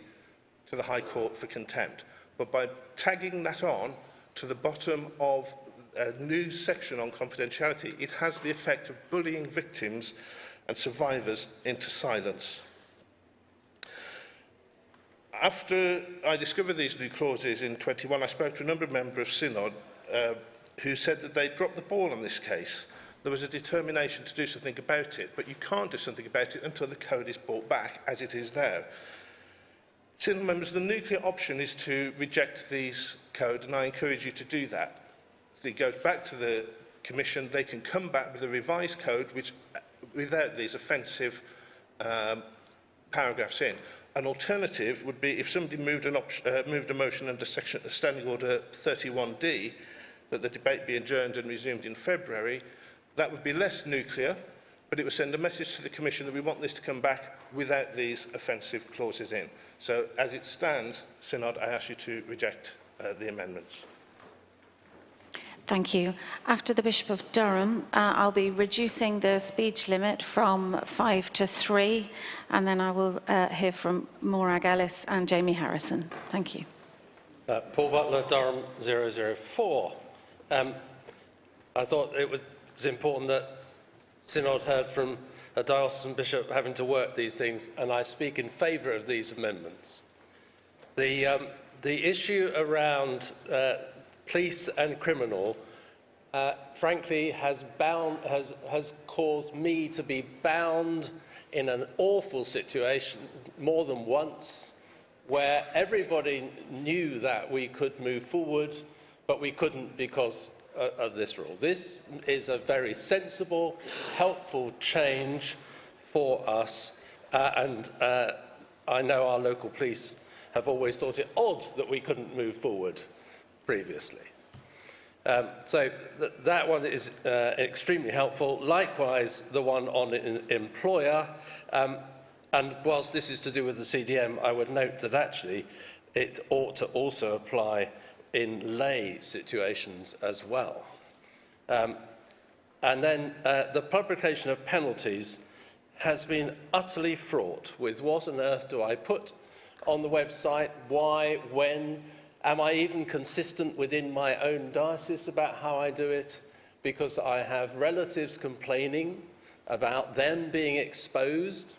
to the High Court for contempt. But by tagging that on to the bottom of a new section on confidentiality, it has the effect of bullying victims and survivors into silence. After I discovered these new clauses in 21, I spoke to a number of members of Synod who said that they dropped the ball on this case. There was a determination to do something about it, but you can't do something about it until the code is brought back, as it is now. Synod members, the nuclear option is to reject these code, and I encourage you to do that. It goes back to the Commission. They can come back with a revised code which, without these offensive paragraphs in. An alternative would be if somebody moved a motion under Standing Order 31D, that the debate be adjourned and resumed in February. That would be less nuclear, but it would send a message to the Commission that we want this to come back without these offensive clauses in. So, as it stands, Synod, I ask you to reject the amendments. Thank you. After the Bishop of Durham, I'll be reducing the speech limit from 5 to 3, and then I will hear from Morag Ellis and Jamie Harrison. Thank you. Paul Butler, Durham 004. I thought it was important that Synod heard from a diocesan bishop having to work these things, and I speak in favour of these amendments. The issue around police and criminal, frankly, has caused me to be bound in an awful situation more than once, where everybody knew that we could move forward, but we couldn't because of this rule. This is a very sensible, helpful change for us, and I know our local police have always thought it odd that we couldn't move forward previously. So that one is extremely helpful. Likewise, the one on employer. And whilst this is to do with the CDM, I would note that actually it ought to also apply in lay situations as well. And then the publication of penalties has been utterly fraught with what on earth do I put on the website, why, when, am I even consistent within my own diocese about how I do it? Because I have relatives complaining about them being exposed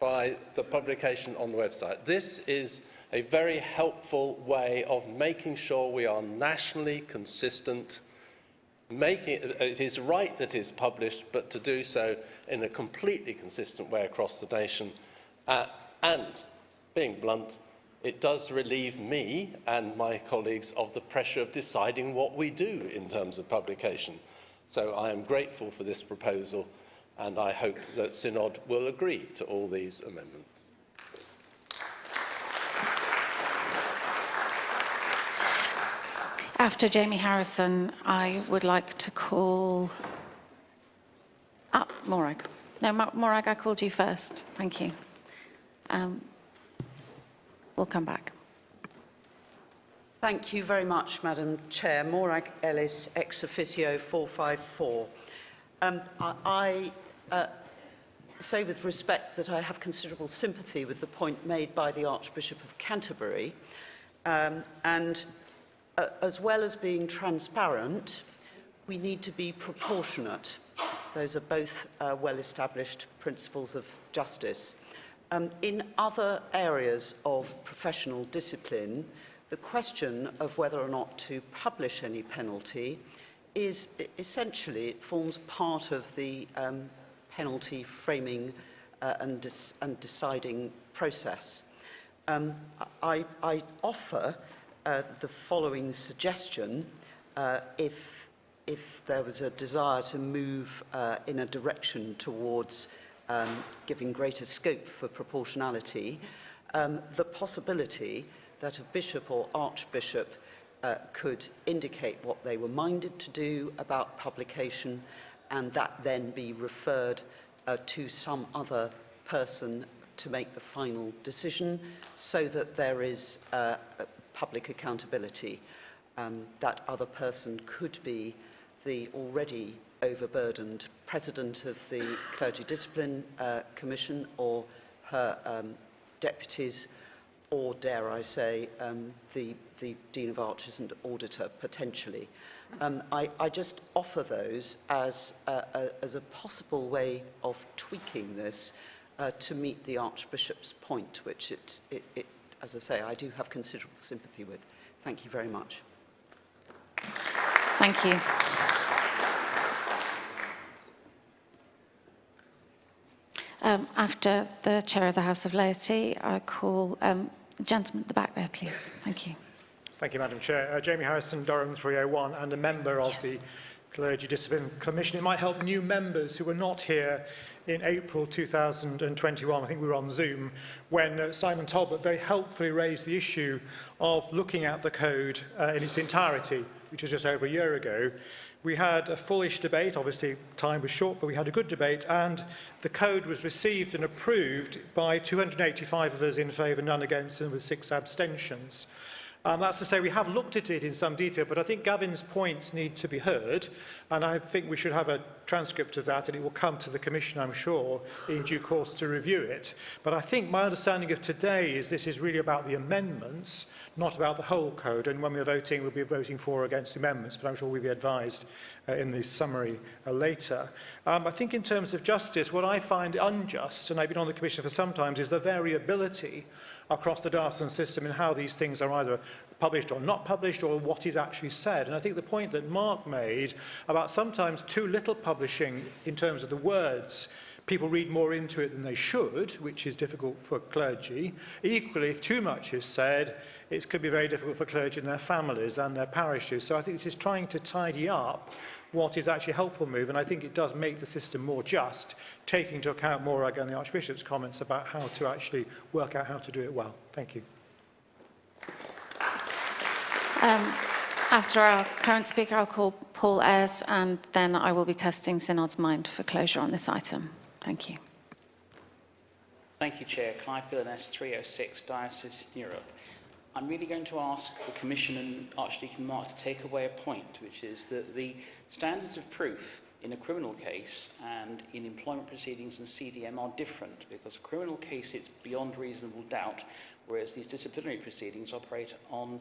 by the publication on the website. This is a very helpful way of making sure we are nationally consistent. It is right that it is published, but to do so in a completely consistent way across the nation. And, being blunt, it does relieve me and my colleagues of the pressure of deciding what we do in terms of publication. So I am grateful for this proposal, and I hope that Synod will agree to all these amendments. After Jamie Harrison, I would like to call up Morag. No, Morag, I called you first. Thank you. We'll come back. Thank you very much, Madam Chair. Morag Ellis, ex officio 454. I say with respect that I have considerable sympathy with the point made by the Archbishop of Canterbury, and as well as being transparent, we need to be proportionate. Those are both well-established principles of justice. In other areas of professional discipline, the question of whether or not to publish any penalty is essentially, it forms part of the penalty framing and deciding process. I offer the following suggestion if there was a desire to move in a direction towards giving greater scope for proportionality, the possibility that a bishop or archbishop could indicate what they were minded to do about publication, and that then be referred to some other person to make the final decision, so that there is public accountability. That other person could be the already overburdened president of the Clergy Discipline Commission, or her deputies, or, dare I say, the Dean of Arches and Auditor, potentially. I just offer those as a possible way of tweaking this to meet the Archbishop's point, which, as I say, I do have considerable sympathy with. Thank you very much. Thank you. After the Chair of the House of Laity, I call the gentleman at the back there, please. Thank you. Thank you, Madam Chair. Jamie Harrison, Durham 301, and a member of the Clergy Discipline Commission. It might help new members who were not here in April 2021, I think we were on Zoom, when Simon Talbot very helpfully raised the issue of looking at the code in its entirety, which was just over a year ago. We had a fullish debate, obviously time was short, but we had a good debate, and the code was received and approved by 285 of us in favour, none against, and with 6 abstentions. That's to say, we have looked at it in some detail, but I think Gavin's points need to be heard, and I think we should have a transcript of that, and it will come to the Commission, I'm sure, in due course to review it. But I think my understanding of today is this is really about the amendments, not about the whole code, and when we're voting, we'll be voting for or against the amendments, but I'm sure we'll be advised in the summary later. I think in terms of justice, what I find unjust, and I've been on the Commission for some time, is the variability across the diocesan system in how these things are either published or not published, or what is actually said. And I think the point that Mark made about sometimes too little publishing in terms of the words, people read more into it than they should, which is difficult for clergy. Equally, if too much is said, it could be very difficult for clergy and their families and their parishes. So I think this is trying to tidy up what is actually a helpful move, and I think it does make the system more just, taking into account Morag and the Archbishop's comments about how to actually work out how to do it well. Thank you. After our current speaker, I'll call Paul Ayres, and then I will be testing Synod's mind for closure on this item. Thank you. Thank you, Chair. Clive Villaness, 306, Diocese in Europe. I'm really going to ask the Commission and Archdeacon Mark to take away a point, which is that the standards of proof in a criminal case and in employment proceedings and CDM are different, because a criminal case, it's beyond reasonable doubt, whereas these disciplinary proceedings operate on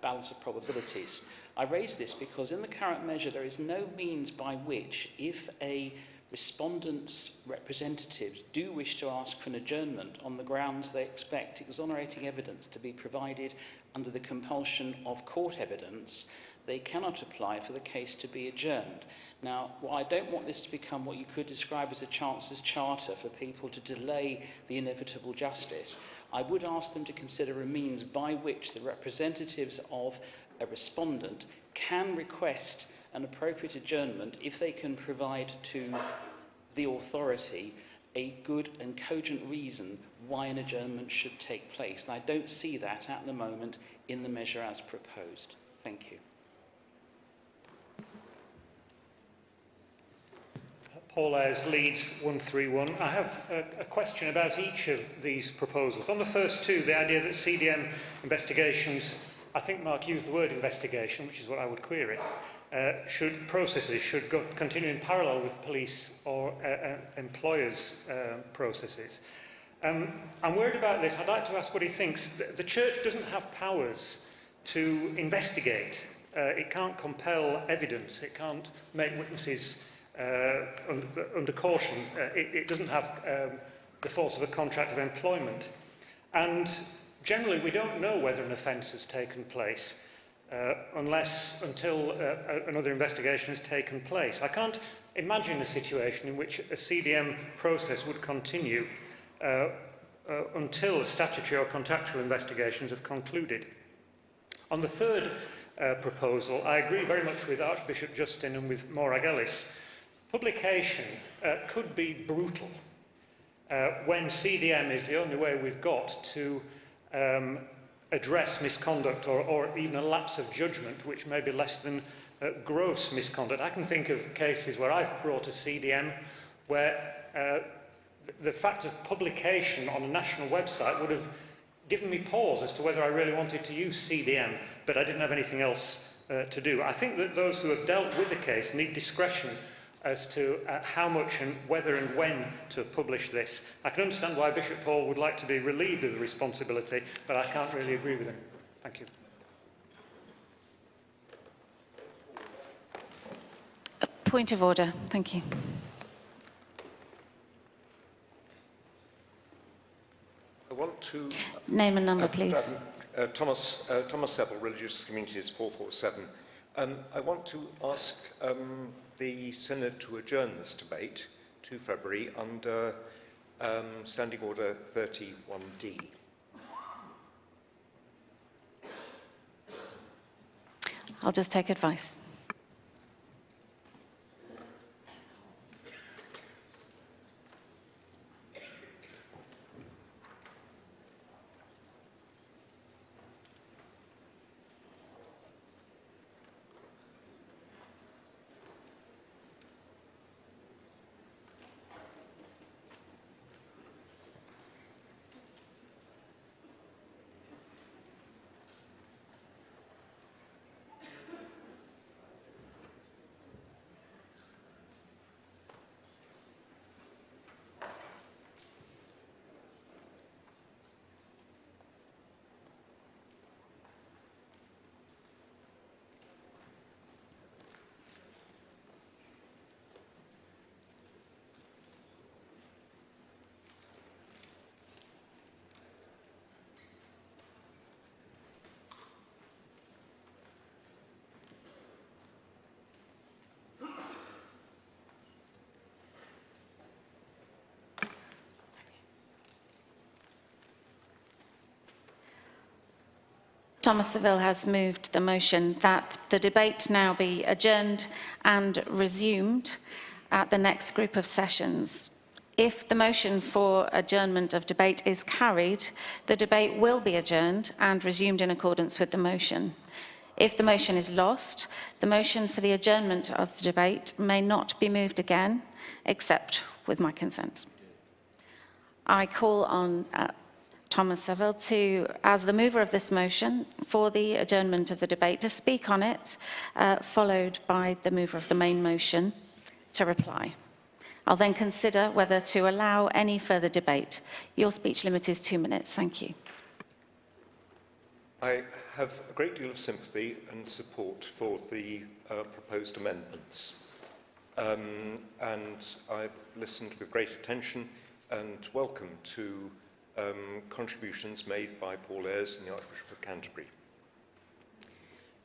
balance of probabilities. I raise this because in the current measure there is no means by which, if a respondent's representatives do wish to ask for an adjournment on the grounds they expect exonerating evidence to be provided under the compulsion of court evidence, they cannot apply for the case to be adjourned. Now, I don't want this to become what you could describe as a Chancellor's Charter for people to delay the inevitable justice. I would ask them to consider a means by which the representatives of a respondent can request an appropriate adjournment if they can provide to the authority a good and cogent reason why an adjournment should take place. And I don't see that at the moment in the measure as proposed. Thank you. Paul Ayres, Leeds 131. I have a question about each of these proposals. On the first two, the idea that CDM investigations, I think Mark used the word investigation, which is what I would query, processes should continue in parallel with police or employers' processes. I'm worried about this. I'd like to ask what he thinks. The Church doesn't have powers to investigate. It can't compel evidence. It can't make witnesses under caution. It doesn't have the force of a contract of employment. And generally, we don't know whether an offence has taken place until another investigation has taken place. I can't imagine a situation in which a CDM process would continue until statutory or contractual investigations have concluded. On the third proposal, I agree very much with Archbishop Justin and with Morag Ellis. Publication could be brutal when CDM is the only way we've got to address misconduct or even a lapse of judgment, which may be less than gross misconduct. I can think of cases where I've brought a CDM where the fact of publication on a national website would have given me pause as to whether I really wanted to use CDM, but I didn't have anything else to do. I think that those who have dealt with the case need discretion as to how much and whether and when to publish this. I can understand why Bishop Paul would like to be relieved of the responsibility, but I can't really agree with him. Thank you. A point of order. Thank you. I want to... Name and number, please. Thomas Seville, Religious Communities 447. I want to ask the Synod to adjourn this debate to February under Standing Order 31D. I'll just take advice. Thomas Seville has moved the motion that the debate now be adjourned and resumed at the next group of sessions. If the motion for adjournment of debate is carried, the debate will be adjourned and resumed in accordance with the motion. If the motion is lost, the motion for the adjournment of the debate may not be moved again, except with my consent. I call on Thomas Seville, as the mover of this motion, for the adjournment of the debate, to speak on it, followed by the mover of the main motion to reply. I'll then consider whether to allow any further debate. Your speech limit is 2 minutes. Thank you. I have a great deal of sympathy and support for the proposed amendments. And I've listened with great attention and welcome to contributions made by Paul Ayres and the Archbishop of Canterbury.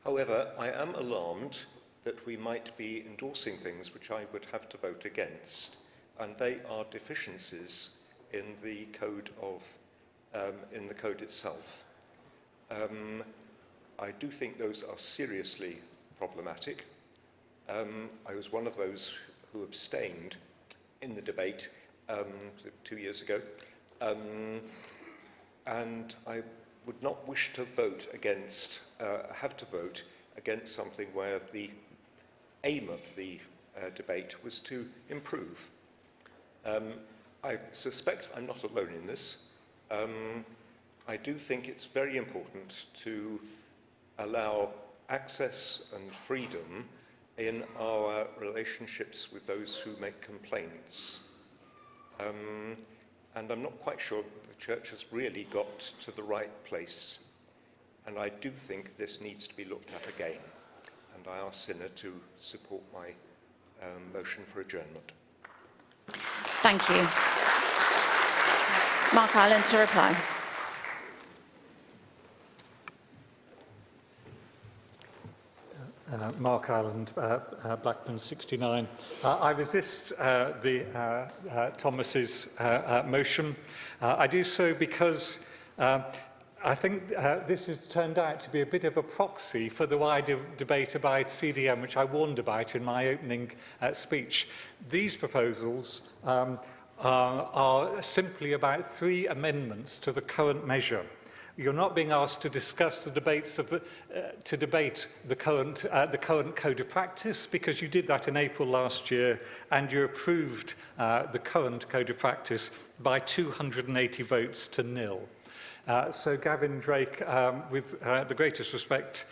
However, I am alarmed that we might be endorsing things which I would have to vote against, and they are deficiencies in the code itself. I do think those are seriously problematic. I was one of those who abstained in the debate 2 years ago, and I would not wish to vote against, have to vote against something where the aim of the debate was to improve. I suspect I'm not alone in this. I do think it's very important to allow access and freedom in our relationships with those who make complaints. And I'm not quite sure the Church has really got to the right place. And I do think this needs to be looked at again. And I ask Synod to support my motion for adjournment. Thank you. Mark Ireland to reply. Mark Ireland, Blackburn 69. I resist Thomas's motion. I do so because I think this has turned out to be a bit of a proxy for the wider debate about CDM, which I warned about in my opening speech. These proposals are simply about 3 amendments to the current measure. You're not being asked to discuss the debates of to debate the current code of practice, because you did that in April last year, and you approved the current code of practice by 280 votes to 0. So Gavin Drake, with the greatest respect,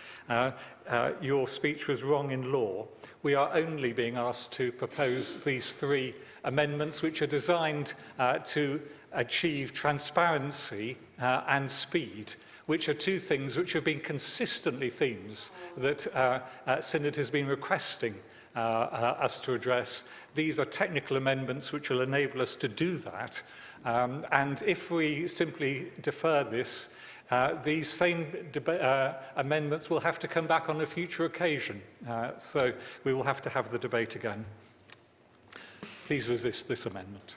your speech was wrong in law. We are only being asked to propose these 3 amendments, which are designed to achieve transparency and speed, which are 2 things which have been consistently themes that Synod has been requesting us to address. These are technical amendments which will enable us to do that. And if we simply defer this, these same amendments will have to come back on a future occasion. So we will have to have the debate again. Please resist this amendment.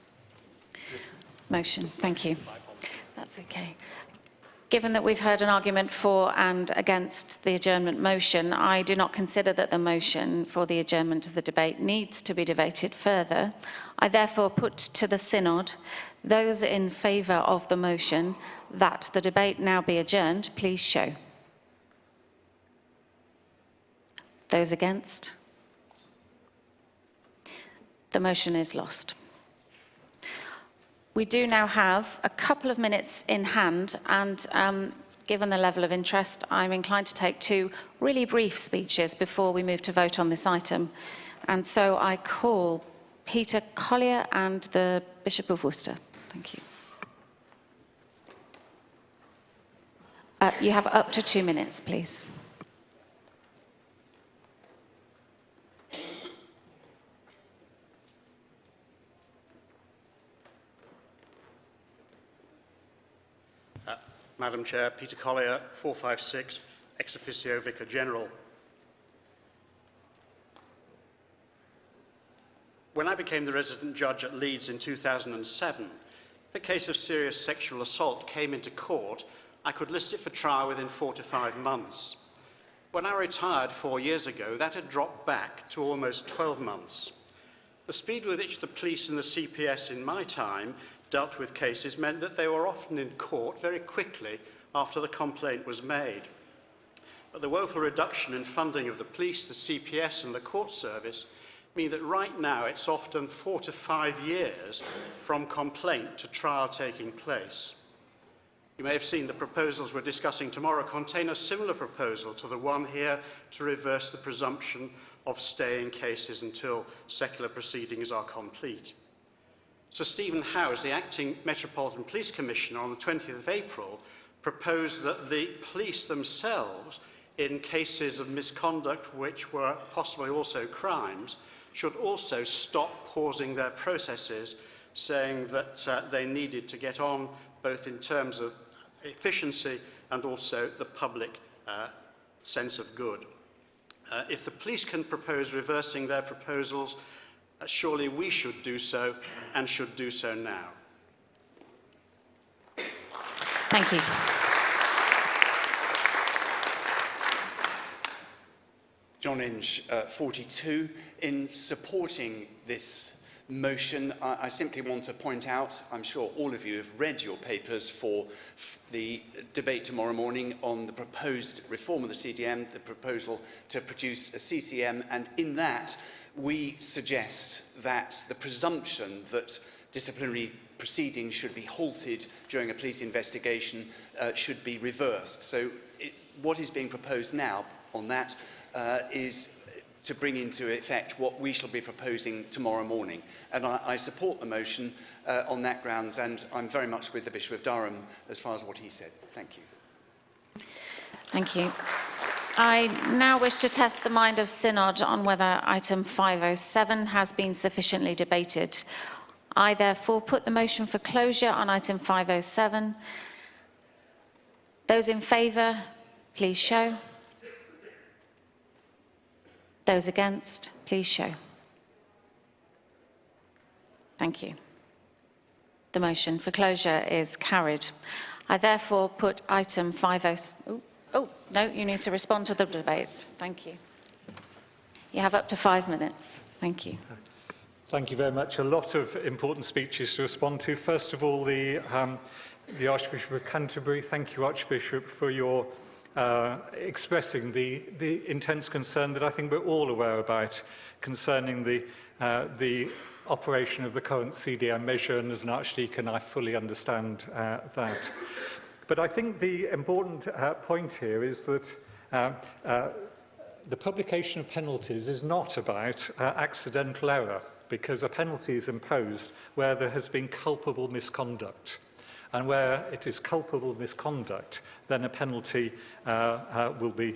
Motion. Thank you. That's okay. Given that we've heard an argument for and against the adjournment motion, I do not consider that the motion for the adjournment of the debate needs to be debated further. I therefore put to the Synod those in favour of the motion that the debate now be adjourned, please show. Those against? The motion is lost. We do now have a couple of minutes in hand, and given the level of interest, I'm inclined to take 2 really brief speeches before we move to vote on this item. And so I call Peter Collier and the Bishop of Worcester. Thank you. You have up to 2 minutes, please. Madam Chair, Peter Collier, 456, ex officio Vicar General. When I became the resident judge at Leeds in 2007, if a case of serious sexual assault came into court, I could list it for trial within 4 to 5 months. When I retired 4 years ago, that had dropped back to almost 12 months. The speed with which the police and the CPS in my time dealt with cases meant that they were often in court very quickly after the complaint was made. But the woeful reduction in funding of the police, the CPS and the court service mean that right now it's often 4 to 5 years from complaint to trial taking place. You may have seen the proposals we're discussing tomorrow contain a similar proposal to the one here to reverse the presumption of stay in cases until secular proceedings are complete. Sir Stephen Howes, the Acting Metropolitan Police Commissioner, on the 20th of April, proposed that the police themselves, in cases of misconduct which were possibly also crimes, should also stop pausing their processes, saying that they needed to get on both in terms of efficiency and also the public sense of good. If the police can propose reversing their proposals, surely we should do so, and should do so now. Thank you. John Inge, 42. In supporting this motion, I simply want to point out, I'm sure all of you have read your papers for the debate tomorrow morning on the proposed reform of the CDM, the proposal to produce a CCM, and in that we suggest that the presumption that disciplinary proceedings should be halted during a police investigation should be reversed. So what is being proposed now on that is to bring into effect what we shall be proposing tomorrow morning. And I support the motion on that grounds, and I'm very much with the Bishop of Durham as far as what he said. Thank you. Thank you. I now wish to test the mind of Synod on whether item 507 has been sufficiently debated. I therefore put the motion for closure on item 507. Those in favour, please show. Those against, please show. Thank you. The motion for closure is carried. I therefore put item 507... Oh, no, you need to respond to the debate. Thank you. You have up to 5 minutes. Thank you. Thank you very much. A lot of important speeches to respond to. First of all, the Archbishop of Canterbury. Thank you, Archbishop, for your expressing the intense concern that I think we're all aware about concerning the operation of the current CDM measure, and as an Archdeacon I fully understand that. But I think the important point here is that the publication of penalties is not about accidental error, because a penalty is imposed where there has been culpable misconduct. And where it is culpable misconduct, then a penalty will be...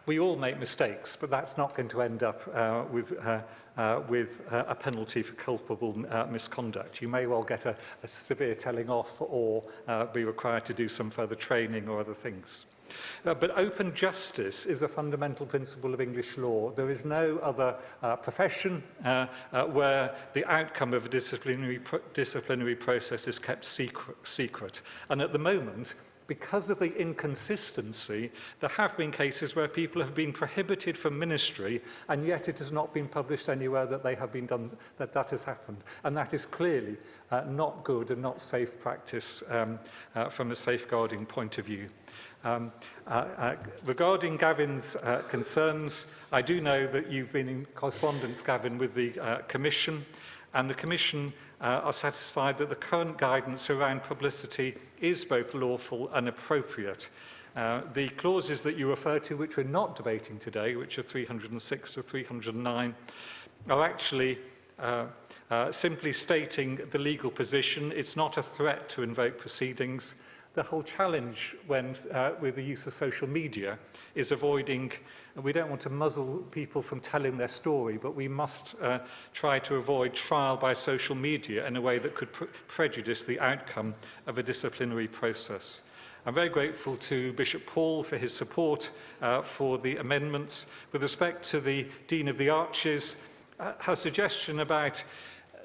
we all make mistakes, but that's not going to end up with a penalty for culpable misconduct. You may well get a severe telling off, or be required to do some further training or other things. But open justice is a fundamental principle of English law. There is no other profession where the outcome of a disciplinary process is kept secret. And at the moment, because of the inconsistency, there have been cases where people have been prohibited from ministry, and yet it has not been published anywhere that they have been done, that has happened. And that is clearly not good and not safe practice from a safeguarding point of view. Regarding Gavin's concerns, I do know that you've been in correspondence, Gavin, with the Commission, and the Commission are satisfied that the current guidance around publicity is both lawful and appropriate. The clauses that you refer to, which we're not debating today, which are 306 to 309, are actually simply stating the legal position. It's not a threat to invoke proceedings. The whole challenge with the use of social media is avoiding, we don't want to muzzle people from telling their story, but we must try to avoid trial by social media in a way that could prejudice the outcome of a disciplinary process. I'm very grateful to Bishop Paul for his support for the amendments. With respect to the Dean of the Arches, her suggestion about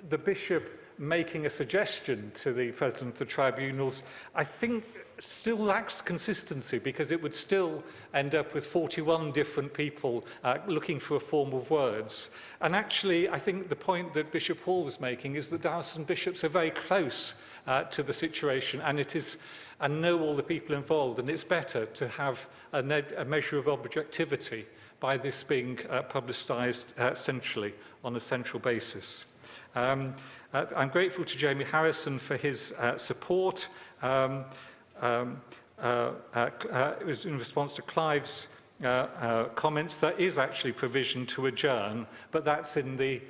the bishop making a suggestion to the President of the Tribunals, I think still lacks consistency, because it would still end up with 41 different people looking for a form of words. And actually, I think the point that Bishop Hall was making is that diocesan bishops are very close to the situation, and know all the people involved, and it's better to have a measure of objectivity by this being publicised centrally on a central basis. I'm grateful to Jamie Harrison for his support. it was in response to Clive's comments. There is actually provision to adjourn, but that's in the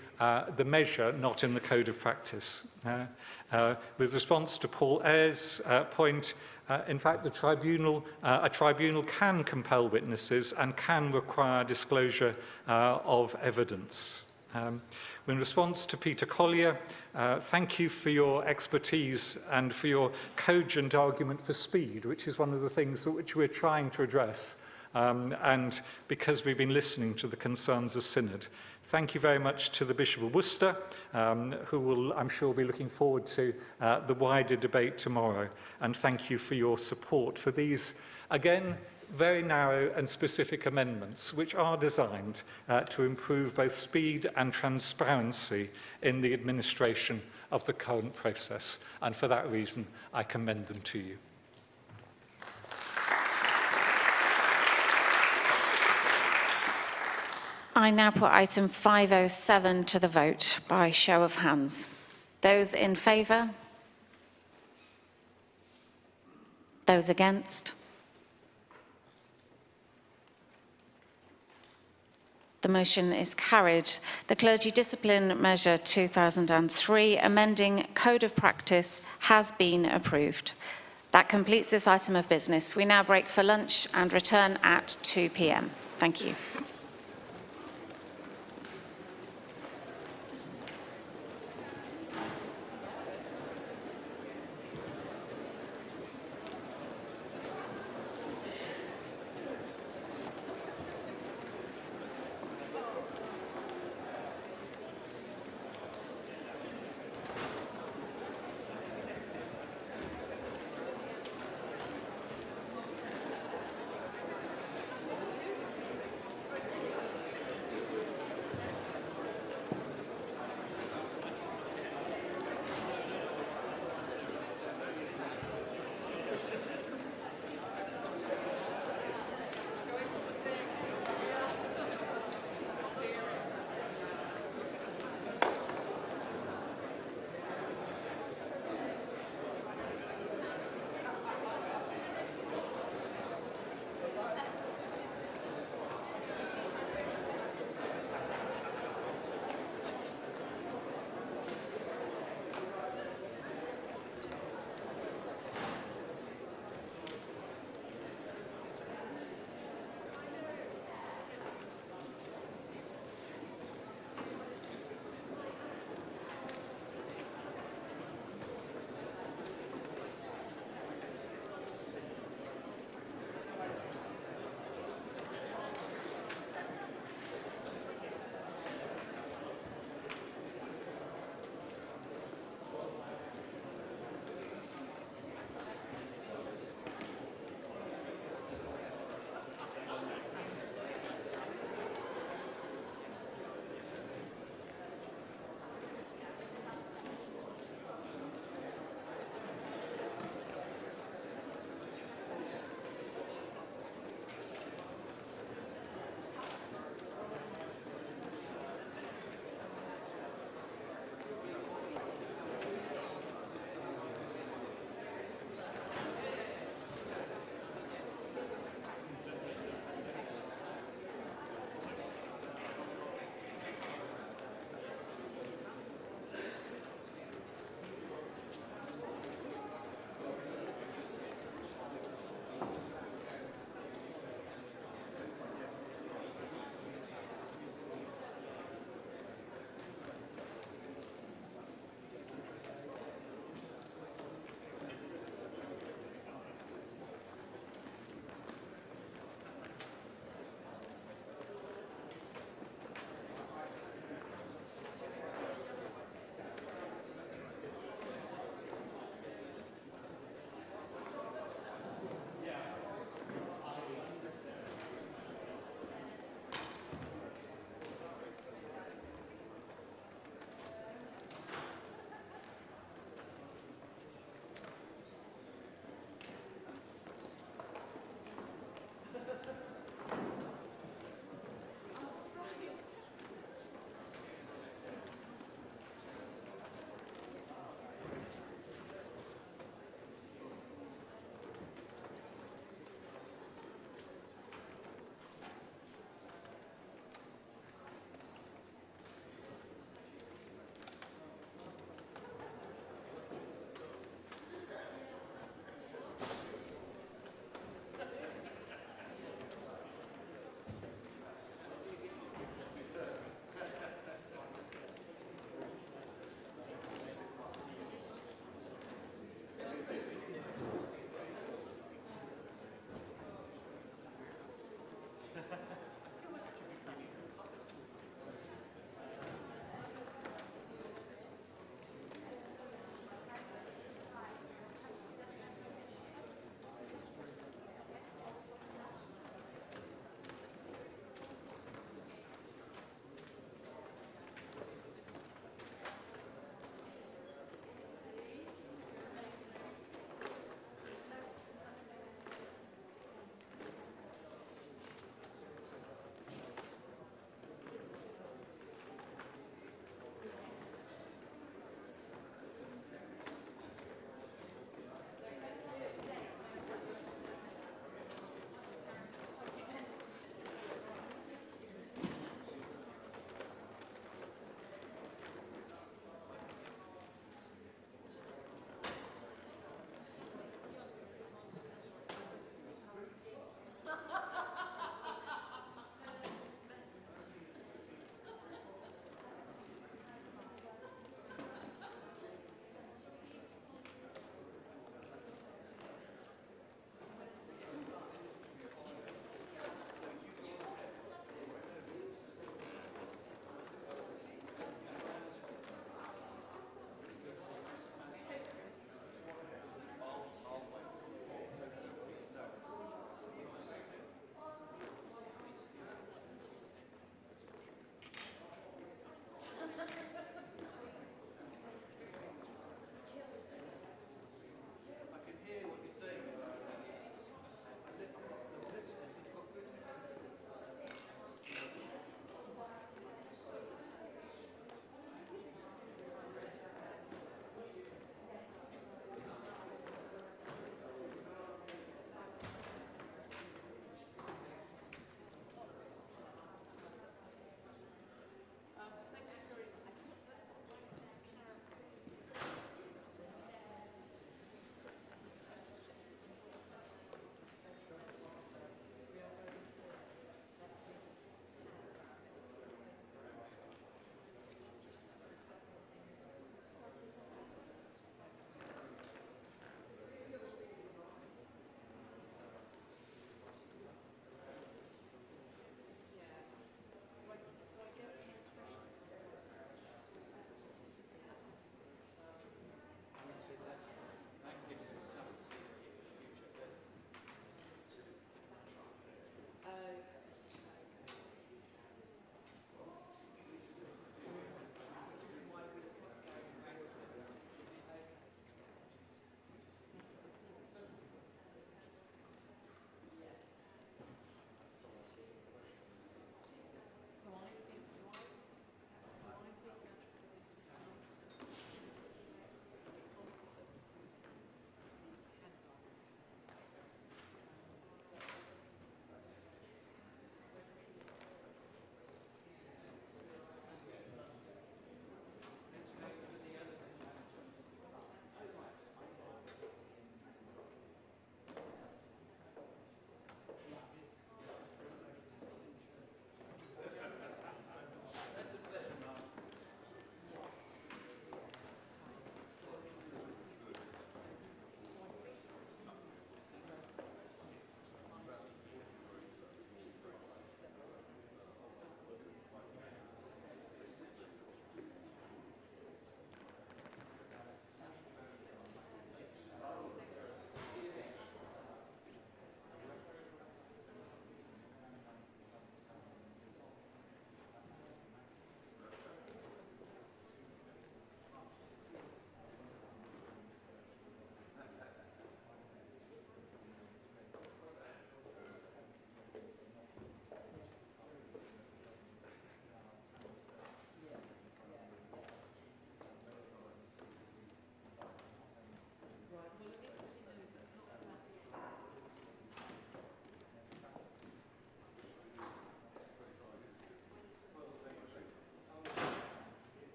measure, not in the code of practice. With response to Paul Ayres' point, in fact, a tribunal can compel witnesses and can require disclosure of evidence. In response to Peter Collier, thank you for your expertise and for your cogent argument for speed, which is one of the things which we're trying to address, and because we've been listening to the concerns of Synod. Thank you very much to the Bishop of Worcester, who will, I'm sure, be looking forward to the wider debate tomorrow. And thank you for your support for these, again, very narrow and specific amendments, which are designed to improve both speed and transparency in the administration of the current process. And for that reason, I commend them to you. I now put item 507 to the vote by show of hands. Those in favour? Those against? The motion is carried. The Clergy Discipline Measure 2003, amending Code of Practice, has been approved. That completes this item of business. We now break for lunch and return at 2 p.m. Thank you.